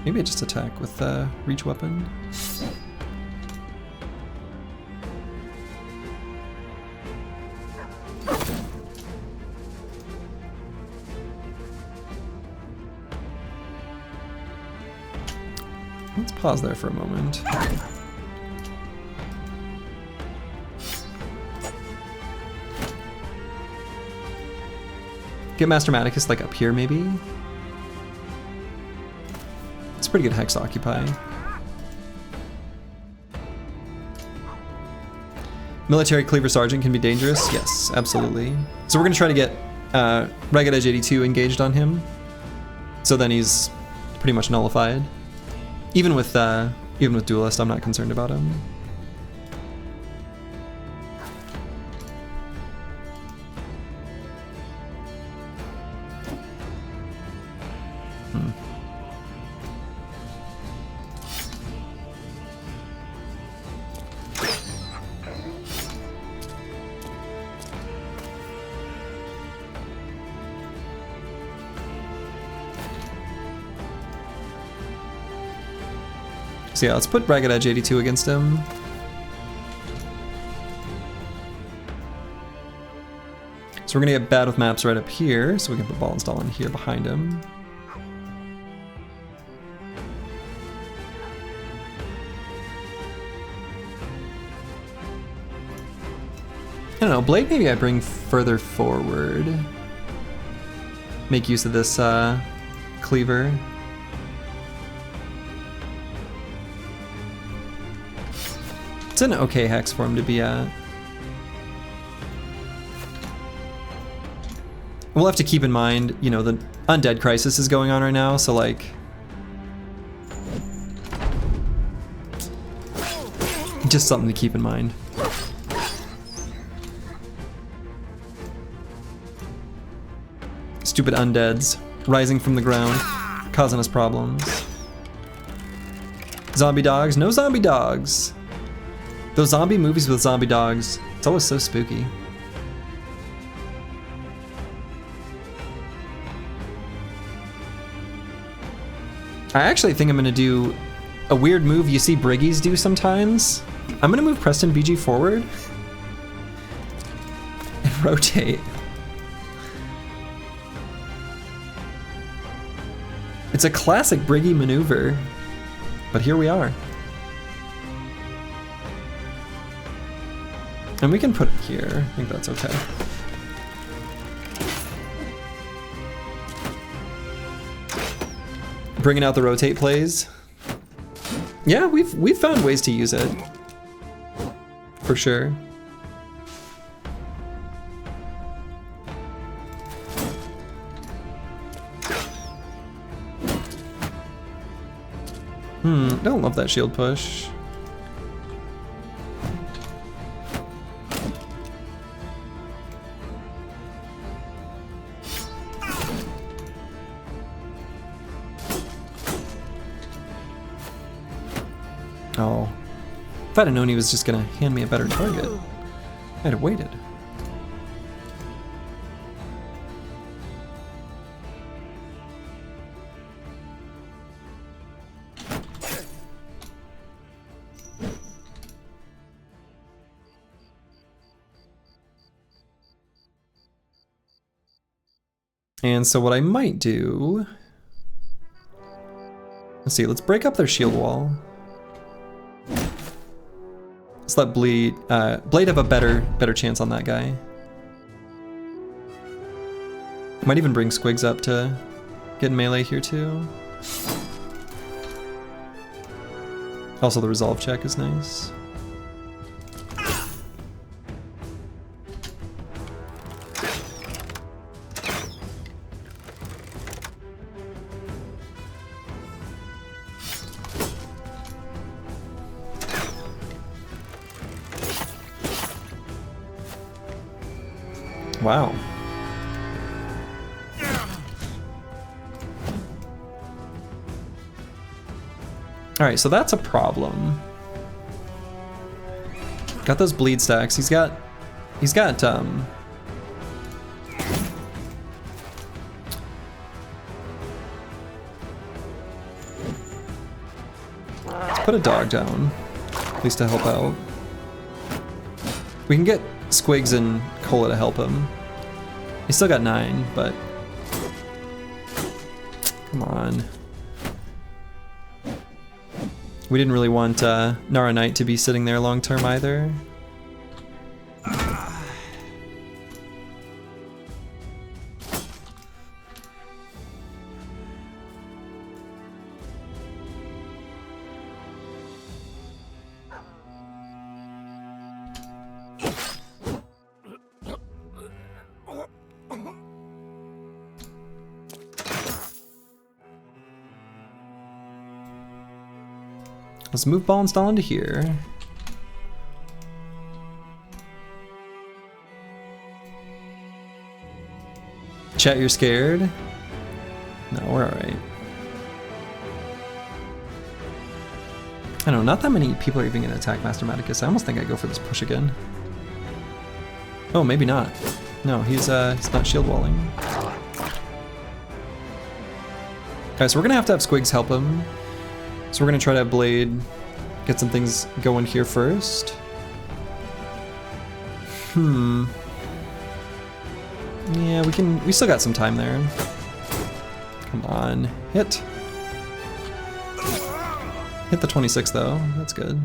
Maybe I just attack with the reach weapon. pause there for a moment. Get Master Maticus like up here maybe? It's a pretty good Hex Occupy. Military Cleaver Sergeant can be dangerous? Yes, absolutely. So we're gonna try to get Ragged Edge 82 engaged on him. So then he's pretty much nullified. Even with Duelist, I'm not concerned about him. So yeah, let's put Ragged Edge 82 against him. So we're gonna get bad with maps right up here, so we can put Ball Install in here behind him. I don't know, Blade maybe I bring further forward. Make use of this cleaver. It's an okay hex for him to be at. We'll have to keep in mind, you know, the undead crisis is going on right now, so like... just something to keep in mind. Stupid undeads rising from the ground, causing us problems. Zombie dogs? No zombie dogs! Those zombie movies with zombie dogs, it's always so spooky. I actually think I'm gonna do a weird move you see Briggies do sometimes. I'm gonna move Preston BG forward and rotate. It's a classic Briggy maneuver, but here we are. And we can put it here. I think that's okay. Bringing out the rotate plays. Yeah, we've found ways to use it. For sure. I don't love that shield push. Oh. If I'd have known he was just gonna hand me a better target, I'd have waited. And so what I might do, let's see, let's break up their shield wall. Let's let Blade have a better chance on that guy. Might even bring Squigs up to get in melee here too. Also the resolve check is nice. Wow. All right, so that's a problem. Got those bleed stacks. He's got let's put a dog down, at least to help out. We can get Squigs and Cola to help him. He's still got 9, but come on. We didn't really want Nara Knight to be sitting there long term either. Let's move ball install into here. Chat, you're scared? No, we're alright. I don't know, not that many people are even gonna attack Master Maticus. I almost think I go for this push again. Oh, maybe not. No, he's not shield walling. Alright, so we're gonna have Squigs help him. So we're gonna try to have Blade get some things going here first. Yeah, we still got some time there. Come on, hit. Hit the 26 though, that's good.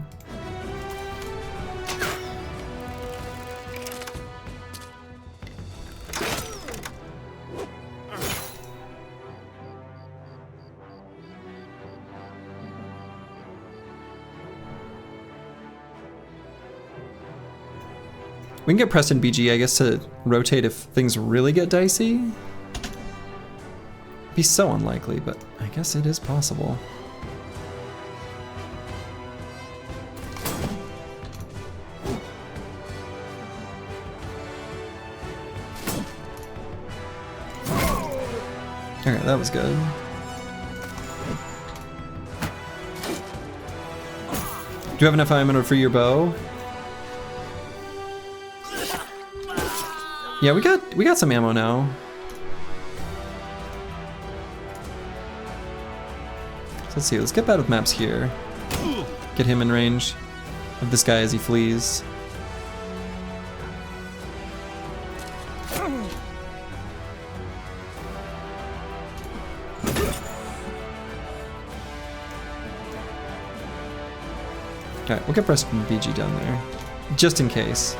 We can get Preston BG, I guess, to rotate if things really get dicey. Be so unlikely, but I guess it is possible. Alright, that was good. Do you have enough ammo for your bow? Yeah, we got some ammo now. So let's see, let's get battle maps here. Get him in range of this guy as he flees. Alright, we'll get Preston BG down there. Just in case.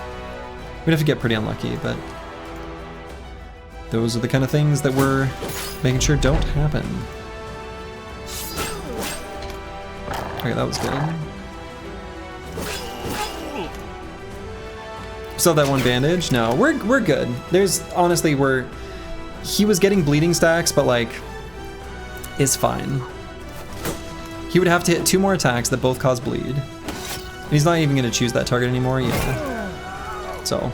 We'd have to get pretty unlucky, but those are the kind of things that we're making sure don't happen. Okay, that was good. Still that one bandage? No, we're good. There's honestly he was getting bleeding stacks, but like is fine. He would have to hit 2 more attacks that both cause bleed. And he's not even gonna choose that target anymore, yeah. So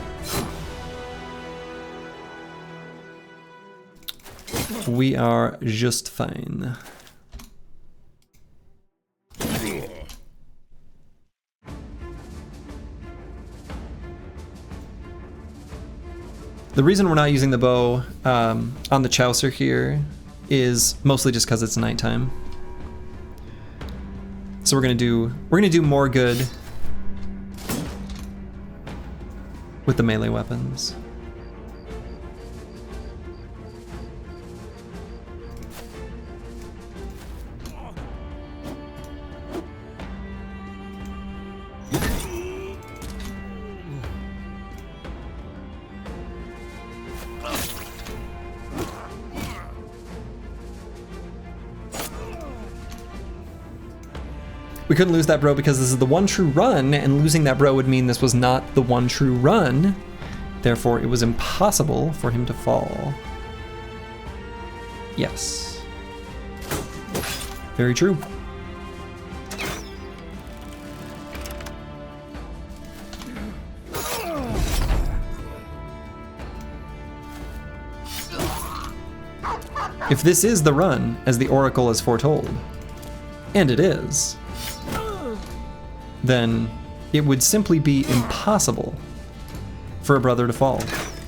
we are just fine. The reason we're not using the bow on the Chaucer here is mostly just because it's nighttime. So we're gonna do more good with the melee weapons. We couldn't lose that bro because this is the one true run, and losing that bro would mean this was not the one true run. Therefore, it was impossible for him to fall. Yes. Very true. If this is the run, as the Oracle has foretold, and it is, then it would simply be impossible for a brother to fall.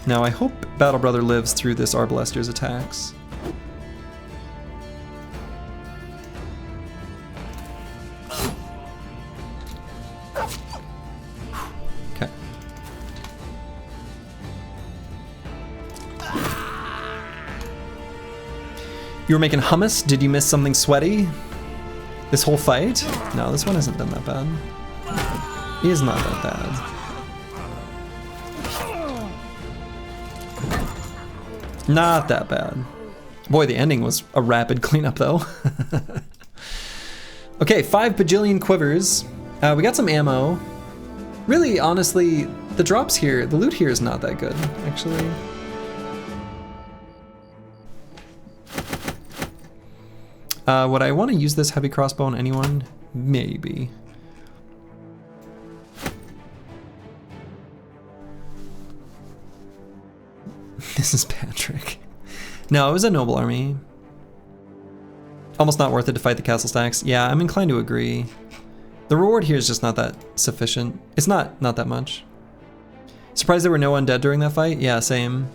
Now I hope Battle Brother lives through this Arbalester's attacks. Okay. You were making hummus? Did you miss something sweaty? This whole fight? No, this one hasn't been that bad. It is not that bad. Not that bad. Boy, the ending was a rapid cleanup though. Okay, 5 bajillion quivers. We got some ammo. Really, honestly, the drops here, the loot here is not that good, actually. Would I want to use this heavy crossbow on anyone? Maybe. This is Patrick. No, it was a noble army. Almost not worth it to fight the castle stacks. Yeah, I'm inclined to agree. The reward here is just not that sufficient. It's not that much. Surprised there were no undead during that fight? Yeah, same.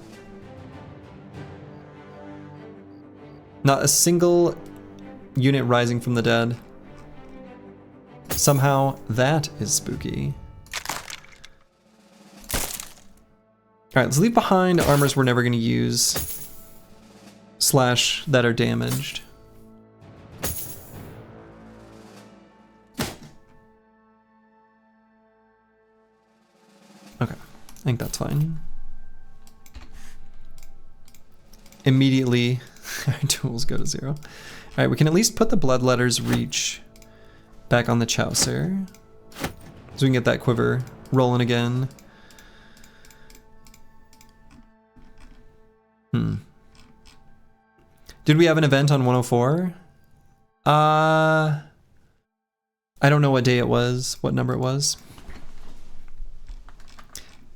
Not a single unit rising from the dead. Somehow that is spooky. Alright, let's leave behind armors we're never going to use. Slash that are damaged. Okay, I think that's fine. Immediately, our tools go to 0. All right, we can at least put the Bloodletter's Reach back on the Chaucer, so we can get that quiver rolling again. Did we have an event on 104? I don't know what day it was, what number it was.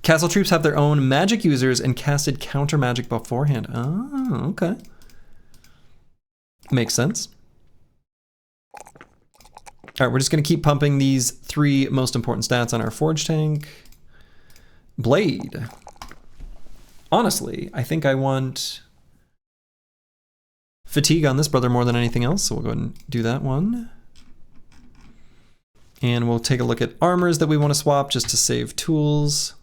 Castle troops have their own magic users and casted counter magic beforehand. Oh, okay. Makes sense. All right, we're just gonna keep pumping these 3 most important stats on our forge tank. Blade. Honestly, I think I want fatigue on this brother more than anything else, so we'll go ahead and do that one. And we'll take a look at armors that we want to swap just to save tools.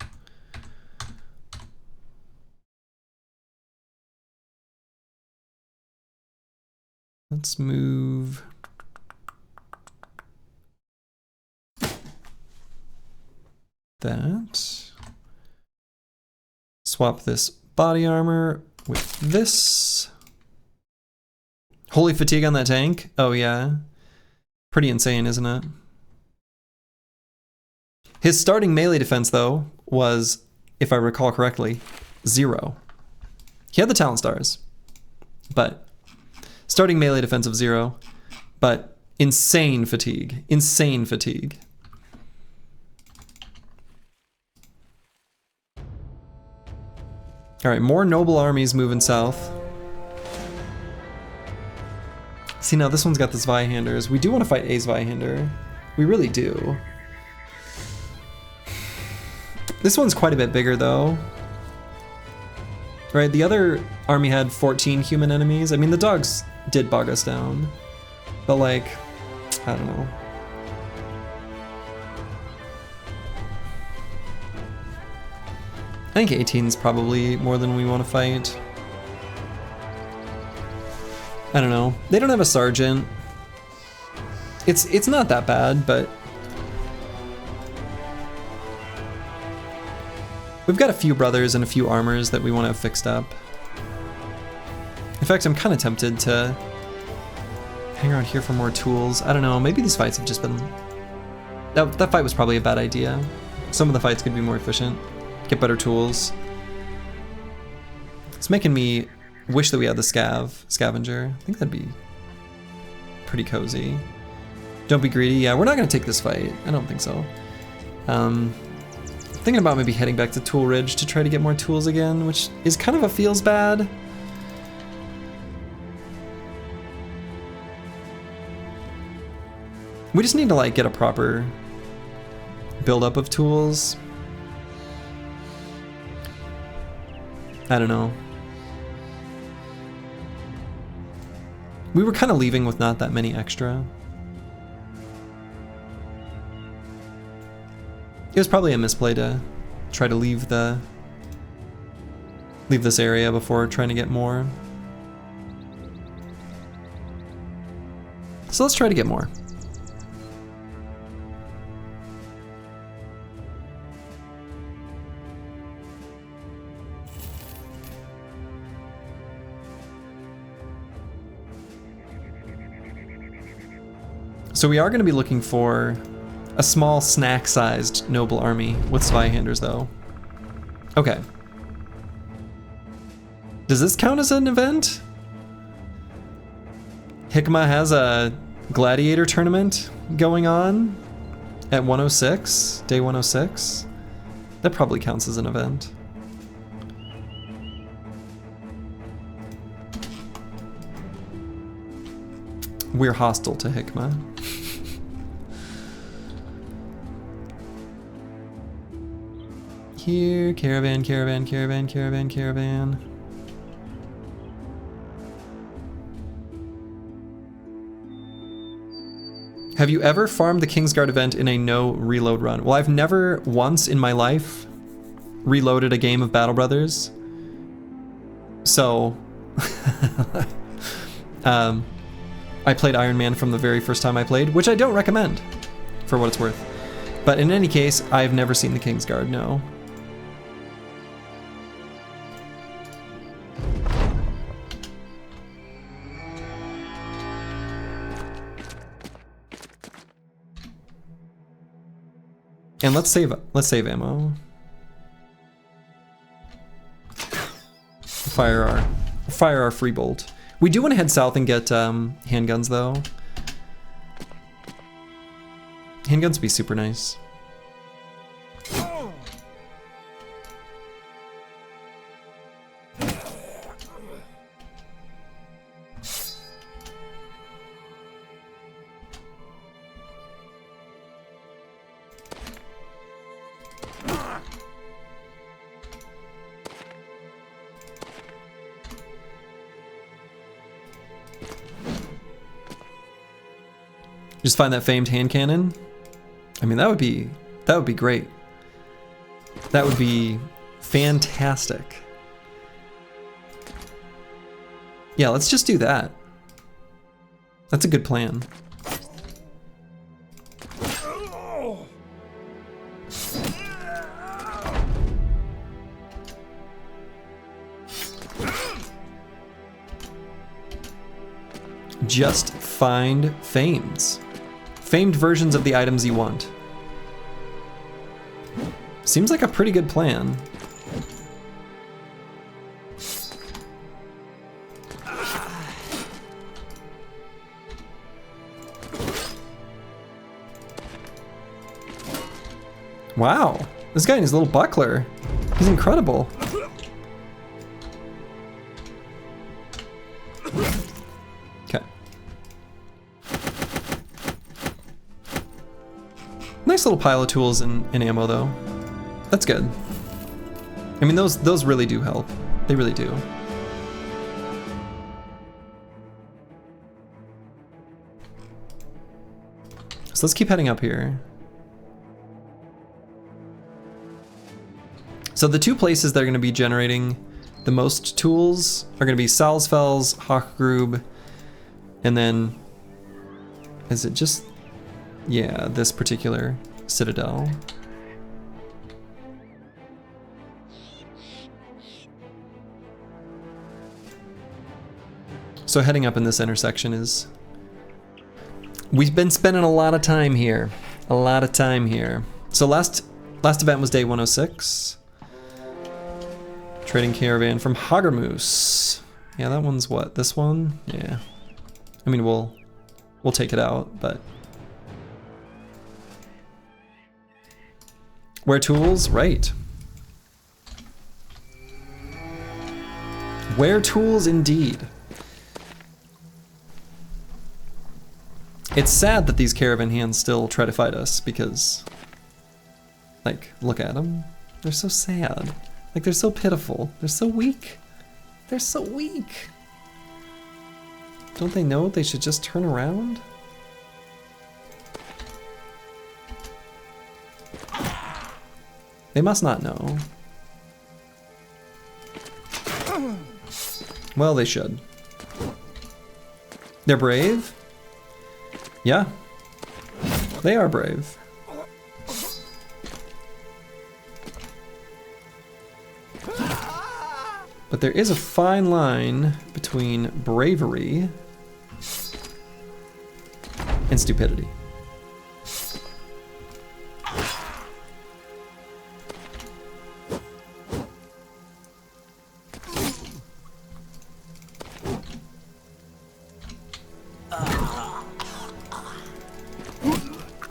Let's move that. Swap this body armor with this. Holy fatigue on that tank? Oh yeah. Pretty insane, isn't it? His starting melee defense though was, if I recall correctly, 0. He had the talent stars, but starting melee defense of 0, but insane fatigue. Insane fatigue. All right, more noble armies moving south. See, now this one's got the Zweihanders. We do want to fight a Zweihander. We really do. This one's quite a bit bigger though. Right, the other army had 14 human enemies. I mean, the dogs did bog us down, but like, I don't know. I think 18 is probably more than we want to fight. I don't know. They don't have a sergeant. It's not that bad, but we've got a few brothers and a few armors that we want to have fixed up. In fact, I'm kind of tempted to hang around here for more tools. I don't know, maybe these fights have just been... That fight was probably a bad idea. Some of the fights could be more efficient. Get better tools. It's making me wish that we had the scavenger. I think that'd be pretty cozy. Don't be greedy. Yeah, we're not going to take this fight. I don't think so. Thinking about maybe heading back to Tool Ridge to try to get more tools again, which is kind of a feels bad. We just need to like get a proper build-up of tools. I don't know. We were kind of leaving with not that many extra. It was probably a misplay to try to leave this area before trying to get more. So let's try to get more. So we are going to be looking for a small snack-sized noble army with Zweihanders, though. Okay. Does this count as an event? Hikmah has a gladiator tournament going on at 106, day 106. That probably counts as an event. We're hostile to Hikmah. Here, caravan, caravan, caravan, caravan, caravan. Have you ever farmed the Kingsguard event in a no reload run? Well, I've never once in my life reloaded a game of Battle Brothers. So, I played Iron Man from the very first time I played, which I don't recommend, for what it's worth. But in any case, I've never seen the Kingsguard, no. And let's save ammo. Fire our free bolt. We do want to head south and get handguns though. Handguns would be super nice. Just find that famed hand cannon. I mean, that would be great. That would be fantastic. Yeah, let's just do that. That's a good plan. Just find fames. Famed versions of the items you want. Seems like a pretty good plan. Wow, this guy and his little buckler. He's incredible. Nice little pile of tools and ammo though. That's good. I mean, those really do help. They really do. So let's keep heading up here. So the two places that are going to be generating the most tools are going to be Salzfels, Hochgrub, and then is it just... yeah, this particular citadel. So heading up in this intersection is... we've been spending a lot of time here. A lot of time here. So last event was day 106. Trading caravan from Hagermoose. Yeah, that one's what? This one? Yeah. I mean, we'll take it out, but... Where tools? Right. Where tools indeed. It's sad that these caravan hands still try to fight us because, like, look at them. They're so sad. Like, they're so pitiful. They're so weak. They're so weak. Don't they know they should just turn around? They must not know. Well, they should. They're brave? Yeah. They are brave. But there is a fine line between bravery and stupidity.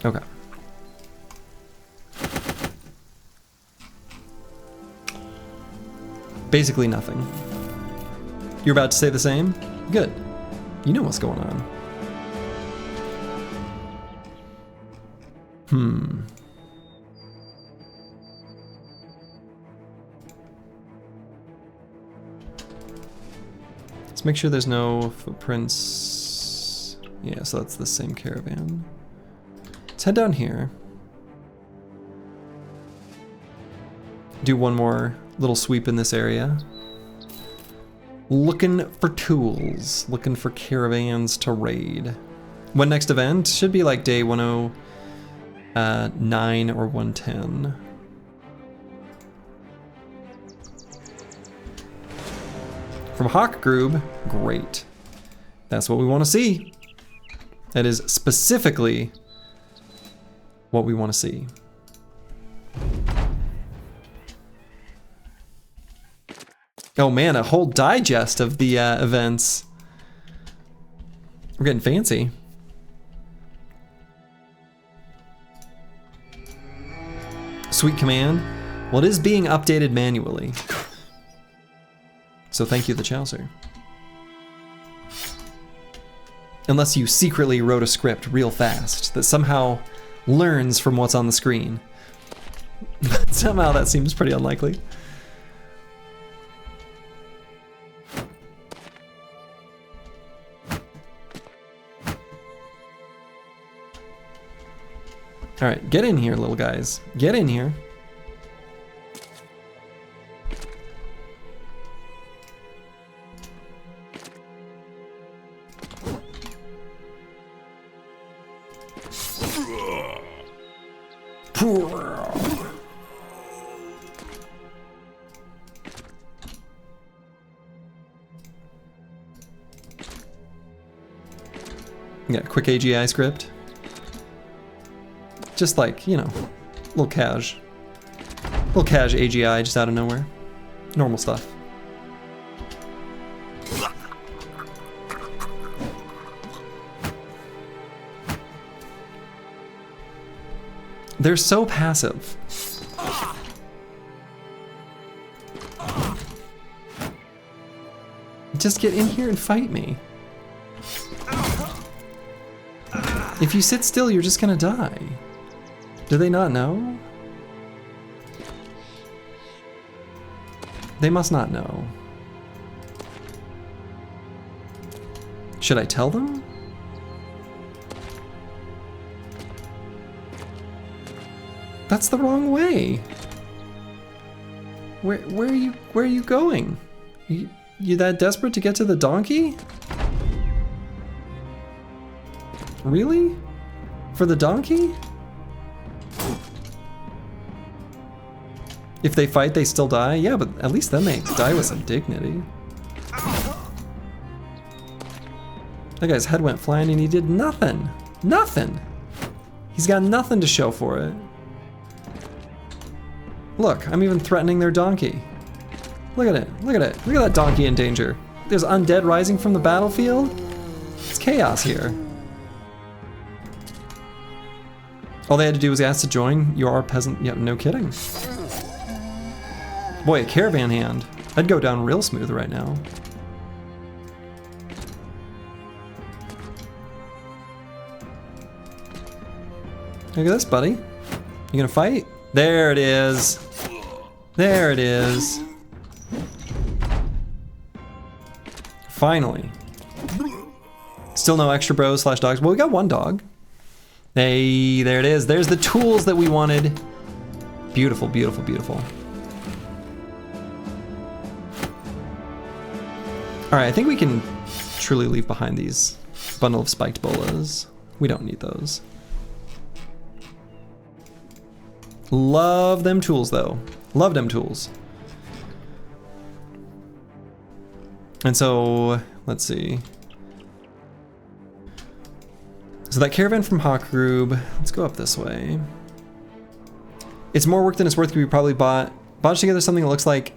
Okay. Basically nothing. You're about to say the same? Good. You know what's going on. Let's make sure there's no footprints. Yeah, so that's the same caravan. Let's head down here. Do one more little sweep in this area. Looking for tools, looking for caravans to raid. When next event? Should be like day 109 or 110. From Hawkgrub, great. That's what we want to see. That is specifically what we want to see. Oh man, a whole digest of the events. We're getting fancy. Sweet command. Well, it is being updated manually. So thank you, the Chowser. Unless you secretly wrote a script real fast that somehow learns from what's on the screen. But somehow that seems pretty unlikely. All right, get in here, little guys. Get in here. Yeah, quick AGI script. Just like, you know, little cash AGI just out of nowhere. Normal stuff. They're so passive. Just get in here and fight me. If you sit still, you're just gonna die. Do they not know? They must not know. Should I tell them? That's the wrong way. Where are you going? You that desperate to get to the donkey? Really? For the donkey? If they fight, they still die? Yeah, but at least then they die with some dignity. That guy's head went flying and he did nothing. Nothing! He's got nothing to show for it. Look, I'm even threatening their donkey. Look at it, look at it. Look at that donkey in danger. There's undead rising from the battlefield. It's chaos here. All they had to do was ask to join. You are a peasant. Yep, no kidding. Boy, a caravan hand. I'd go down real smooth right now. Look at this, buddy. You gonna fight? There it is. There it is. Finally. Still no extra bros / dogs. Well, we got one dog. Hey, there it is. There's the tools that we wanted. Beautiful, beautiful, beautiful. All right, I think we can truly leave behind these bundle of spiked bolas. We don't need those. Love them tools though. Love them tools. And so, let's see. So that caravan from Hawkrube, let's go up this way. It's more work than it's worth. We probably botch together something that looks like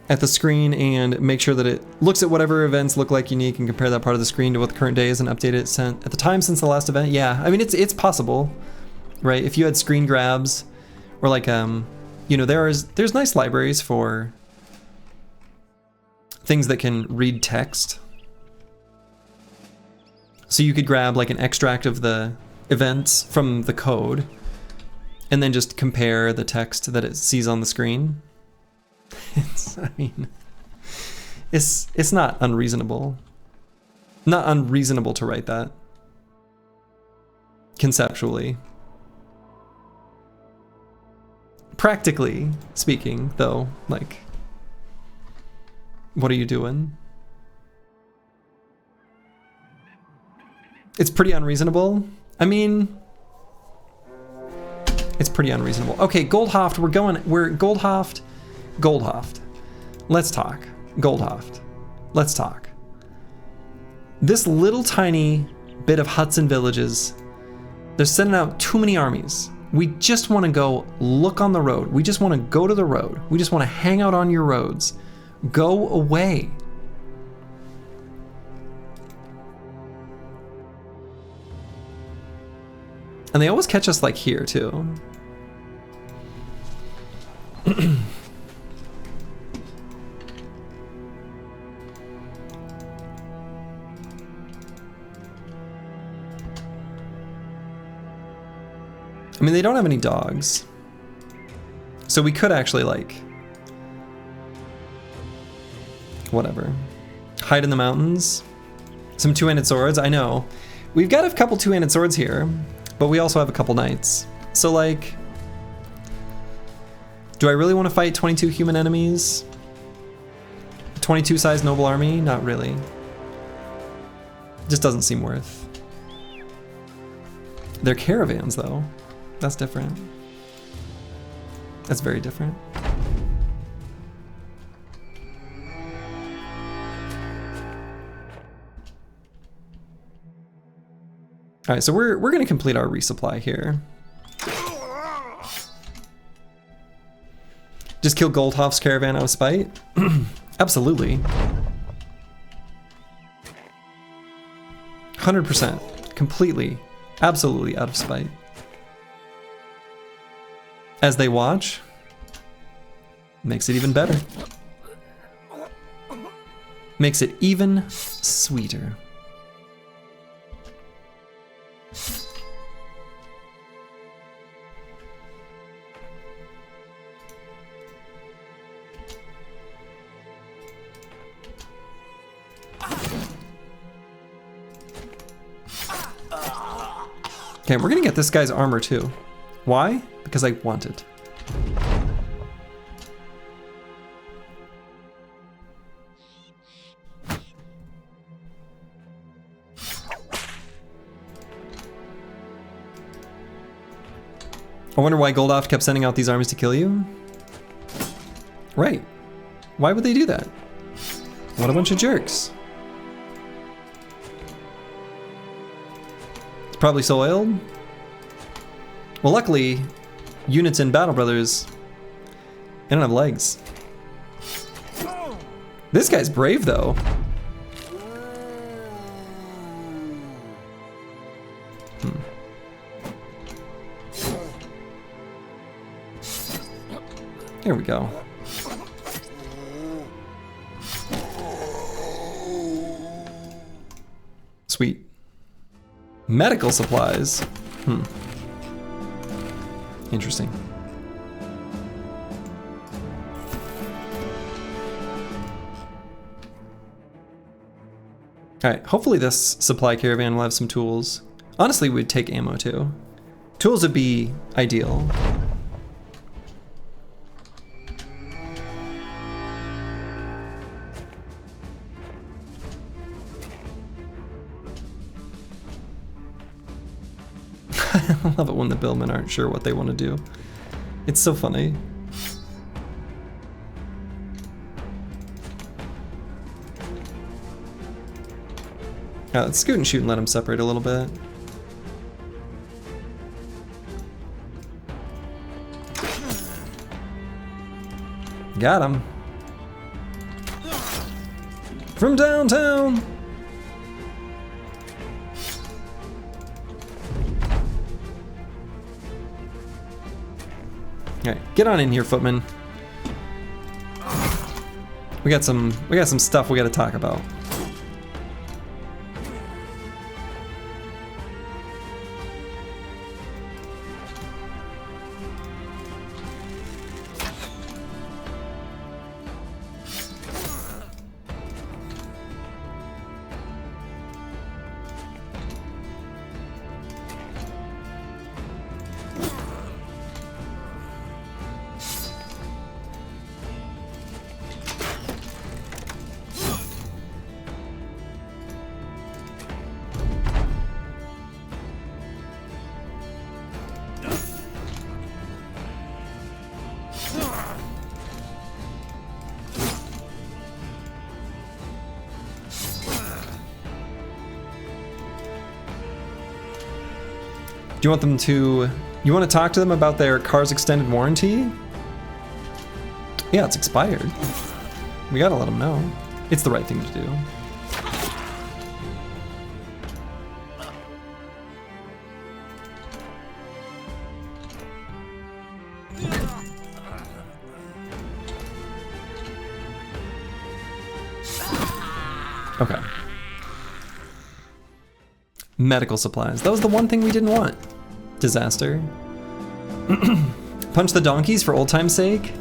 at the screen and make sure that it looks at whatever events look like unique and compare that part of the screen to what the current day is and update it at the time since the last event. Yeah, I mean, it's possible, right? If you had screen grabs or like, you know, there's nice libraries for things that can read text. So you could grab like an extract of the events from the code and then just compare the text that it sees on the screen. I mean, it's not unreasonable. Not unreasonable to write that. Conceptually. Practically speaking, though, like, what are you doing? It's pretty unreasonable. I mean, it's pretty unreasonable. Okay, Goldhoft, we're Goldhoft. Goldhoft. Let's talk. Goldhoft. Let's talk. This little tiny bit of huts and villages, they're sending out too many armies. We just want to go look on the road. We just want to go to the road. We just want to hang out on your roads. Go away. And they always catch us like here too. I mean, they don't have any dogs. So we could actually like, whatever. Hide in the mountains. Some two-handed swords, I know. We've got a couple two-handed swords here, but we also have a couple knights. So like, do I really want to fight 22 human enemies? 22 size noble army? Not really. Just doesn't seem worth. They're caravans though. That's different. That's very different. All right, so we're gonna complete our resupply here. Just kill Goldhoff's caravan out of spite? Absolutely. 100%. Completely. Absolutely out of spite. As they watch, makes it even better. Makes it even sweeter. Okay, we're gonna get this guy's armor too. Why? Because I want it. I wonder why Goldhoft kept sending out these armies to kill you. Right. Why would they do that? What a bunch of jerks. It's probably soiled. Well, luckily, units in Battle Brothers, they don't have legs. This guy's brave, though. Here we go. Sweet. Medical supplies. Interesting. Alright, hopefully this supply caravan will have some tools. Honestly, we'd take ammo too. Tools would be ideal. I love it when the billmen aren't sure what they want to do. It's so funny. Let's scoot and shoot and let them separate a little bit. Got him. From downtown. All right, get on in here, footman. We got some stuff we got to talk about. Do you want them to... You want to talk to them about their car's extended warranty? Yeah, it's expired. We gotta let them know. It's the right thing to do. Okay. Medical supplies. That was the one thing we didn't want. Disaster. Punch the donkeys for old time's sake?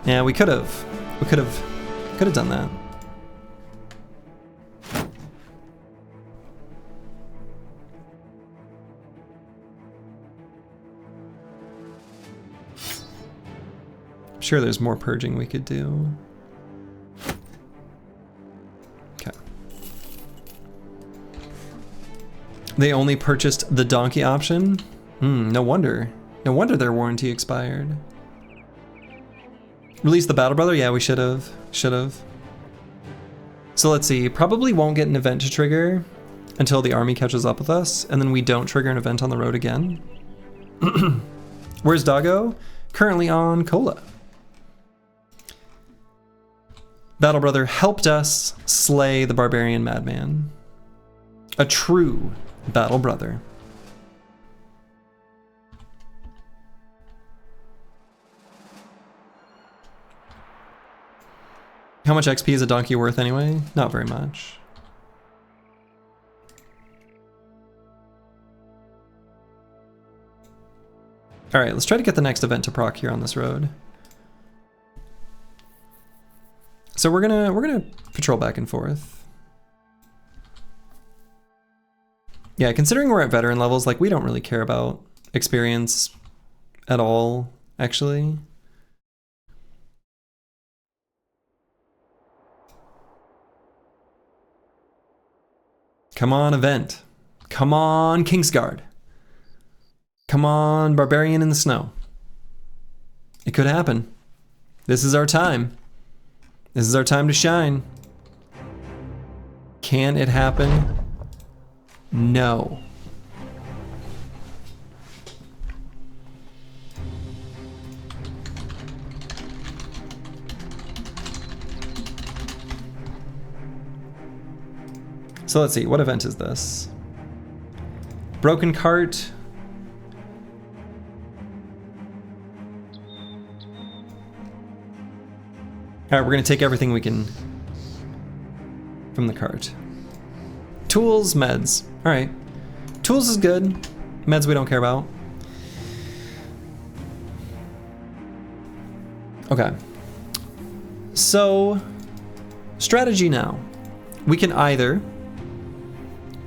Yeah, we could have. We could have done that. I'm sure there's more purging we could do. Okay. They only purchased the donkey option? No wonder. No wonder their warranty expired. Release the Battle Brother? Yeah, we should have. Should have. So let's see. Probably won't get an event to trigger until the army catches up with us, and then we don't trigger an event on the road again. Where's Doggo? Currently on Cola. Battle Brother helped us slay the Barbarian madman. A true Battle Brother. How much XP is a donkey worth anyway? Not very much. All right, let's try to get the next event to proc here on this road. So we're gonna patrol back and forth. Yeah, considering we're at veteran levels, like we don't really care about experience at all, actually. Come on, event. Come on, Kingsguard. Come on, Barbarian in the snow. It could happen. This is our time. This is our time to shine. Can it happen? No. So let's see, what event is this? Broken cart. All right, we're gonna take everything we can from the cart. Tools, meds. All right, tools is good. Meds we don't care about. Okay. So, strategy now. We can either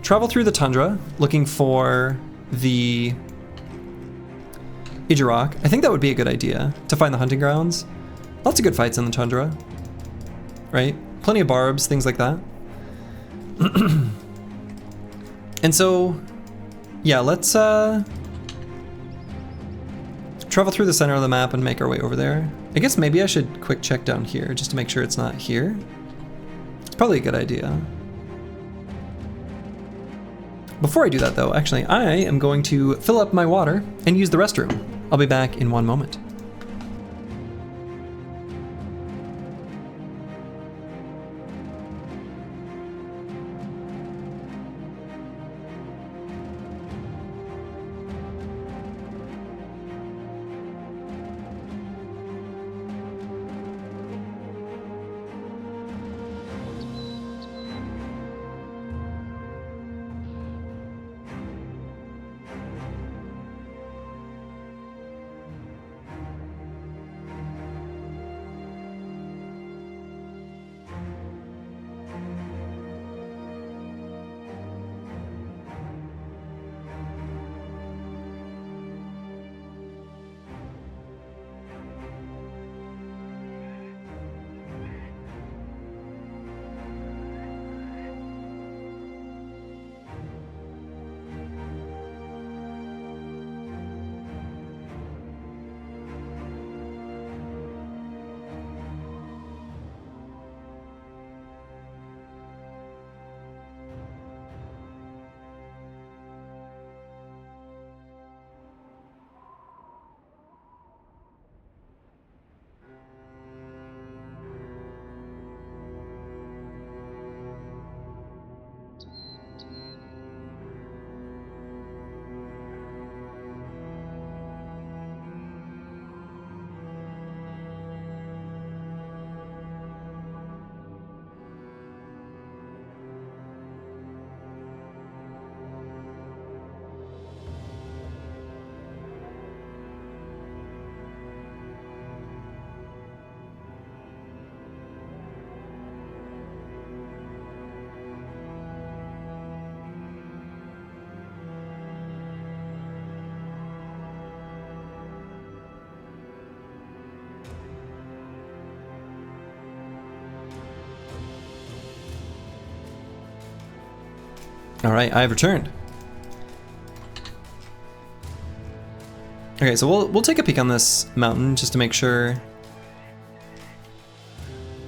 travel through the tundra looking for the Ijarok. I think that would be a good idea to find the hunting grounds. Lots of good fights in the tundra, right? Plenty of barbs, things like that. And so, yeah, let's travel through the center of the map and make our way over there. I guess maybe I should quick check down here just to make sure it's not here. It's probably a good idea. Before I do that though, actually, I am going to fill up my water and use the restroom. I'll be back in one moment. All right, I have returned. Okay, so we'll take a peek on this mountain just to make sure.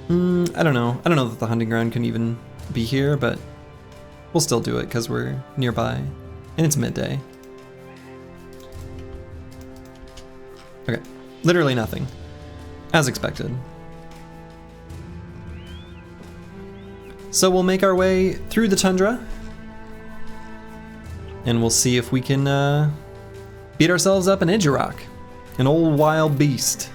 I don't know. I don't know that the hunting ground can even be here, but we'll still do it because we're nearby and it's midday. Okay, literally nothing, as expected. So we'll make our way through the tundra and we'll see if we can beat ourselves up an Edgerock, an old wild beast.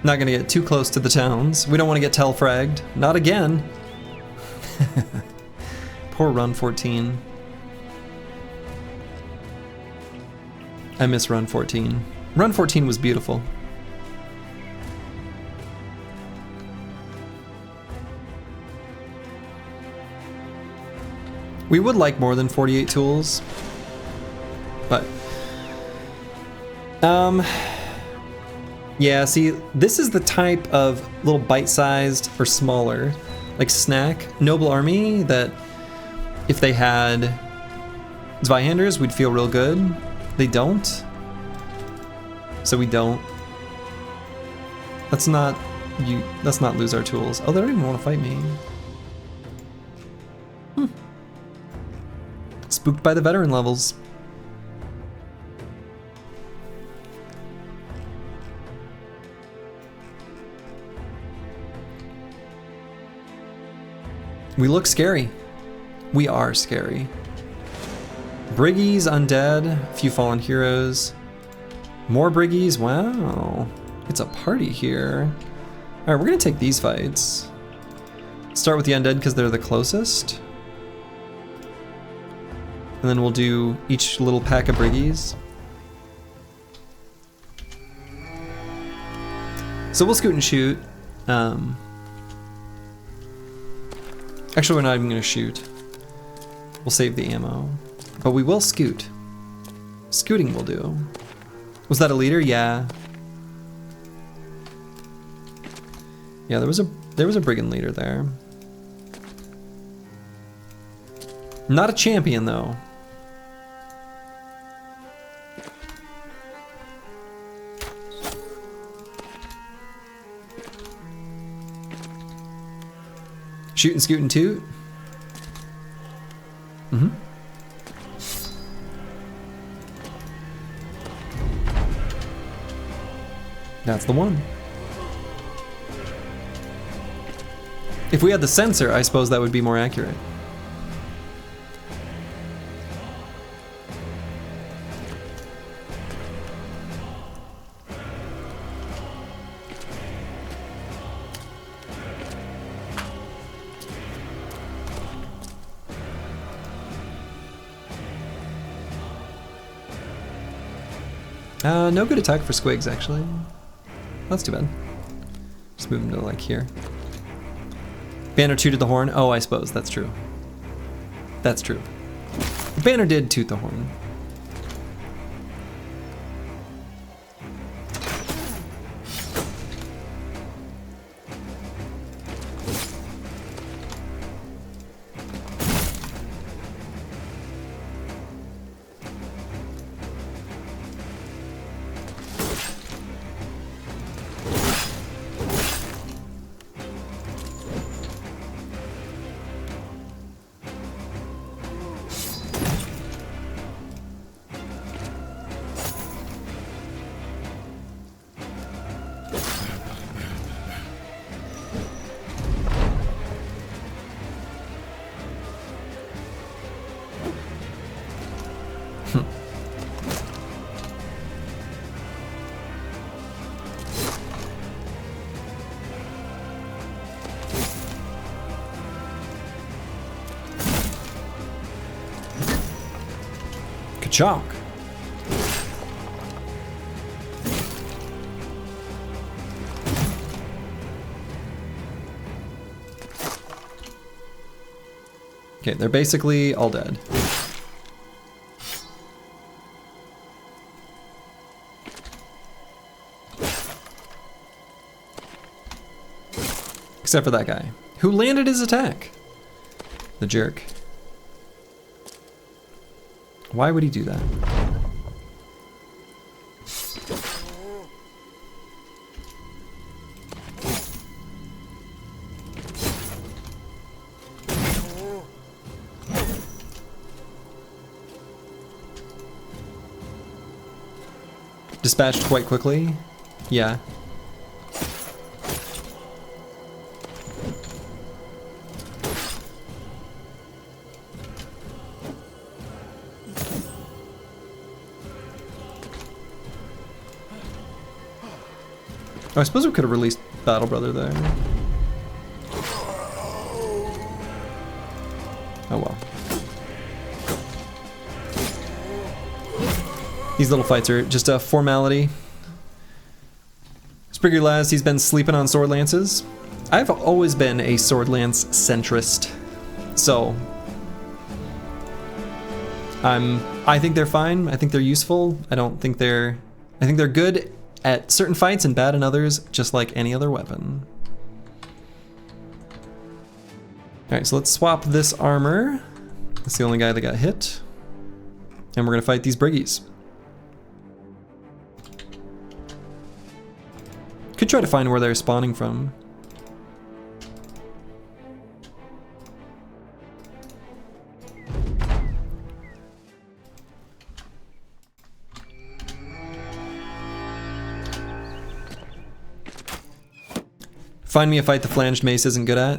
Not gonna get too close to the towns. We don't want to get telfragged. Not again. Poor Run 14. I miss Run 14. Run 14 was beautiful. We would like more than 48 tools, but yeah, see, this is the type of little bite-sized or smaller, like snack noble army that if they had Zweihanders, we'd feel real good. They don't, so we don't. Let's not lose our tools. Oh, they don't even want to fight me. Spooked by the veteran levels. We look scary. We are scary. Briggies, undead, a few fallen heroes. More Briggies, wow. It's a party here. All right, we're gonna take these fights. Start with the undead because they're the closest. And then we'll do each little pack of Briggies. So we'll scoot and shoot. Actually, we're not even gonna shoot. We'll save the ammo. But we will scoot. Scooting will do. Was that a leader? Yeah. Yeah, there was a brigand leader there. Not a champion though. Shoot and scoot and toot. Mm-hmm. That's the one. If we had the sensor, I suppose that would be more accurate. No good attack for squigs, actually. That's too bad. Just move him to like here. Banner tooted the horn. Oh, I suppose that's true. That's true. Banner did toot the horn. Ka-chonk. Okay, they're basically all dead. Except for that guy, who landed his attack. The jerk. Why would he do that? Dispatched quite quickly. Yeah. Oh, I suppose we could have released Battle Brother there. Oh well. These little fights are just a formality. Sprigger Laz, he's been sleeping on sword lances. I've always been a sword lance centrist, so I think they're fine. I think they're useful. I think they're good at certain fights and bad in others, just like any other weapon. All right, so let's swap this armor. That's the only guy that got hit, and we're gonna fight these briggies. Could try to find where they're spawning from. Find me a fight the flanged mace isn't good at.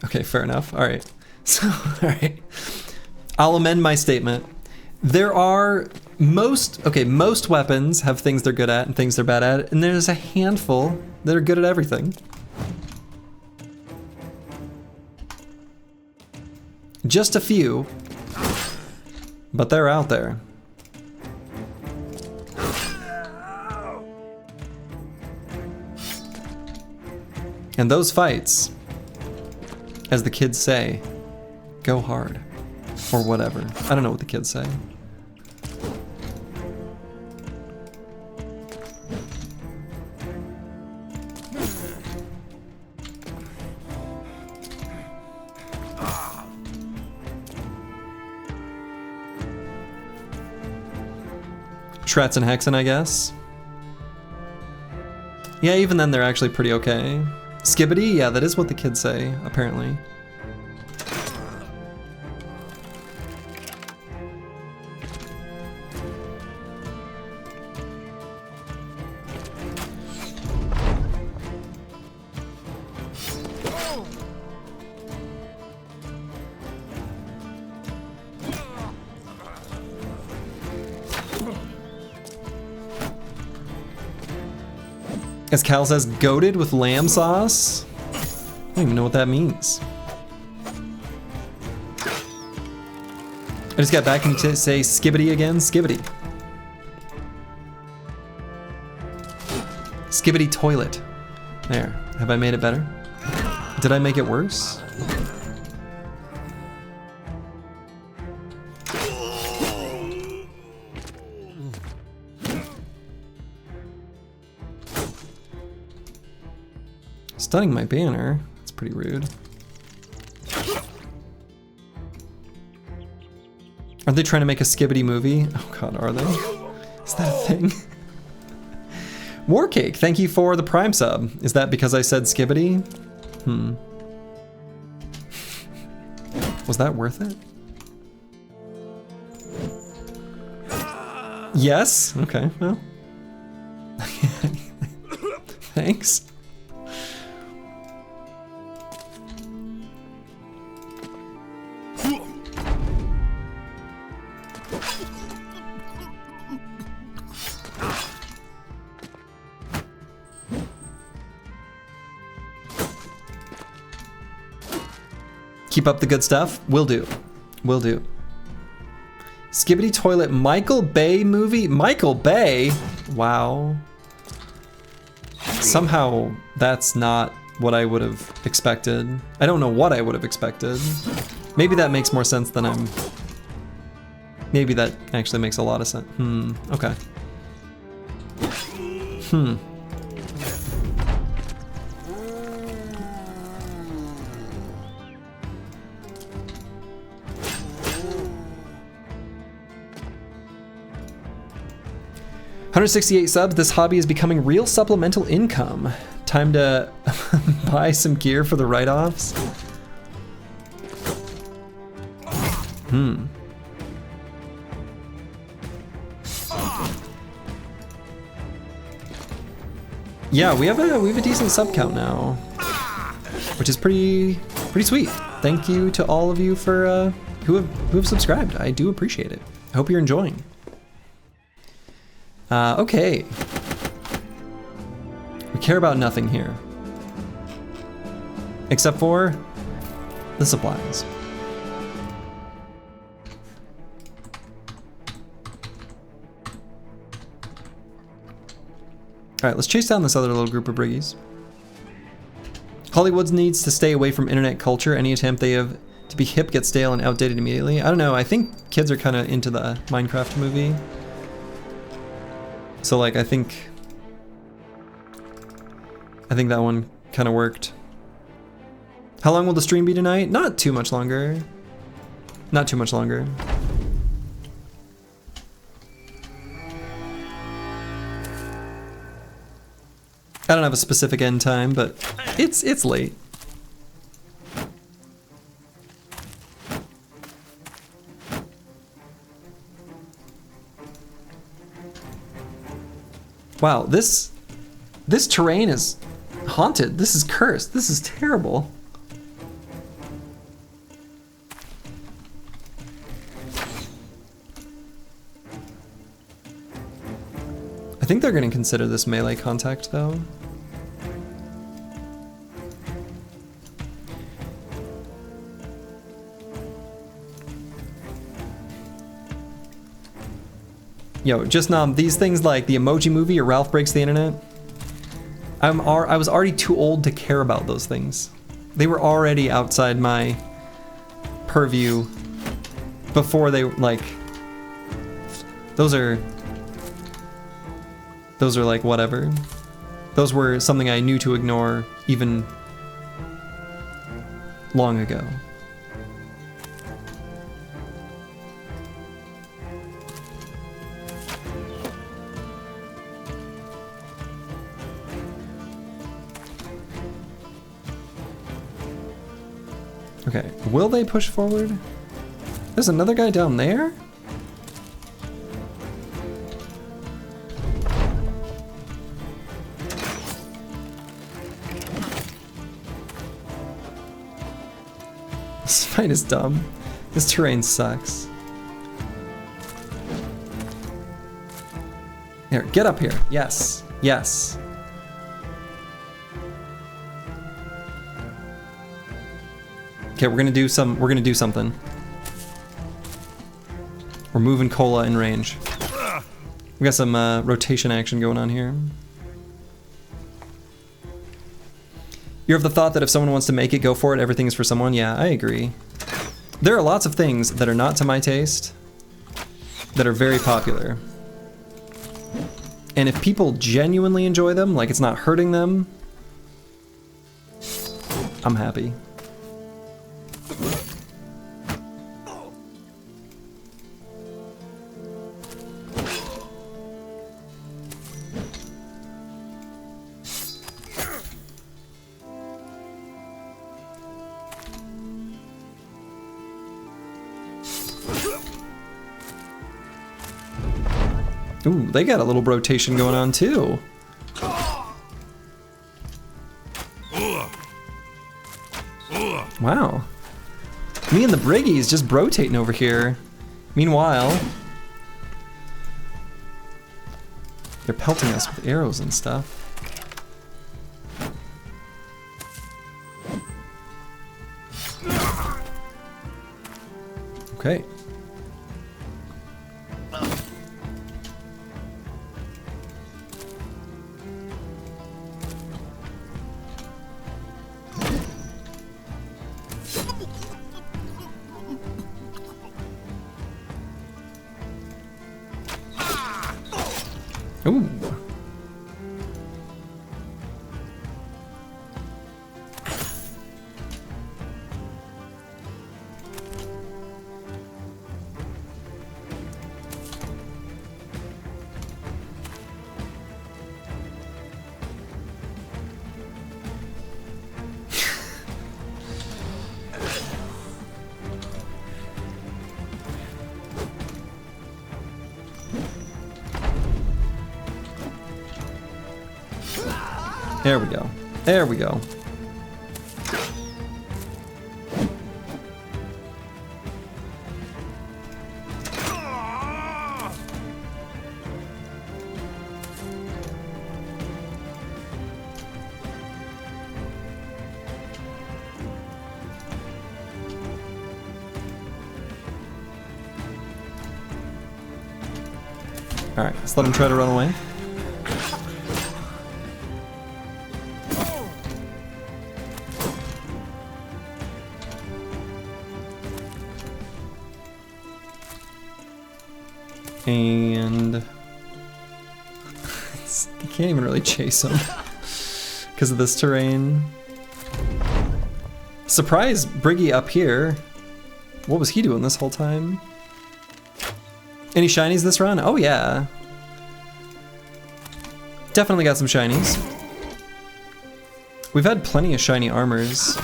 Okay, fair enough. All right. So, all right. I'll amend my statement. There are most weapons have things they're good at and things they're bad at, and there's a handful that are good at everything. Just a few, but they're out there. And those fights, as the kids say, go hard, or whatever. I don't know what the kids say. Shrats and Hexen, I guess. Yeah, even then they're actually pretty okay. Skibbity? Yeah, that is what the kids say, apparently. As Cal says, goated with lamb sauce? I don't even know what that means. I just got back and to say skibbity again. Skibbity. Skibbity toilet. There. Have I made it better? Did I make it worse? Stunning my banner. That's pretty rude. Are they trying to make a Skibbity movie? Oh god, are they? Is that a thing? Warcake, thank you for the Prime sub. Is that because I said Skibbity? Was that worth it? Yes? Okay, well. Thanks. Keep up the good stuff. Will do. Will do. Skibbity Toilet Michael Bay movie? Michael Bay? Wow. Somehow that's not what I would have expected. I don't know what I would have expected. Maybe that makes more sense than I'm... Maybe that actually makes a lot of sense. Okay. 168 subs. This hobby is becoming real supplemental income. Time to buy some gear for the write-offs. Yeah, we have a decent sub count now, which is pretty sweet. Thank you to all of you for who have subscribed. I do appreciate it. I hope you're enjoying. Okay. We care about nothing here, except for the supplies. All right, let's chase down this other little group of briggies. Hollywood needs to stay away from internet culture. Any attempt they have to be hip gets stale and outdated immediately. I don't know, I think kids are kind of into the Minecraft movie. So like, I think that one kind of worked. How long will the stream be tonight? Not too much longer. Not too much longer. I don't have a specific end time, but it's late. Wow, this terrain is haunted. This is cursed. This is terrible. I think they're going to consider this melee contact, though. Yo, just these things like the Emoji Movie or Ralph Breaks the Internet, I was already too old to care about those things. They were already outside my purview before they, like, those are like whatever. Those were something I knew to ignore even long ago. Okay, will they push forward? There's another guy down there? This fight is dumb. This terrain sucks. Here, get up here. Yes, yes. Okay, we're gonna do something. We're moving Cola in range. We got some rotation action going on here. You're of the thought that if someone wants to make it, go for it, everything is for someone? Yeah, I agree. There are lots of things that are not to my taste that are very popular. And if people genuinely enjoy them, like it's not hurting them, I'm happy. Ooh, they got a little rotation going on too. Wow. Me and the Briggies just rotating over here. Meanwhile, they're pelting us with arrows and stuff. Okay. Ooh. There we go. There we go. Alright, let's let him try to run away. And you can't even really chase him because of this terrain. Surprise Briggy up here. What was he doing this whole time? Any shinies this run? Oh yeah. Definitely got some shinies. We've had plenty of shiny armors.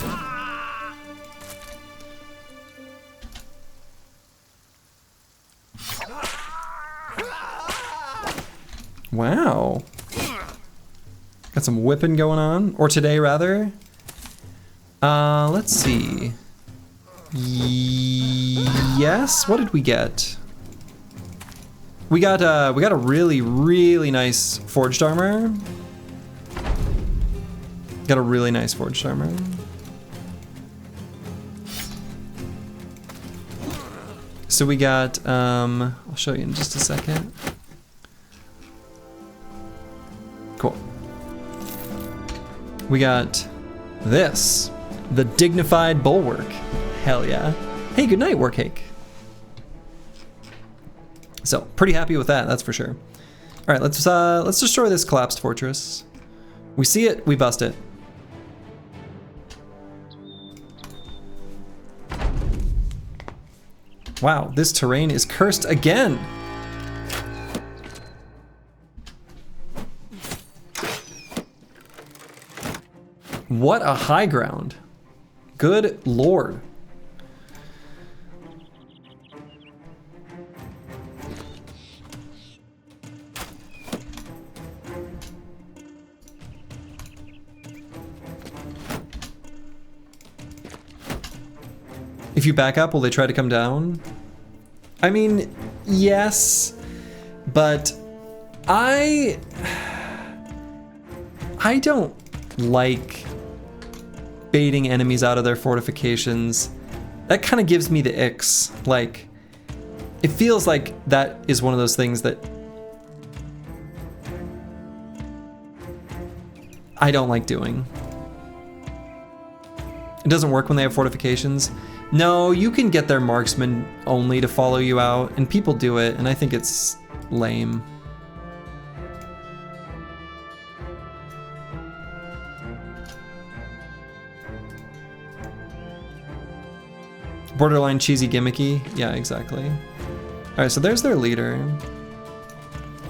Wow. Got some whipping going on. Or today, rather. Let's see. Yes, what did we get? We got a really, really nice forged armor. Got a really nice forged armor. So we got, I'll show you in just a second. Cool. We got this, the dignified bulwark. Hell yeah. Hey, good night, Warcake. So, pretty happy with that, that's for sure. All right, let's destroy this collapsed fortress. We see it, we bust it. Wow, this terrain is cursed again. What a high ground. Good lord. If you back up, will they try to come down? I mean, yes, but I don't like baiting enemies out of their fortifications. That kind of gives me the icks. Like, it feels like that is one of those things that I don't like doing. It doesn't work when they have fortifications. No, you can get their marksmen only to follow you out, and people do it, and I think it's lame. Borderline cheesy gimmicky. Yeah, exactly. All right, so there's their leader.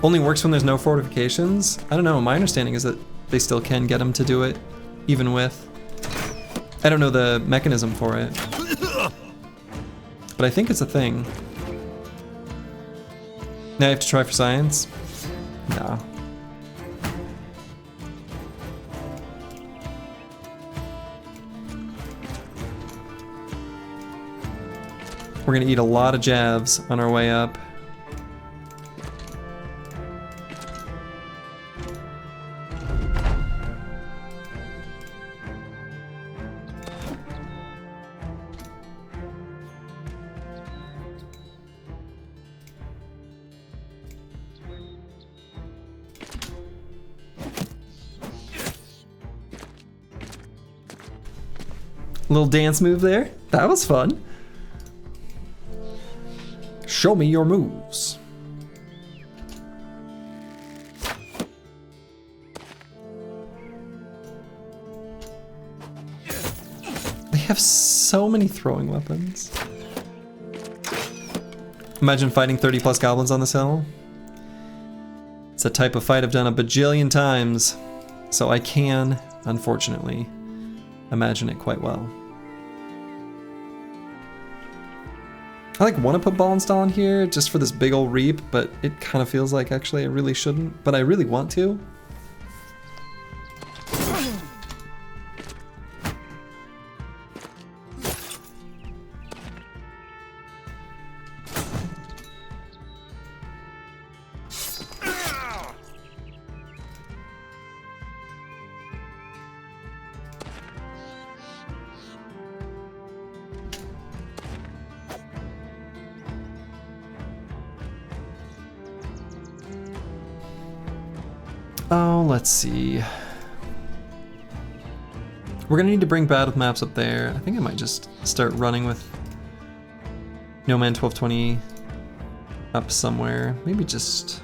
Only works when there's no fortifications? I don't know, my understanding is that they still can get them to do it, even with. I don't know the mechanism for it. But I think it's a thing. Now I have to try for science? No. We're gonna eat a lot of jabs on our way up. Little dance move there. That was fun. Show me your moves. They have so many throwing weapons. Imagine fighting 30 plus goblins on this hill. It's a type of fight I've done a bajillion times, so I can, unfortunately, imagine it quite well. I like want to put ball install in here just for this big old reap, but it kind of feels like actually I really shouldn't, but I really want to. Oh, let's see. We're gonna need to bring battle maps up there. I think I might just start running with Nomad 1220 up somewhere. Maybe just...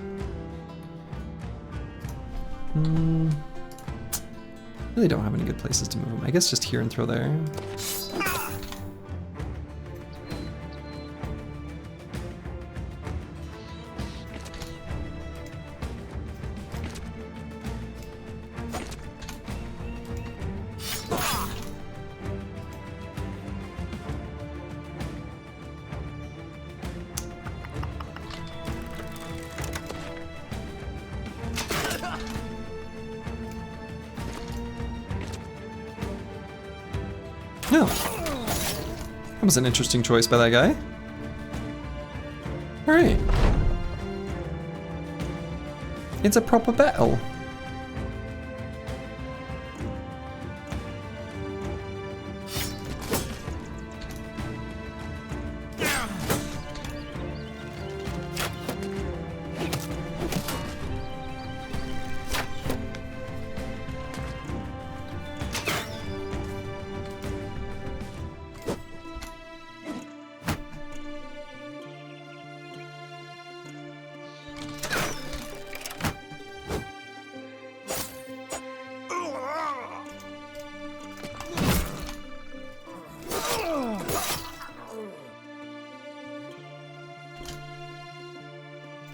really don't have any good places to move them. I guess just here and throw there. Oh, that was an interesting choice by that guy. All right, it's a proper battle.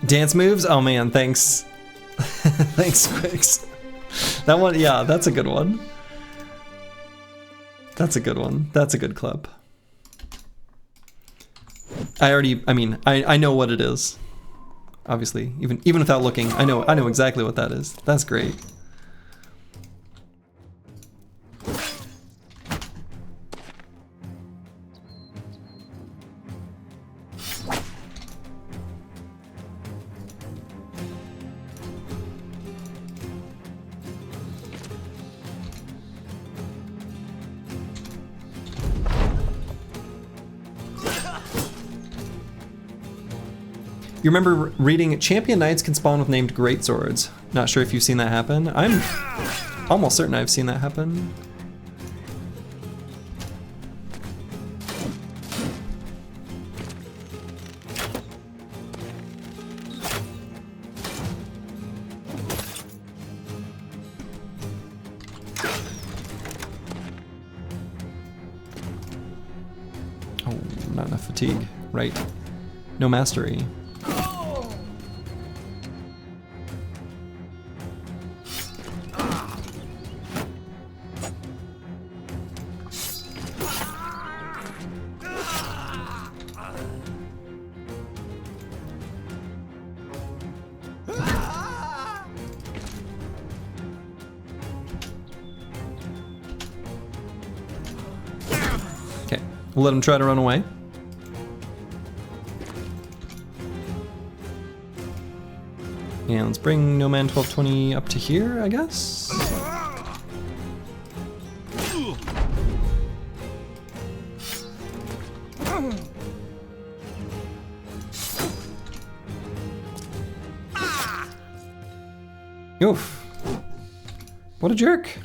Dance moves? Oh man, thanks. Thanks, Quicks. That one, yeah, that's a good one. That's a good one. That's a good club. I know what it is. Obviously, even without looking, I know exactly what that is. That's great. You remember reading Champion Knights can spawn with named greatswords. Not sure if you've seen that happen. I'm almost certain I've seen that happen. Oh, not enough fatigue. Right. No mastery. We'll let him try to run away. And let's bring Nomad 1220 up to here, I guess. Oof. What a jerk.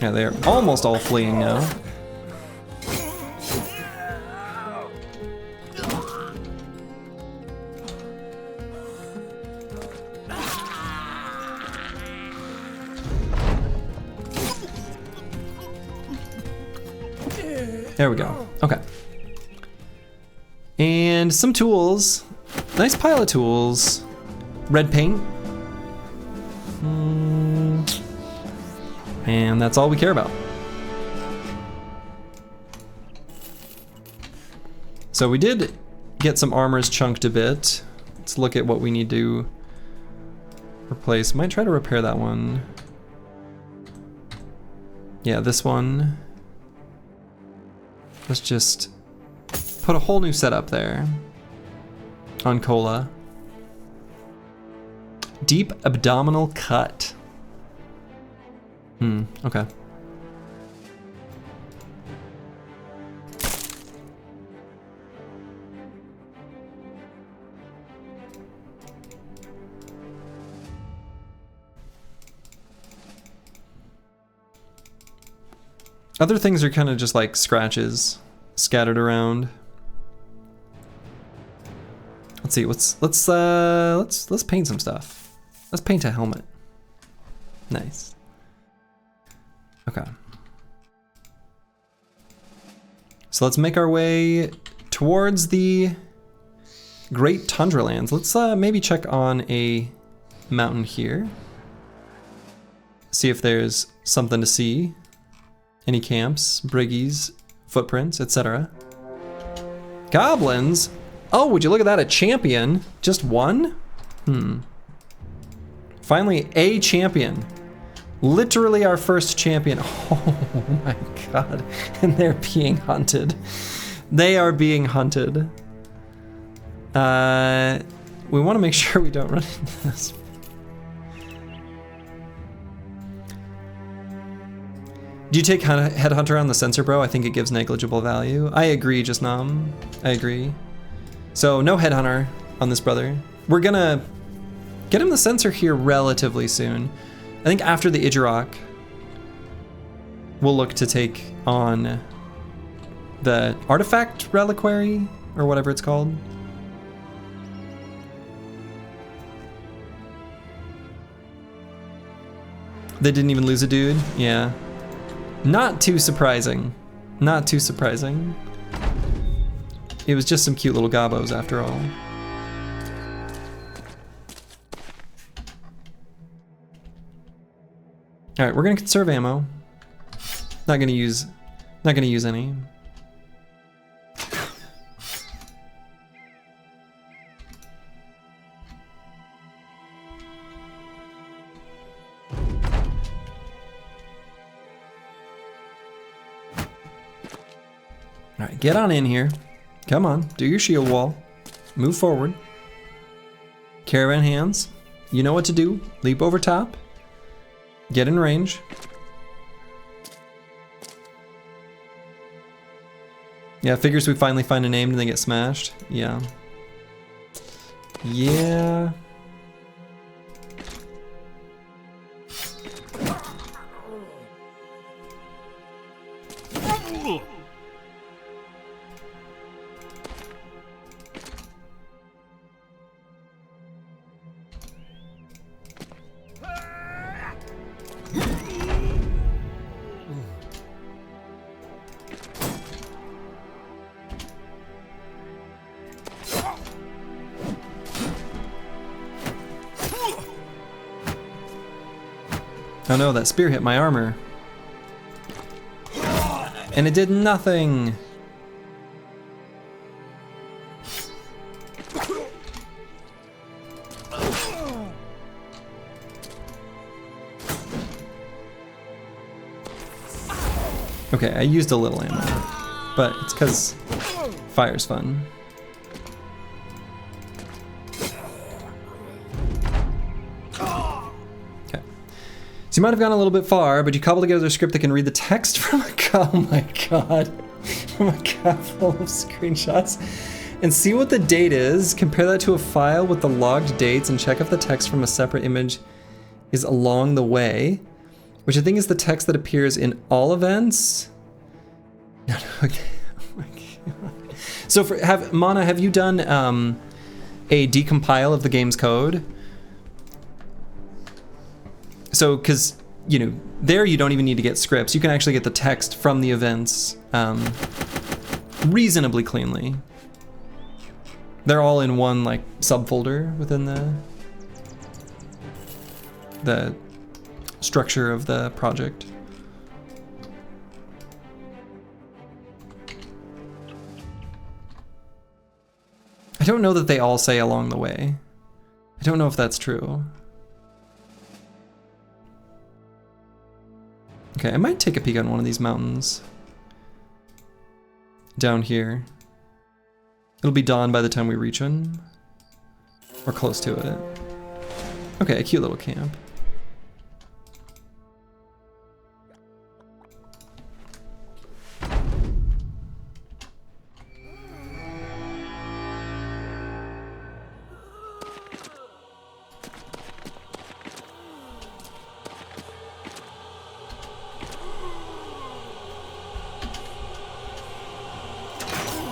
Yeah, they're almost all fleeing now. There we go. Okay. And some tools. Nice pile of tools. Red paint. And that's all we care about. So we did get some armors chunked a bit. Let's look at what we need to replace. Might try to repair that one. Yeah, this one. Let's just put a whole new setup there on Cola. Deep abdominal cut. Okay. Other things are kind of just like scratches scattered around. Let's see. Let's paint some stuff. Let's paint a helmet. Nice. Okay. So let's make our way towards the Great Tundralands. Let's maybe check on a mountain here. See if there's something to see. Any camps, briggies, footprints, etc. Goblins? Oh, would you look at that, a champion? Just one? Finally, a champion. Literally our first champion. Oh my god. And they're being hunted. They are being hunted. We want to make sure we don't run into this. Do you take Headhunter on the sensor, bro? I think it gives negligible value. I agree, just Nam. I agree. So no Headhunter on this brother. We're gonna get him the sensor here relatively soon. I think after the Idjarok, we'll look to take on the Artifact Reliquary, or whatever it's called. They didn't even lose a dude? Yeah. Not too surprising. Not too surprising. It was just some cute little gobos after all. Alright, we're gonna conserve ammo. Not gonna use any. Alright, get on in here. Come on, do your shield wall. Move forward. Caravan hands. You know what to do. Leap over top. Get in range. Yeah, figures we finally find a name and they get smashed. Yeah. Yeah. Oh no, that spear hit my armor. And it did nothing. Okay, I used a little ammo, but it's because fire's fun. So you might have gone a little bit far, but you cobbled together a script that can read the text from a oh my god, from a cap full of screenshots, and see what the date is, compare that to a file with the logged dates, and check if the text from a separate image is along the way, which I think is the text that appears in all events. Okay. Oh my god. So Mana, have you done a decompile of the game's code? So, because, you know, there you don't even need to get scripts. You can actually get the text from the events reasonably cleanly. They're all in one, like, subfolder within the structure of the project. I don't know that they all say along the way. I don't know if that's true. Okay, I might take a peek on one of these mountains. down here. It'll be dawn by the time we reach him. Or close to it. Okay, a cute little camp.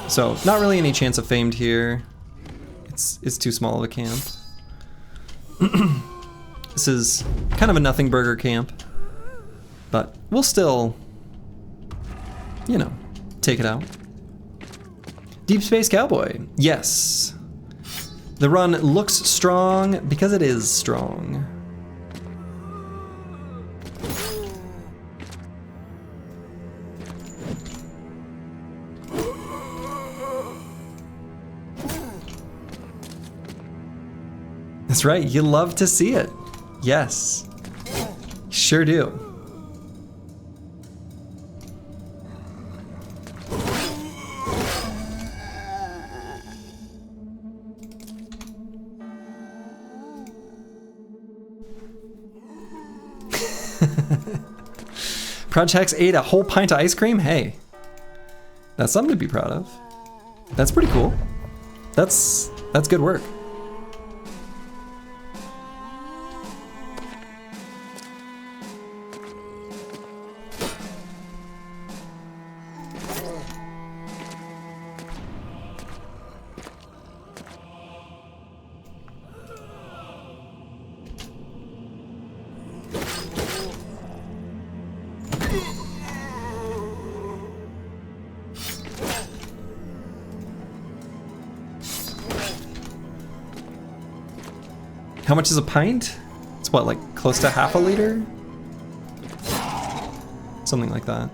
So, not really any chance of famed here. It's too small of a camp. This is kind of a nothing burger camp. But we'll still, you know, take it out. Deep Space Cowboy. Yes. The run looks strong because it is strong. That's right, you love to see it. Yes, sure do. Projects ate a whole pint of ice cream? Hey, that's something to be proud of. That's pretty cool. That's good work. How much is a pint? It's what, like close to half a liter? Something like that.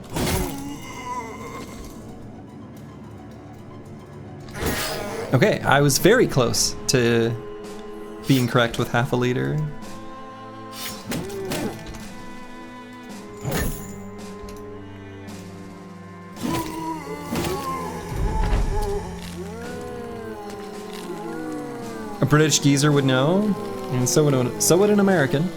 Okay, I was very close to being correct with half a liter. A British geezer would know. And so would an American.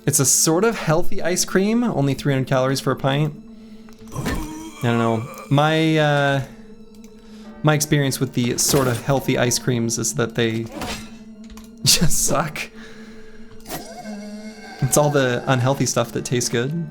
It's a sort of healthy ice cream, only 300 calories for a pint. I don't know. My experience with the sort of healthy ice creams is that they just suck. It's all the unhealthy stuff that tastes good.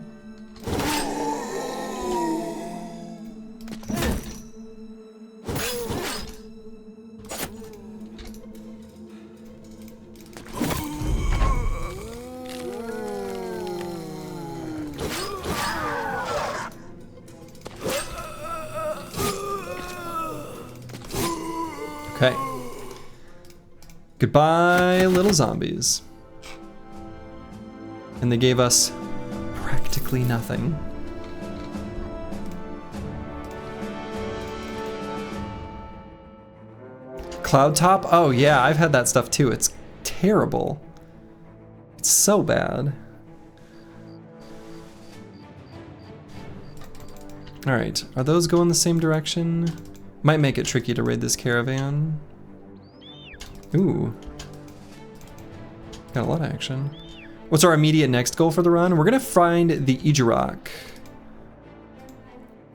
Okay. Goodbye, little zombies. And they gave us practically nothing. Cloud top? Oh yeah, I've had that stuff too. It's terrible. It's so bad. Alright, are those going the same direction? Might make it tricky to raid this caravan. Ooh. Got a lot of action. What's our immediate next goal for the run? We're gonna find the Ejirok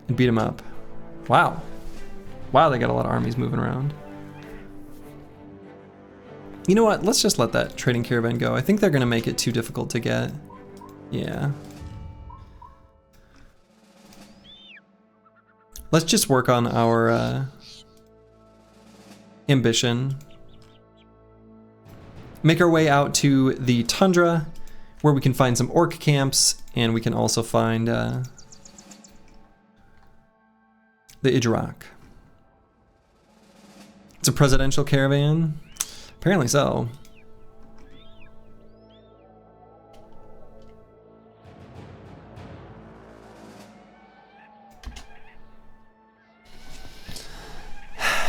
and beat him up. Wow. Wow, they got a lot of armies moving around. You know what? Let's just let that trading caravan go. I think they're gonna make it too difficult to get. Yeah. Let's just work on our ambition. Make our way out to the tundra, where we can find some orc camps, and we can also find the Ejirok. It's a presidential caravan? Apparently so.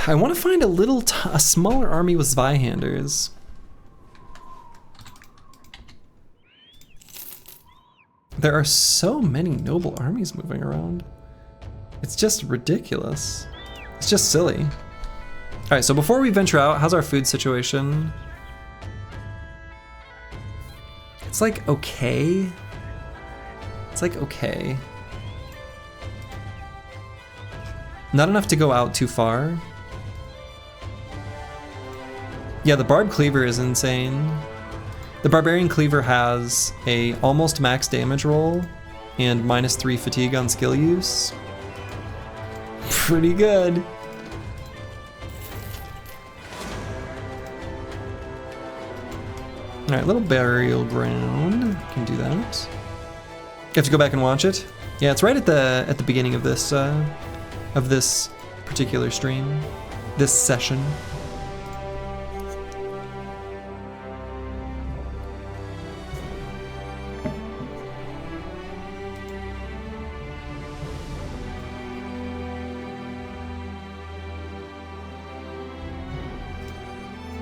I want to find a smaller army with Zweihanders. There are so many noble armies moving around. It's just ridiculous. It's just silly. All right, so before we venture out, how's our food situation? It's like okay. It's like okay. Not enough to go out too far. Yeah, the Barb Cleaver is insane. The Barbarian Cleaver has a almost max damage roll and -3 fatigue on skill use. Pretty good. All right, little burial ground. Can do that. You have to go back and watch it. Yeah, it's right at the beginning of this particular stream, this session.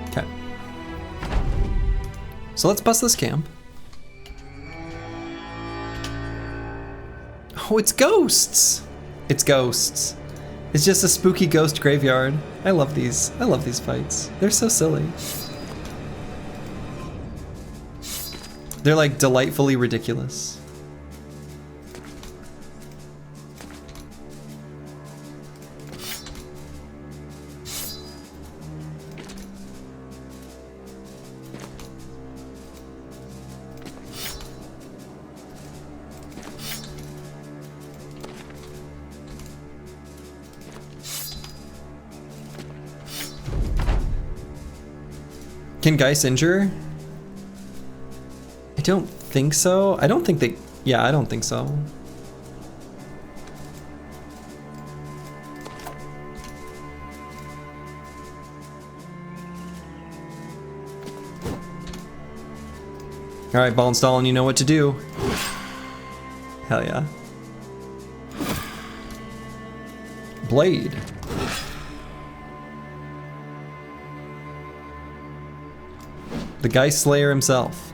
Okay. So let's bust this camp. Oh, it's ghosts! It's ghosts. It's just a spooky ghost graveyard. I love these. I love these fights. They're so silly. They're like delightfully ridiculous. Can Geist injure? I don't think so. I don't think they... Yeah, I don't think so. Alright, Ball and Stalin, you know what to do. Hell yeah. Blade. The Geist Slayer himself.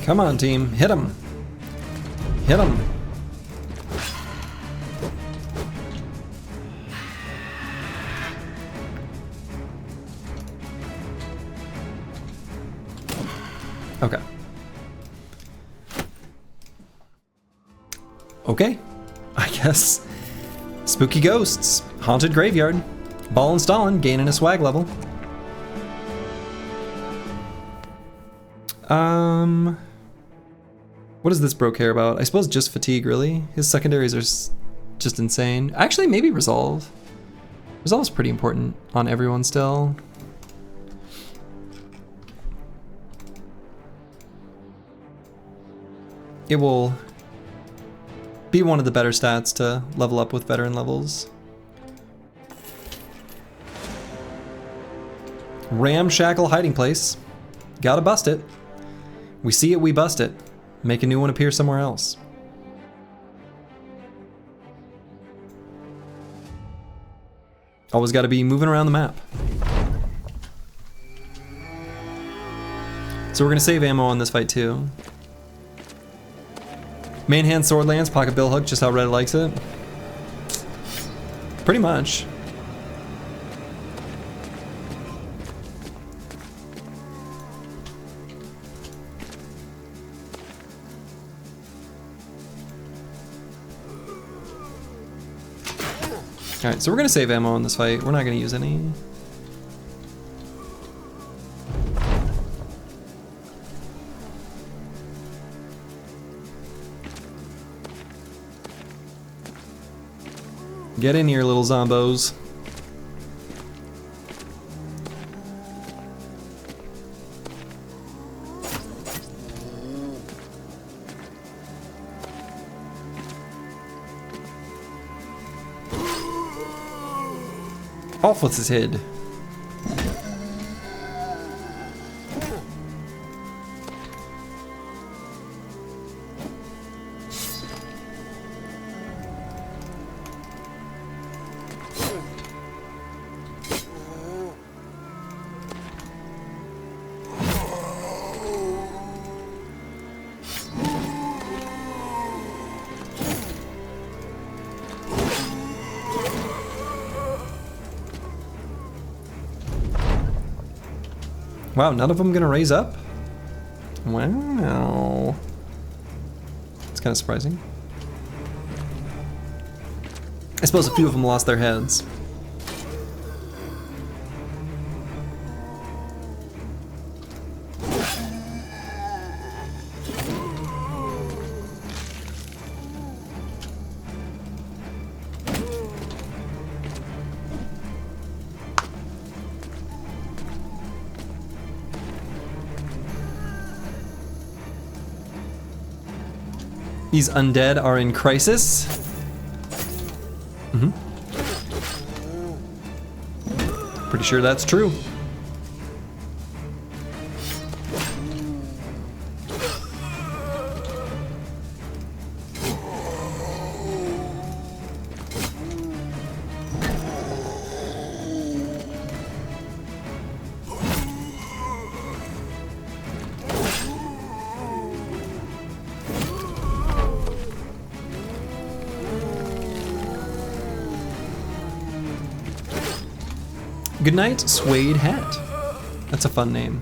Come on, team. Hit him. Hit him. Okay. Okay. I guess. Spooky ghosts. Haunted graveyard. Ball and Stalin gaining a swag level. What does this bro care about? I suppose just fatigue, really. His secondaries are just insane. Actually, maybe resolve. Resolve is pretty important on everyone still. It will be one of the better stats to level up with veteran levels. Ramshackle hiding place. Gotta bust it. We see it, we bust it. Make a new one appear somewhere else. Always gotta be moving around the map. So we're gonna save ammo on this fight too. Main hand sword lance, pocket bill hook, just how Red likes it. Pretty much. Alright, so we're gonna save ammo in this fight. We're not gonna use any. Get in here, little zombos. Off with his head. Wow, none of them gonna raise up? Wow. It's kind of surprising. I suppose a few of them lost their heads. These undead are in crisis. Pretty sure that's true. Good night, Suede Hat. That's a fun name.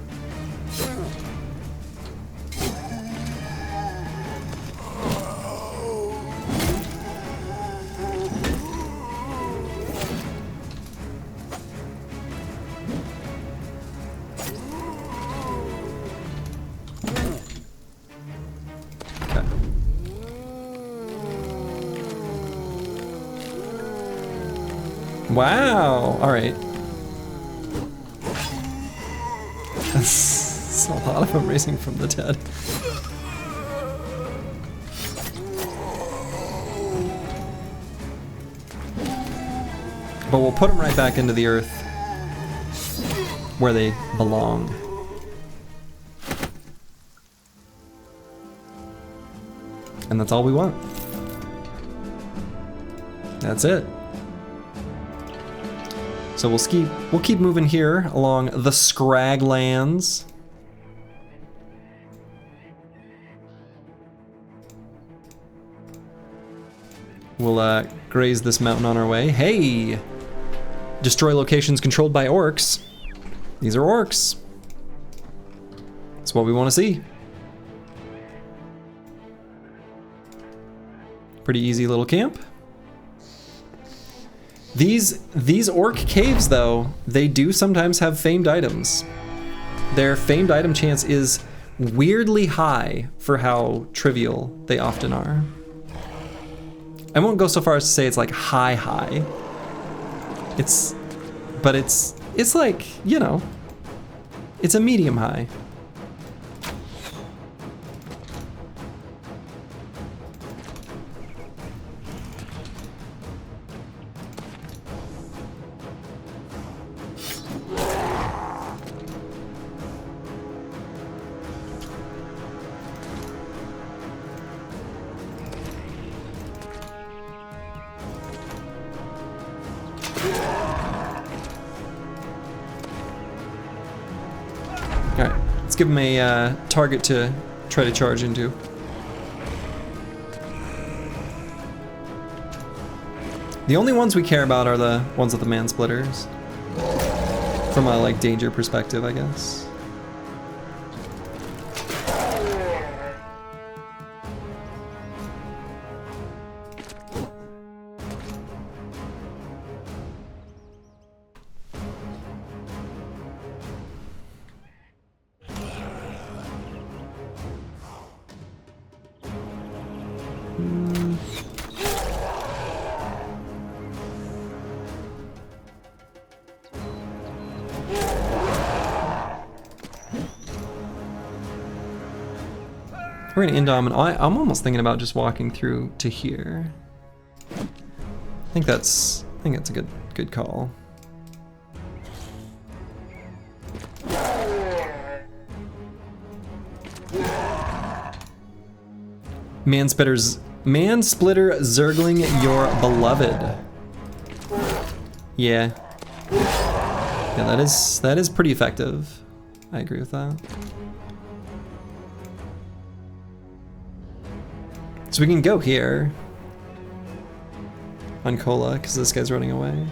Okay. Wow. All right. That's a lot of them raising from the dead. But we'll put them right back into the earth where they belong. And that's all we want. That's it. So we'll keep moving here along the Scraglands. We'll graze this mountain on our way. Hey! Destroy locations controlled by orcs. These are orcs. That's what we want to see. Pretty easy little camp. These orc caves, though, they do sometimes have famed items. Their famed item chance is weirdly high for how trivial they often are. I won't go so far as to say it's like high. But it's like, you know, it's a medium high. Alright, let's give him a target to try to charge into. The only ones we care about are the ones with the man splitters. From a like danger perspective, I guess. We're gonna Indom, and I'm almost thinking about just walking through to here. I think that's a good call. Man splitter zergling your beloved. Yeah. Yeah, that is pretty effective. I agree with that. So we can go here on Kola, because this guy's running away.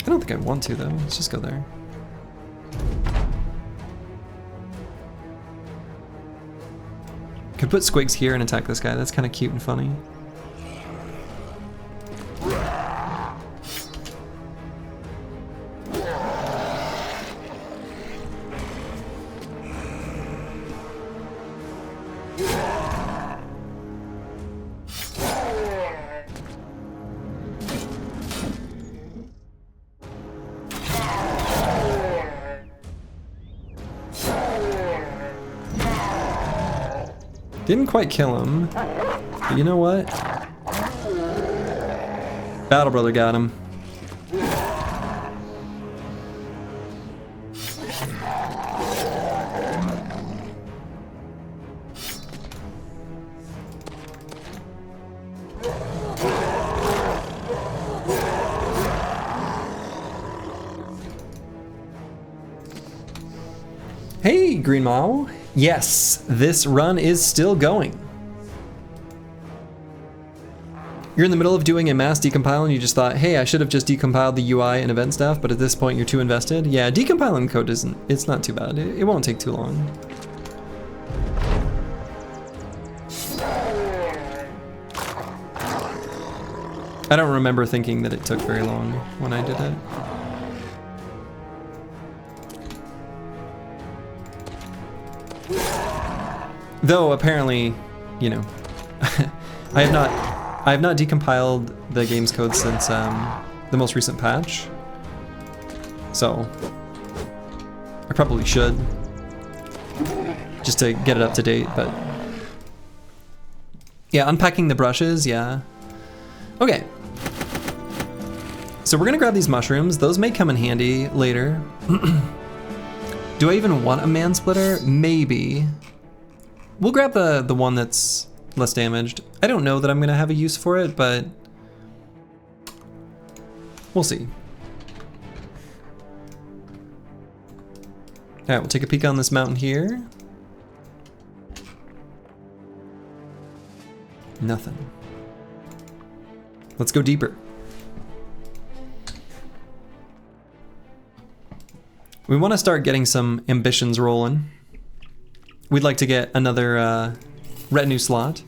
I don't think I want to, though. Let's just go there. Could put Squigs here and attack this guy. That's kind of cute and funny. Didn't quite kill him, but you know what? Battle Brother got him. Hey, Green Mao. Yes, this run is still going. You're in the middle of doing a mass decompile and you just thought, hey, I should have just decompiled the UI and event stuff, but at this point you're too invested. Yeah, decompiling code it's not too bad. It won't take too long. I don't remember thinking that it took very long when I did it. Though apparently, you know, I have not decompiled the game's code since the most recent patch. So I probably should, just to get it up to date, but yeah, unpacking the brushes, yeah. Okay. So we're gonna grab these mushrooms. Those may come in handy later. Do I even want a man splitter? Maybe. We'll grab the one that's less damaged. I don't know that I'm gonna have a use for it, but we'll see. All right, we'll take a peek on this mountain here. Nothing. Let's go deeper. We want to start getting some ambitions rolling. We'd like to get another retinue slot.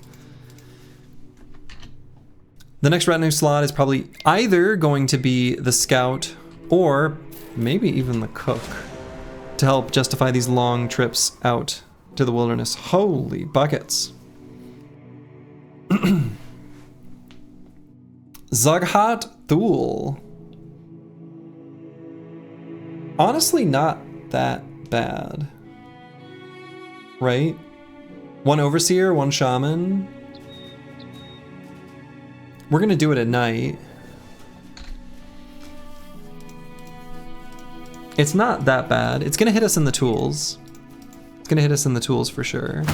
The next retinue slot is probably either going to be the scout or maybe even the cook to help justify these long trips out to the wilderness. Holy buckets. Zaghat Thul. Honestly, not that bad. Right? One overseer, one shaman. We're gonna do it at night. It's not that bad. It's gonna hit us in the tools. It's gonna hit us in the tools for sure.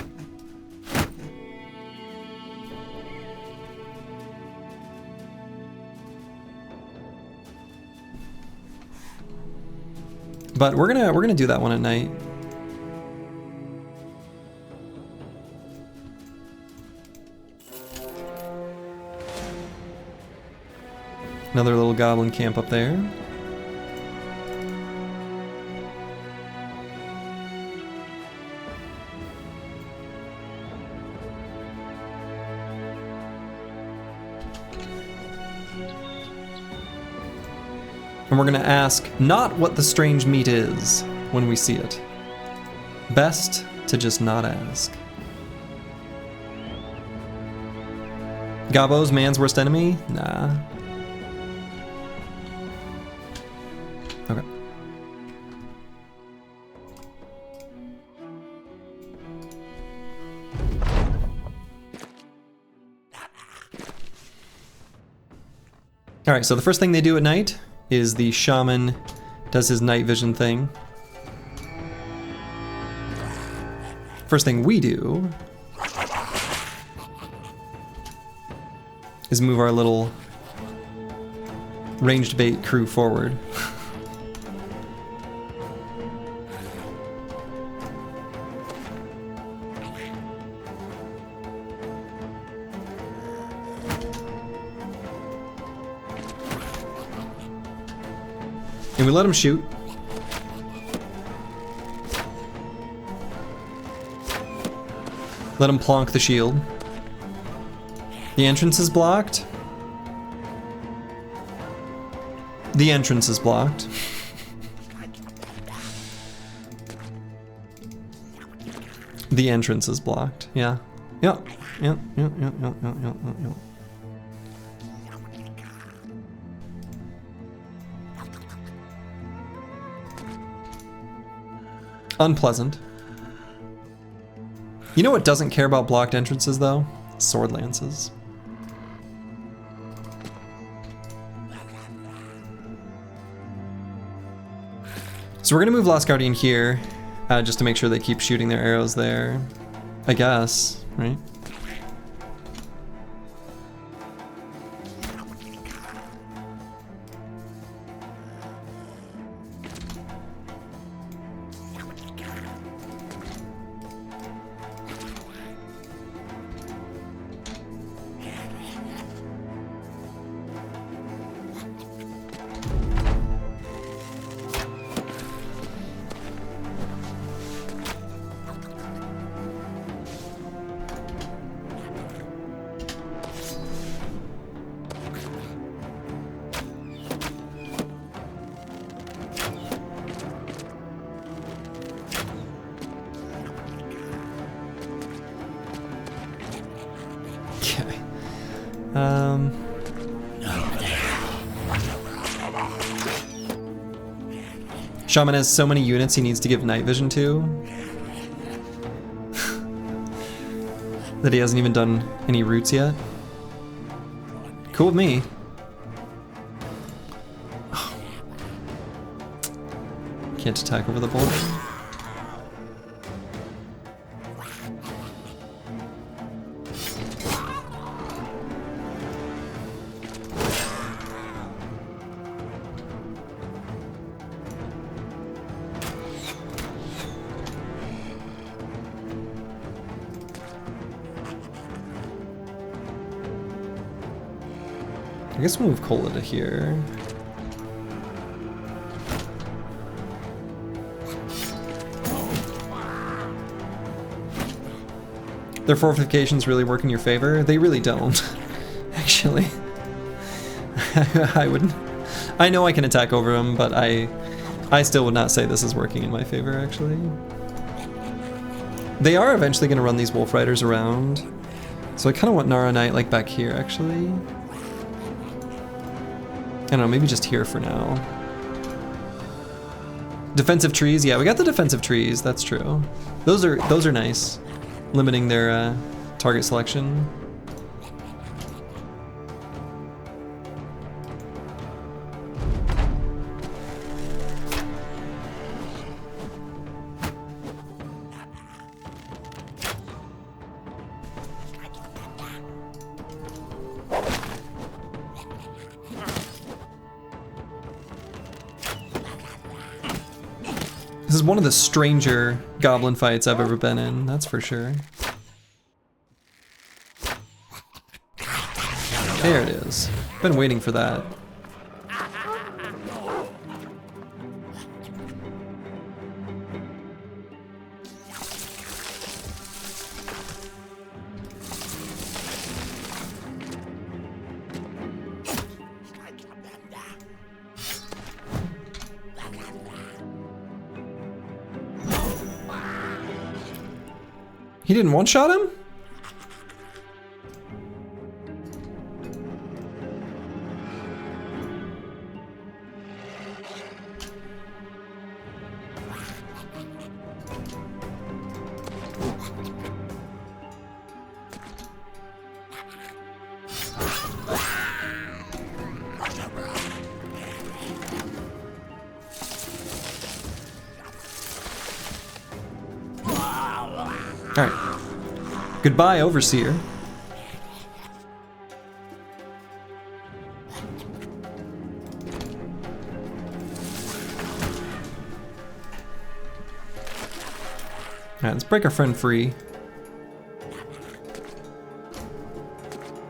But we're gonna do that one at night. Another little goblin camp up there. And we're gonna ask not what the strange meat is when we see it. Best to just not ask. Gabbo's man's worst enemy? Nah. Okay. Alright, so the first thing they do at night is the shaman does his night vision thing. First thing we do is move our little ranged bait crew forward. And we let him shoot. Let him plonk the shield. The entrance is blocked. The entrance is blocked. The entrance is blocked. Yeah. Yep. Yep. Yep. Yep. Yep. Yep. Yep. Yep. Unpleasant. You know what doesn't care about blocked entrances though? Sword lances. So we're gonna move Last Guardian here, just to make sure they keep shooting their arrows there. I guess, right? Shaman has so many units he needs to give night vision to that he hasn't even done any routes yet. Cool with me. Can't attack over the border. I guess we'll move Cola to here. Their fortifications really work in your favor? They really don't, actually. I wouldn't. I know I can attack over them, but I still would not say this is working in my favor, actually. They are eventually going to run these Wolf Riders around, so I kind of want Nara Knight like back here, actually. I don't know, maybe just here for now. Defensive trees, yeah, we got the defensive trees, that's true. Those are nice, limiting their target selection. This is one of the stranger goblin fights I've ever been in, that's for sure. There it is. Been waiting for that. He didn't one-shot him? Alright. Goodbye, Overseer. Alright, let's break our friend free.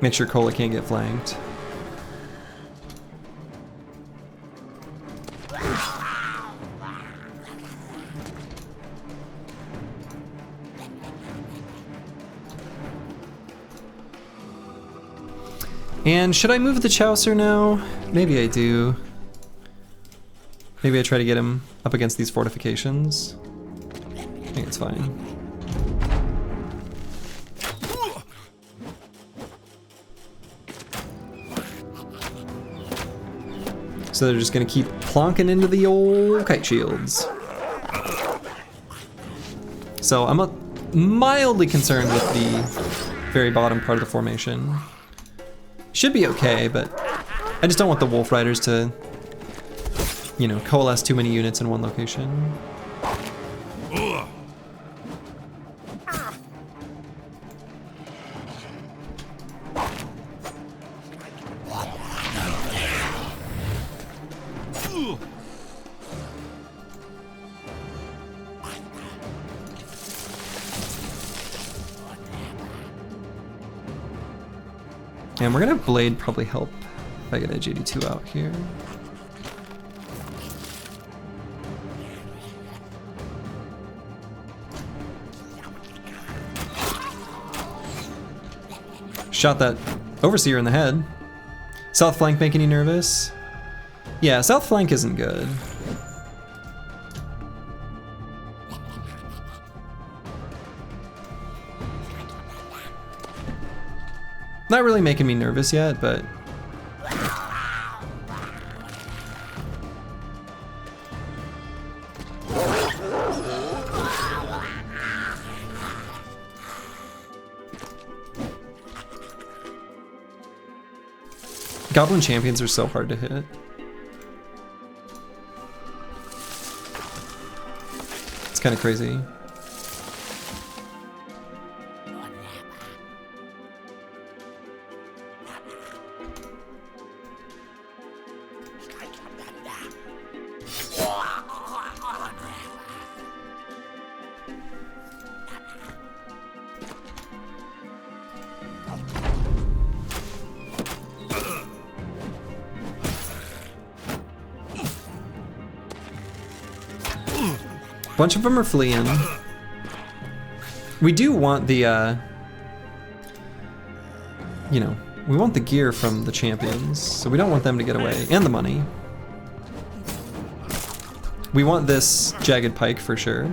Make sure Cola can't get flanked. And should I move the Chaucer now? Maybe I do. Maybe I try to get him up against these fortifications. I think it's fine. So they're just gonna keep plonking into the old kite shields. So I'm mildly concerned with the very bottom part of the formation. Should be okay, but I just don't want the Wolf Riders to, you know, coalesce too many units in one location. And we're gonna have Blade probably help if I get Edge 82 out here. Shot that Overseer in the head. South flank making you nervous? Yeah, south flank isn't good. Not really making me nervous yet, but Goblin champions are so hard to hit. It's kind of crazy. Bunch of them are fleeing. We do want the, you know, we want the gear from the champions, so we don't want them to get away, and the money. We want this jagged pike for sure.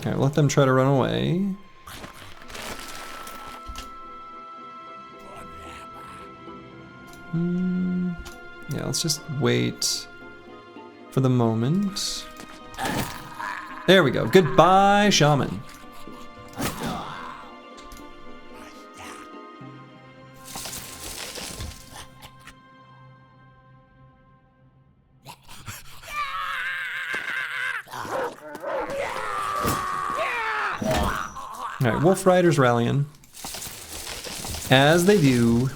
Alright, let them try to run away. Yeah, let's just wait for the moment. There we go. Goodbye, Shaman. Alright, Wolf Riders rallying. As they do.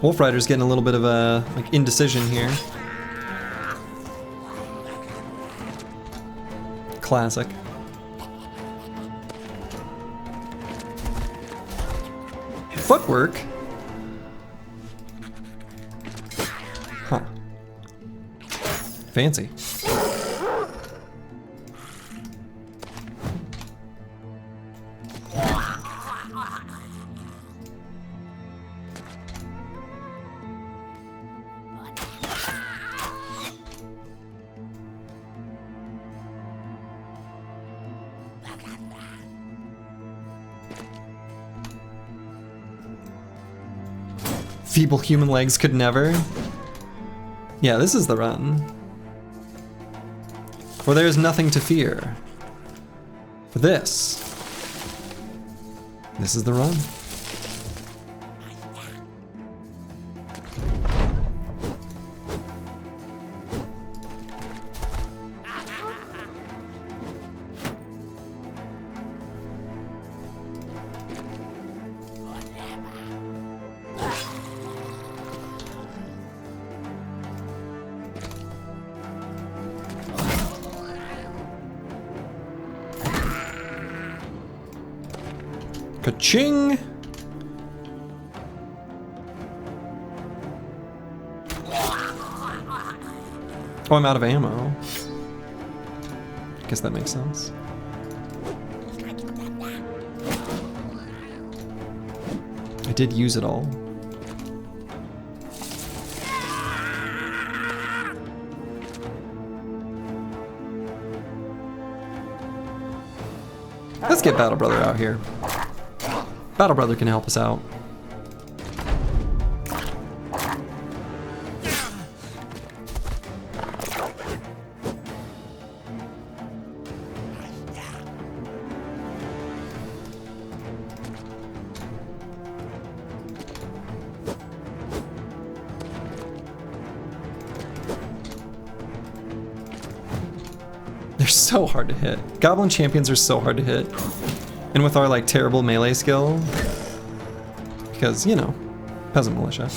Wolf Rider's getting a little bit of a like indecision here. Classic. Footwork? Huh. Fancy. Feeble human legs could never. Yeah, this is the run. For there is nothing to fear. For this is the run. Ka-ching! Oh, I'm out of ammo. Guess that makes sense. I did use it all. Let's get Battle Brother out here. Battle Brother can help us out. They're so hard to hit. Goblin champions are so hard to hit. And with our like terrible melee skill, because, you know, peasant militia.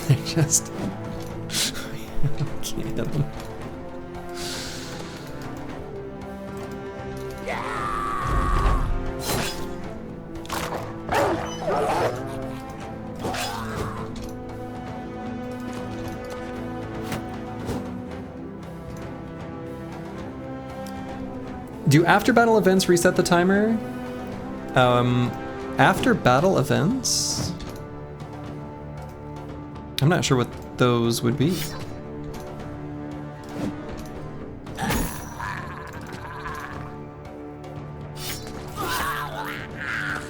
They just can't hit them. Do after battle events reset the timer? After battle events? I'm not sure what those would be.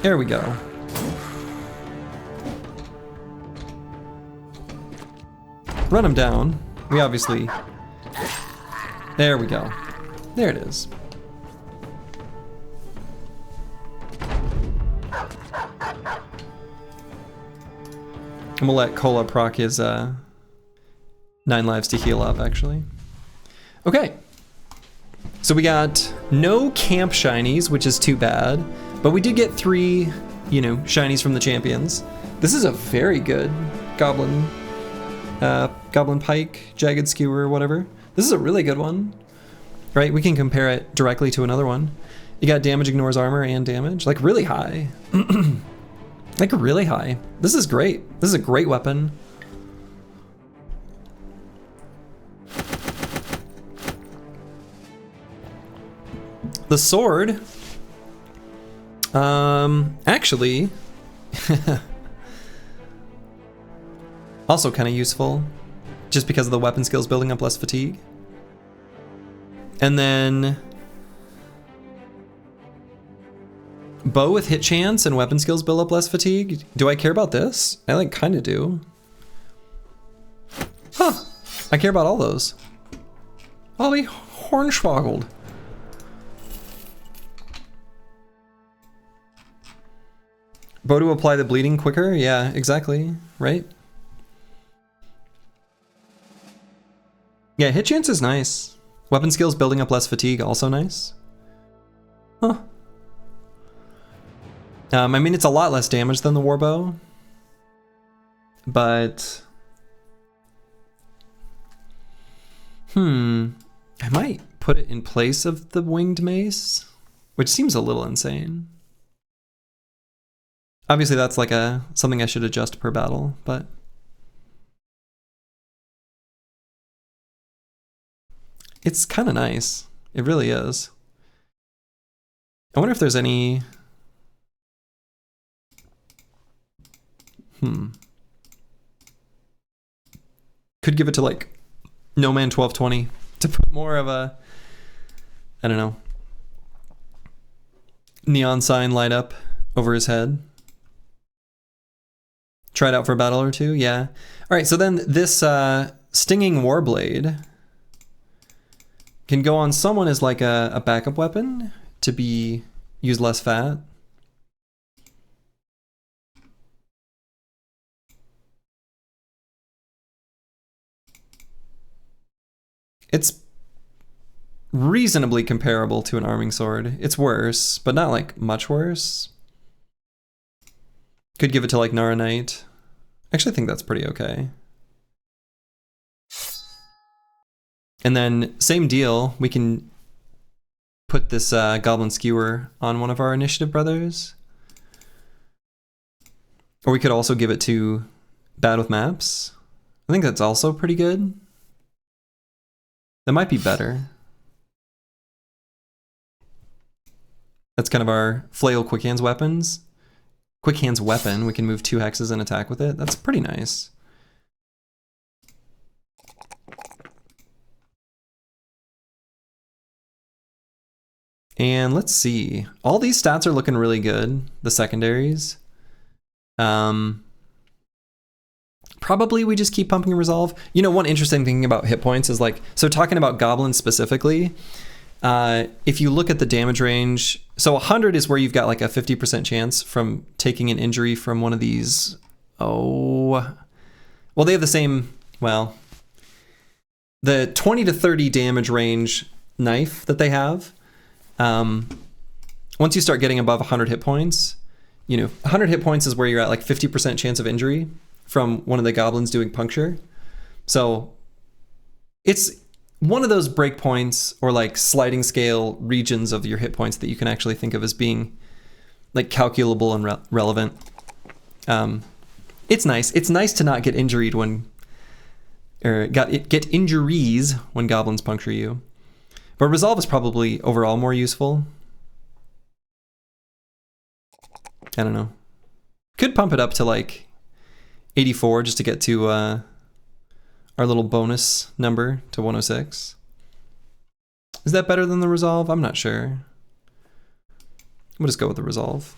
There we go. Run him down. We obviously... There we go. There it is. And we'll let Kola proc his 9 lives to heal up, actually. Okay. So we got no camp shinies, which is too bad. But we did get 3, you know, shinies from the champions. This is a very good Goblin Pike, Jagged Skewer, whatever. This is a really good one. Right? We can compare it directly to another one. You got damage ignores armor and damage. Like, really high. Like, really high. This is great. This is a great weapon. The sword, actually, also kind of useful, just because of the weapon skills building up less fatigue. And then bow with hit chance and weapon skills build up less fatigue. Do I care about this? I like kind of do. Huh, I care about all those. I'll be hornswoggled. Bow to apply the bleeding quicker? Yeah, exactly. Right? Yeah, hit chance is nice. Weapon skills building up less fatigue, also nice. Huh. I mean, it's a lot less damage than the warbow. But... I might put it in place of the winged mace, which seems a little insane. Obviously that's like something I should adjust per battle, but... It's kind of nice. It really is. I wonder if there's any... Could give it to like No Man 1220 to put more of a, I don't know, neon sign light up over his head. Try it out for a battle or two, yeah. All right, so then this Stinging Warblade can go on someone as like a backup weapon to be use less fat. It's reasonably comparable to an arming sword. It's worse, but not like much worse. Could give it to like Nara Knight. Actually, I think that's pretty okay. And then same deal, we can put this Goblin Skewer on one of our initiative brothers. Or we could also give it to Bad with Maps. I think that's also pretty good. That might be better. That's kind of our Flail Quick Hands weapons. Quick Hands weapon, we can move 2 hexes and attack with it. That's pretty nice. And let's see. All these stats are looking really good, the secondaries. Probably we just keep pumping Resolve. You know, one interesting thing about hit points is like, so talking about goblins specifically, if you look at the damage range, so 100 is where you've got like a 50% chance from taking an injury from one of these. Oh, well, they have the same, well, the 20 to 30 damage range knife that they have. Once you start getting above 100 hit points, you know, 100 hit points is where you're at like 50% chance of injury from one of the goblins doing puncture. So it's one of those breakpoints or like sliding scale regions of your hit points that you can actually think of as being like calculable and relevant. It's nice. It's nice to not get injured when, or get injuries when goblins puncture you. But Resolve is probably overall more useful. I don't know. Could pump it up to like 84 just to get to our little bonus number to 106. Is that better than the Resolve? I'm not sure. We'll just go with the Resolve.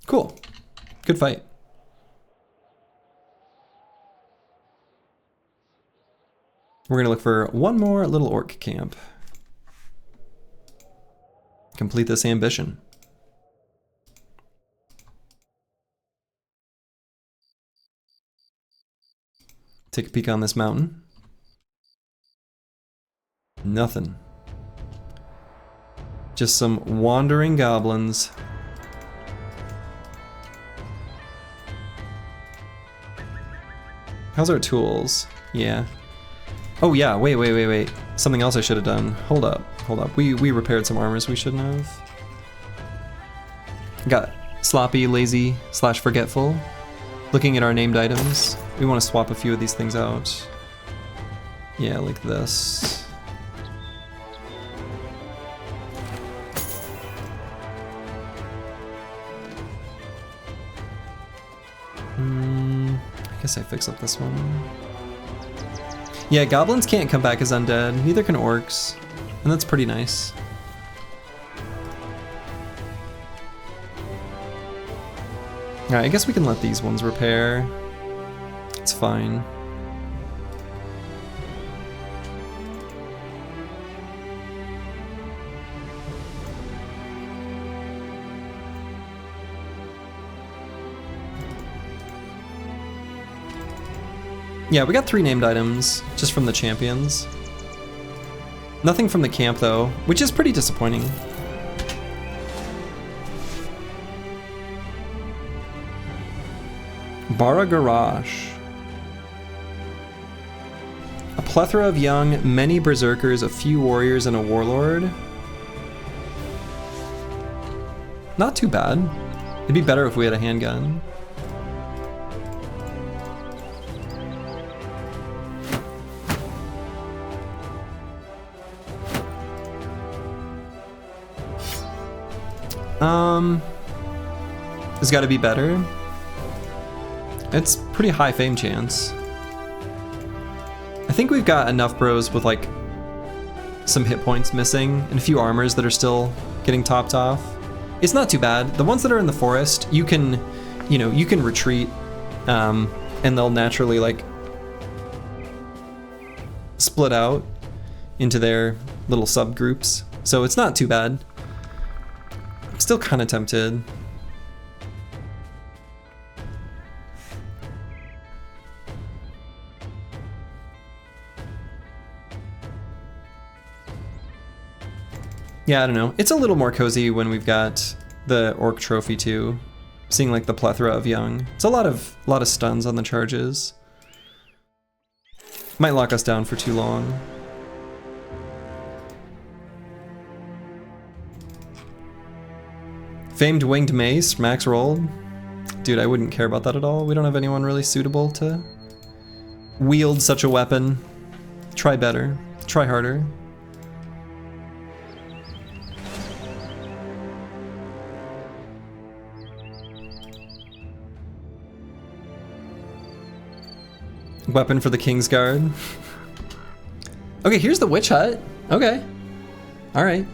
Cool. Good fight. We're going to look for one more little orc camp. Complete this ambition. Take a peek on this mountain. Nothing. Just some wandering goblins. How's our tools? Yeah. Oh yeah, wait. Something else I should have done. Hold up. We repaired some armors we shouldn't have. Got sloppy, lazy, / forgetful. Looking at our named items, we want to swap a few of these things out. Yeah, like this. I guess I fix up this one. Yeah, goblins can't come back as undead, neither can orcs, and that's pretty nice. Alright, I guess we can let these ones repair. It's fine. Yeah, we got 3 named items just from the champions. Nothing from the camp though, which is pretty disappointing. Bara Garage. A plethora of young, many berserkers, a few warriors, and a warlord. Not too bad. It'd be better if we had a handgun. It's gotta be better. It's pretty high fame chance. I think we've got enough bros with like some hit points missing and a few armors that are still getting topped off. It's not too bad. The ones that are in the forest, you can retreat, and they'll naturally like split out into their little subgroups. So it's not too bad. I'm still kind of tempted. Yeah, I don't know. It's a little more cozy when we've got the orc trophy too. Seeing like the plethora of young. It's a lot of stuns on the charges. Might lock us down for too long. Famed winged mace, max rolled. Dude, I wouldn't care about that at all. We don't have anyone really suitable to wield such a weapon. Try better. Try harder. Weapon for the King's Guard. Okay, here's the witch hut. Okay. All right.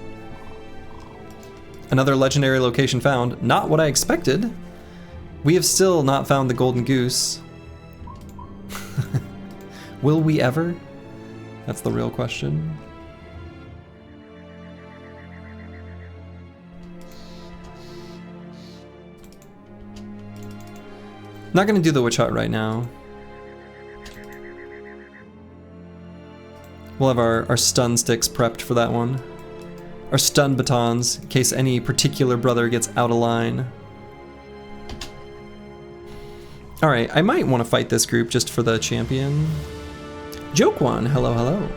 Another legendary location found. Not what I expected. We have still not found the golden goose. Will we ever? That's the real question. Not gonna do the witch hut right now. We'll have our stun sticks prepped for that one. Our stun batons, in case any particular brother gets out of line. Alright, I might want to fight this group just for the champion. Joke one, hello, hello.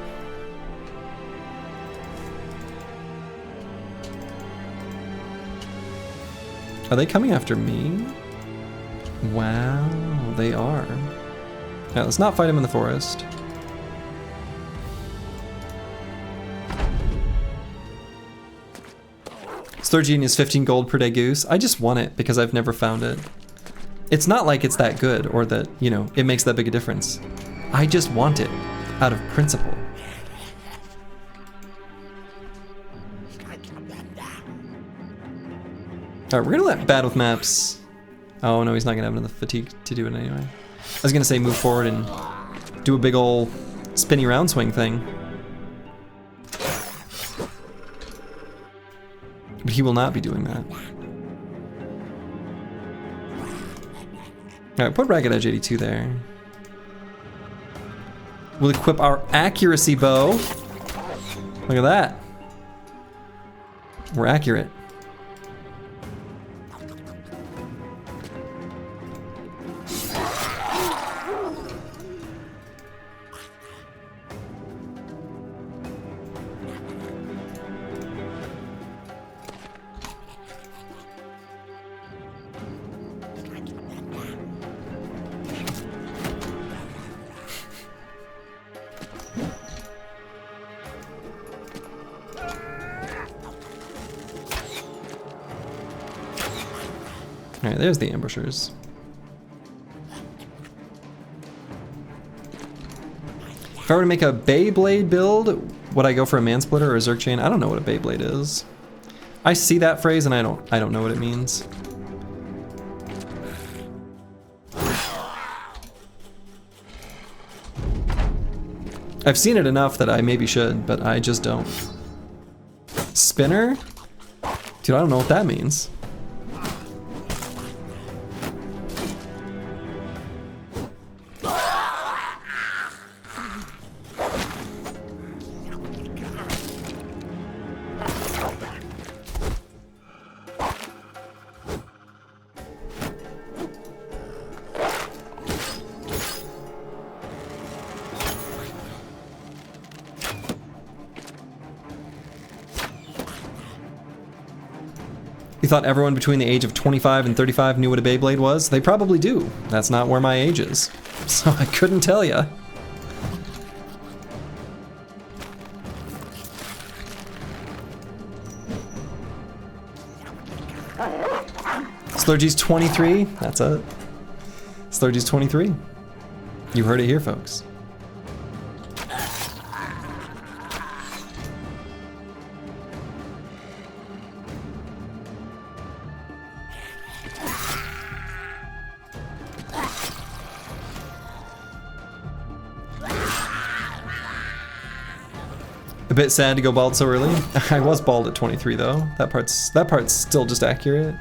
Are they coming after me? Wow, they are. Alright, let's not fight him in the forest. Third genius 15 gold per day goose. I just want it because I've never found it. It's not like it's that good or that, you know, it makes that big a difference. I just want it out of principle. Alright, we're gonna let Bad with Maps. Oh no, he's not gonna have enough fatigue to do it anyway. I was gonna say move forward and do a big ol' spinny round swing thing. But he will not be doing that. Alright, put Ragged Edge 82 there. We'll equip our accuracy bow. Look at that. We're accurate. Alright, there's the ambushers. If I were to make a Beyblade build, would I go for a Mansplitter or a Zerg Chain? I don't know what a Beyblade is. I see that phrase and I don't know what it means. I've seen it enough that I maybe should, but I just don't. Spinner? Dude, I don't know what that means. thought everyone between the age of 25 and 35 knew what a Beyblade was? They probably do. That's not where my age is. So I couldn't tell ya. Slurgy's 23. That's it. Slurgy's 23. You heard it here, folks. A bit sad to go bald so early. I was bald at 23 though. That part's still just accurate.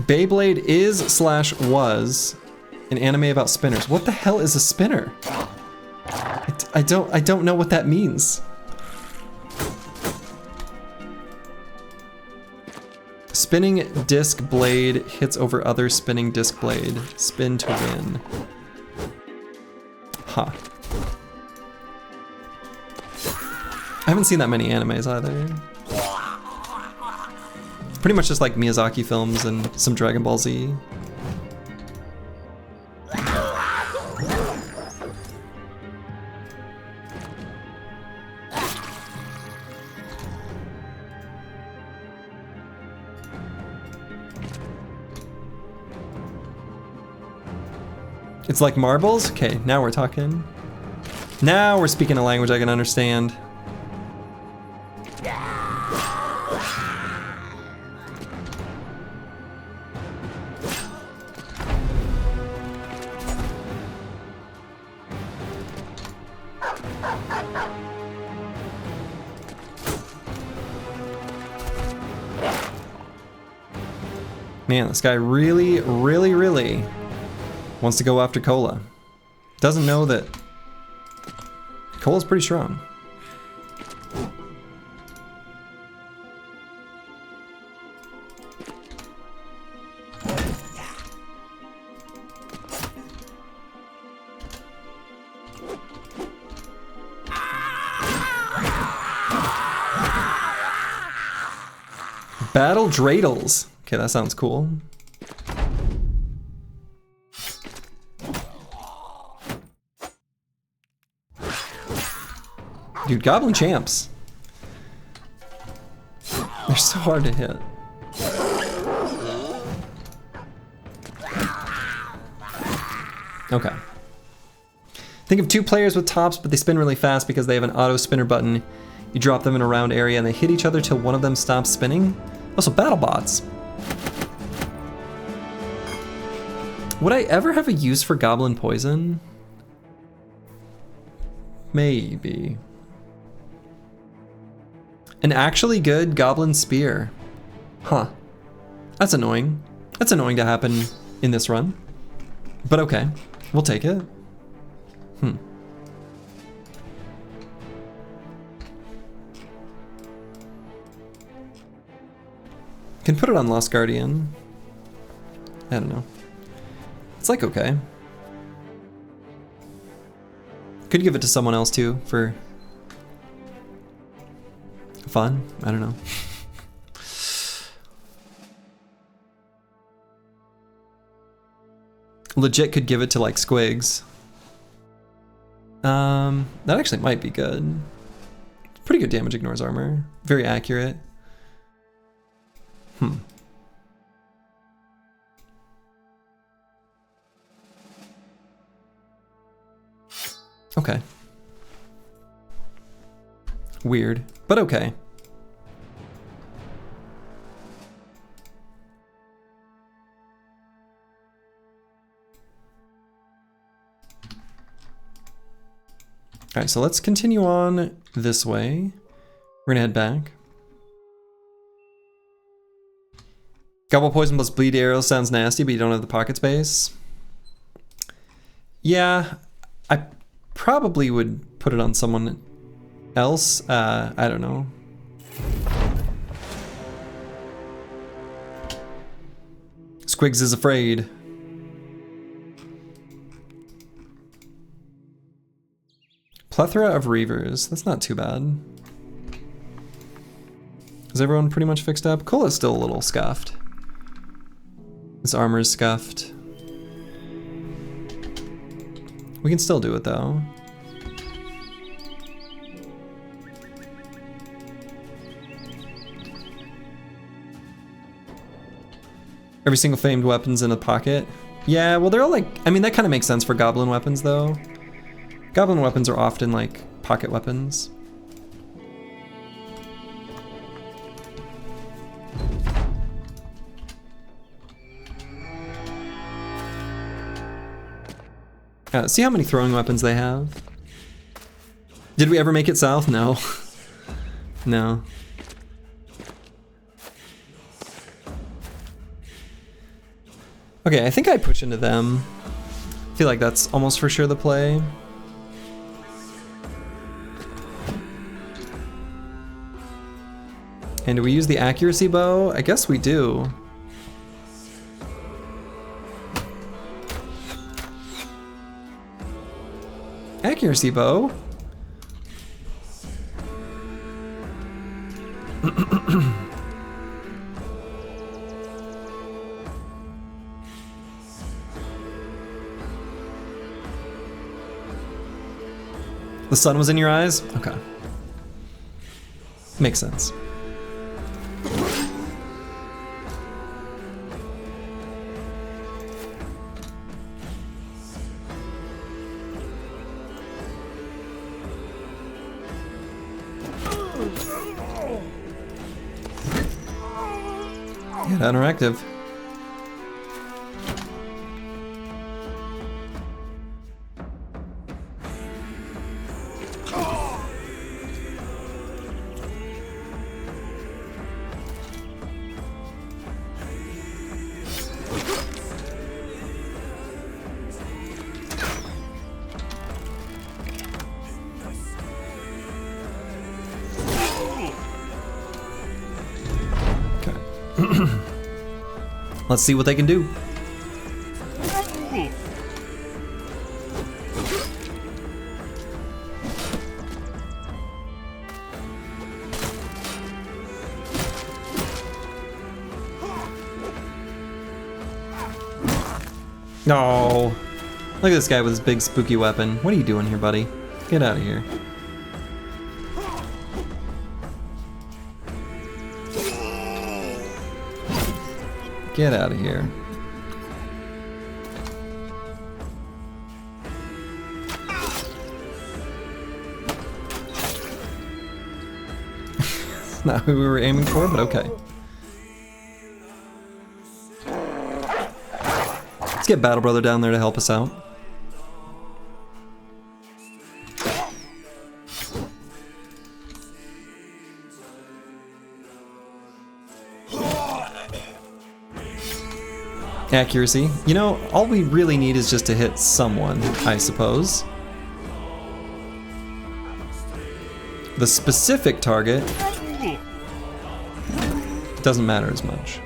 Beyblade is/was an anime about spinners. What the hell is a spinner? I don't know what that means. Spinning disc blade hits over other spinning disc blade. Spin to win. Huh. I haven't seen that many animes either. Pretty much just like Miyazaki films and some Dragon Ball Z. It's like marbles? Okay, now we're talking. Now we're speaking a language I can understand. Man, this guy really wants to go after Cola. Doesn't know that Cola's pretty strong. Battle dreidels. Okay, that sounds cool. Dude, goblin champs. They're so hard to hit. Okay. Think of two players with tops, but they spin really fast because they have an auto spinner button. You drop them in a round area and they hit each other till one of them stops spinning. Also, battle bots. Would I ever have a use for goblin poison? Maybe. An actually good goblin spear. Huh. That's annoying. That's annoying to happen in this run. But okay, we'll take it. Can put it on Lost Guardian. I don't know. It's like okay. Could give it to someone else too for fun. I don't know. Legit could give it to like Squigs. That actually might be good. Pretty good damage ignores armor. Very accurate. Okay. Weird, but okay. All right, so let's continue on this way. We're gonna head back. Gobble poison plus bleed arrows sounds nasty, but you don't have the pocket space. Yeah, I probably would put it on someone else. I don't know. Squigs is afraid. Plethora of Reavers. That's not too bad. Is everyone pretty much fixed up? Cola's still a little scuffed. His armor is scuffed. We can still do it though. Every single famed weapon's in a pocket. Yeah, well they're all like, I mean that kind of makes sense for goblin weapons though. Goblin weapons are often like pocket weapons. See how many throwing weapons they have? Did we ever make it south? No. No. Okay, I think I push into them. I feel like that's almost for sure the play. And do we use the accuracy bow? I guess we do. Accuracy bow? The sun was in your eyes? Okay. Makes sense. Yeah, interactive. Let's see what they can do. No. Look at this guy with his big spooky weapon. What are you doing here, buddy? Get out of here. Get out of here. Not who we were aiming for, but okay. Let's get Battle Brother down there to help us out. Accuracy. You know, all we really need is just to hit someone, I suppose. The specific target doesn't matter as much.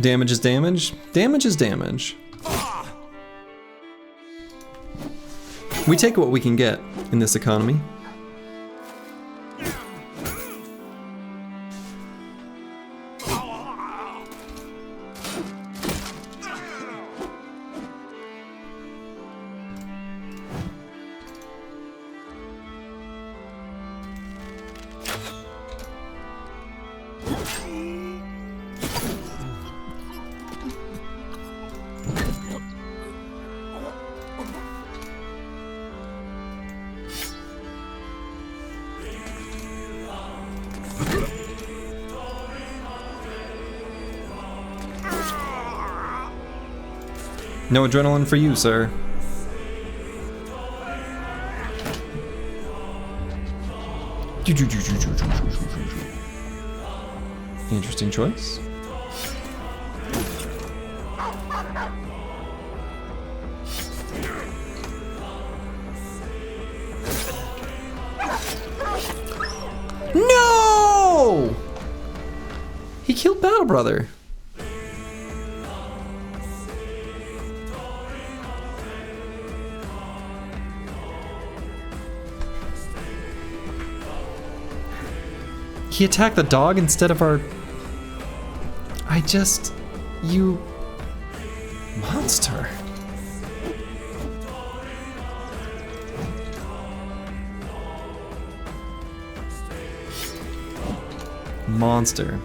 Damage is damage. Damage is damage. We take what we can get in this economy. No adrenaline for you, sir. Interesting choice. No! He killed Battle Brother. He attacked the dog instead of our... You... monster. Monster.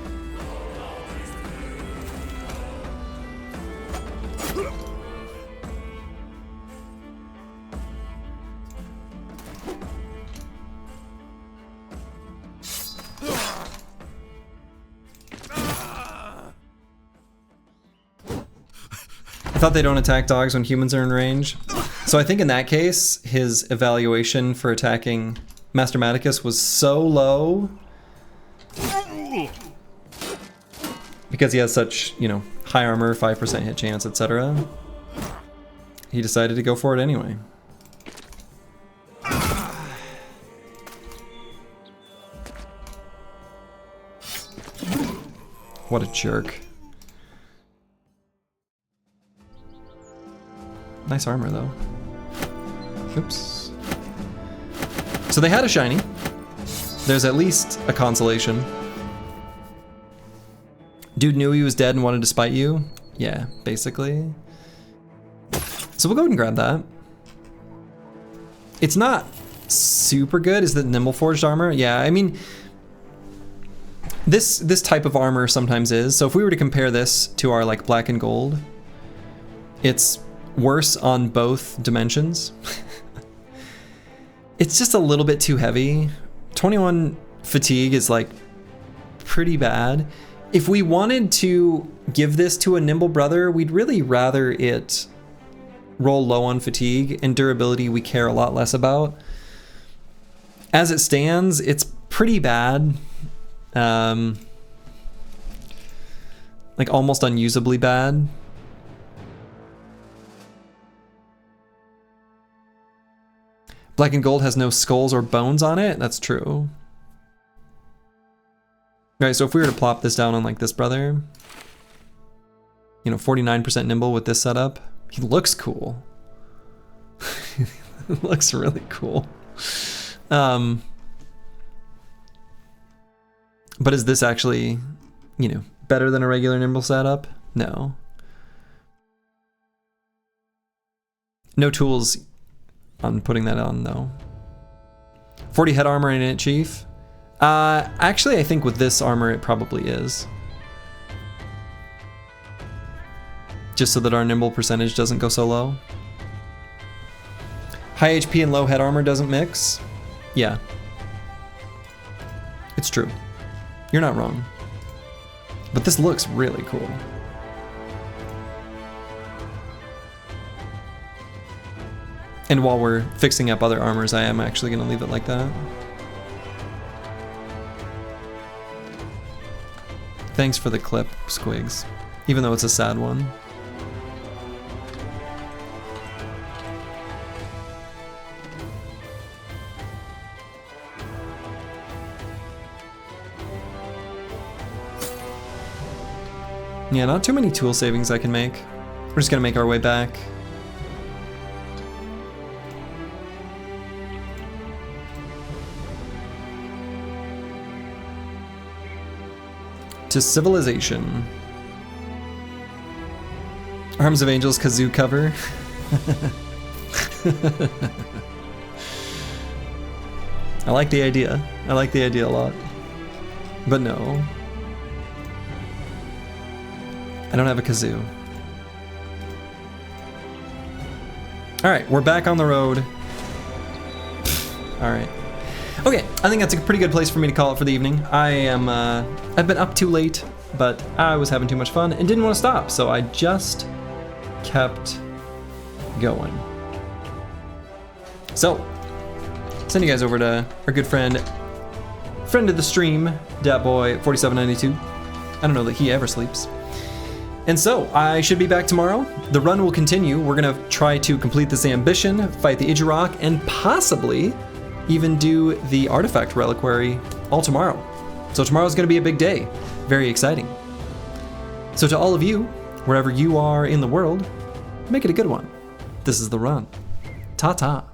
I thought they don't attack dogs when humans are in range. So I think in that case, his evaluation for attacking Master Maticus was so low because he has such, you know, high armor, 5% hit chance, etc. He decided to go for it anyway. What a jerk. Nice armor though. Oops. So they had a shiny. There's at least a consolation. Dude knew he was dead and wanted to spite you. Yeah, basically. So we'll go ahead and grab that. It's not super good. Is the Nimble Forged armor? Yeah, I mean, this type of armor sometimes is. So if we were to compare this to our like black and gold, it's worse on both dimensions. It's just a little bit too heavy. 21 fatigue is like pretty bad. If we wanted to give this to a nimble brother, we'd really rather it roll low on fatigue, and durability we care a lot less about. As it stands, it's pretty bad. Like almost unusably bad. Black and gold has no skulls or bones on it. That's true. Alright, so if we were to plop this down on like this brother, you know, 49% nimble with this setup, he looks cool. It looks really cool. But is this actually, you know, better than a regular nimble setup? No. No tools on putting that on though. 40 head armor in it, Chief. Actually, I think with this armor it probably is. Just so that our nimble percentage doesn't go so low. High HP and low head armor doesn't mix. Yeah. It's true. You're not wrong. But this looks really cool. And while we're fixing up other armors, I am actually going to leave it like that. Thanks for the clip, Squigs. Even though it's a sad one. Yeah, not too many tool savings I can make. We're just gonna make our way back. To civilization. Arms of Angels kazoo cover. I like the idea. I like the idea a lot. But no. I don't have a kazoo. Alright, we're back on the road. Alright. Okay, I think that's a pretty good place for me to call it for the evening. I've been up too late, but I was having too much fun and didn't want to stop, so I just kept going. So, send you guys over to our good friend friend of the stream, datboy4792. I don't know that he ever sleeps. And so, I should be back tomorrow. The run will continue. We're gonna try to complete this ambition, fight the Idjarok, and possibly even do the artifact reliquary all tomorrow. So tomorrow's gonna be a big day. Very exciting. So to all of you, wherever you are in the world, make it a good one. This is The Run. Ta-ta.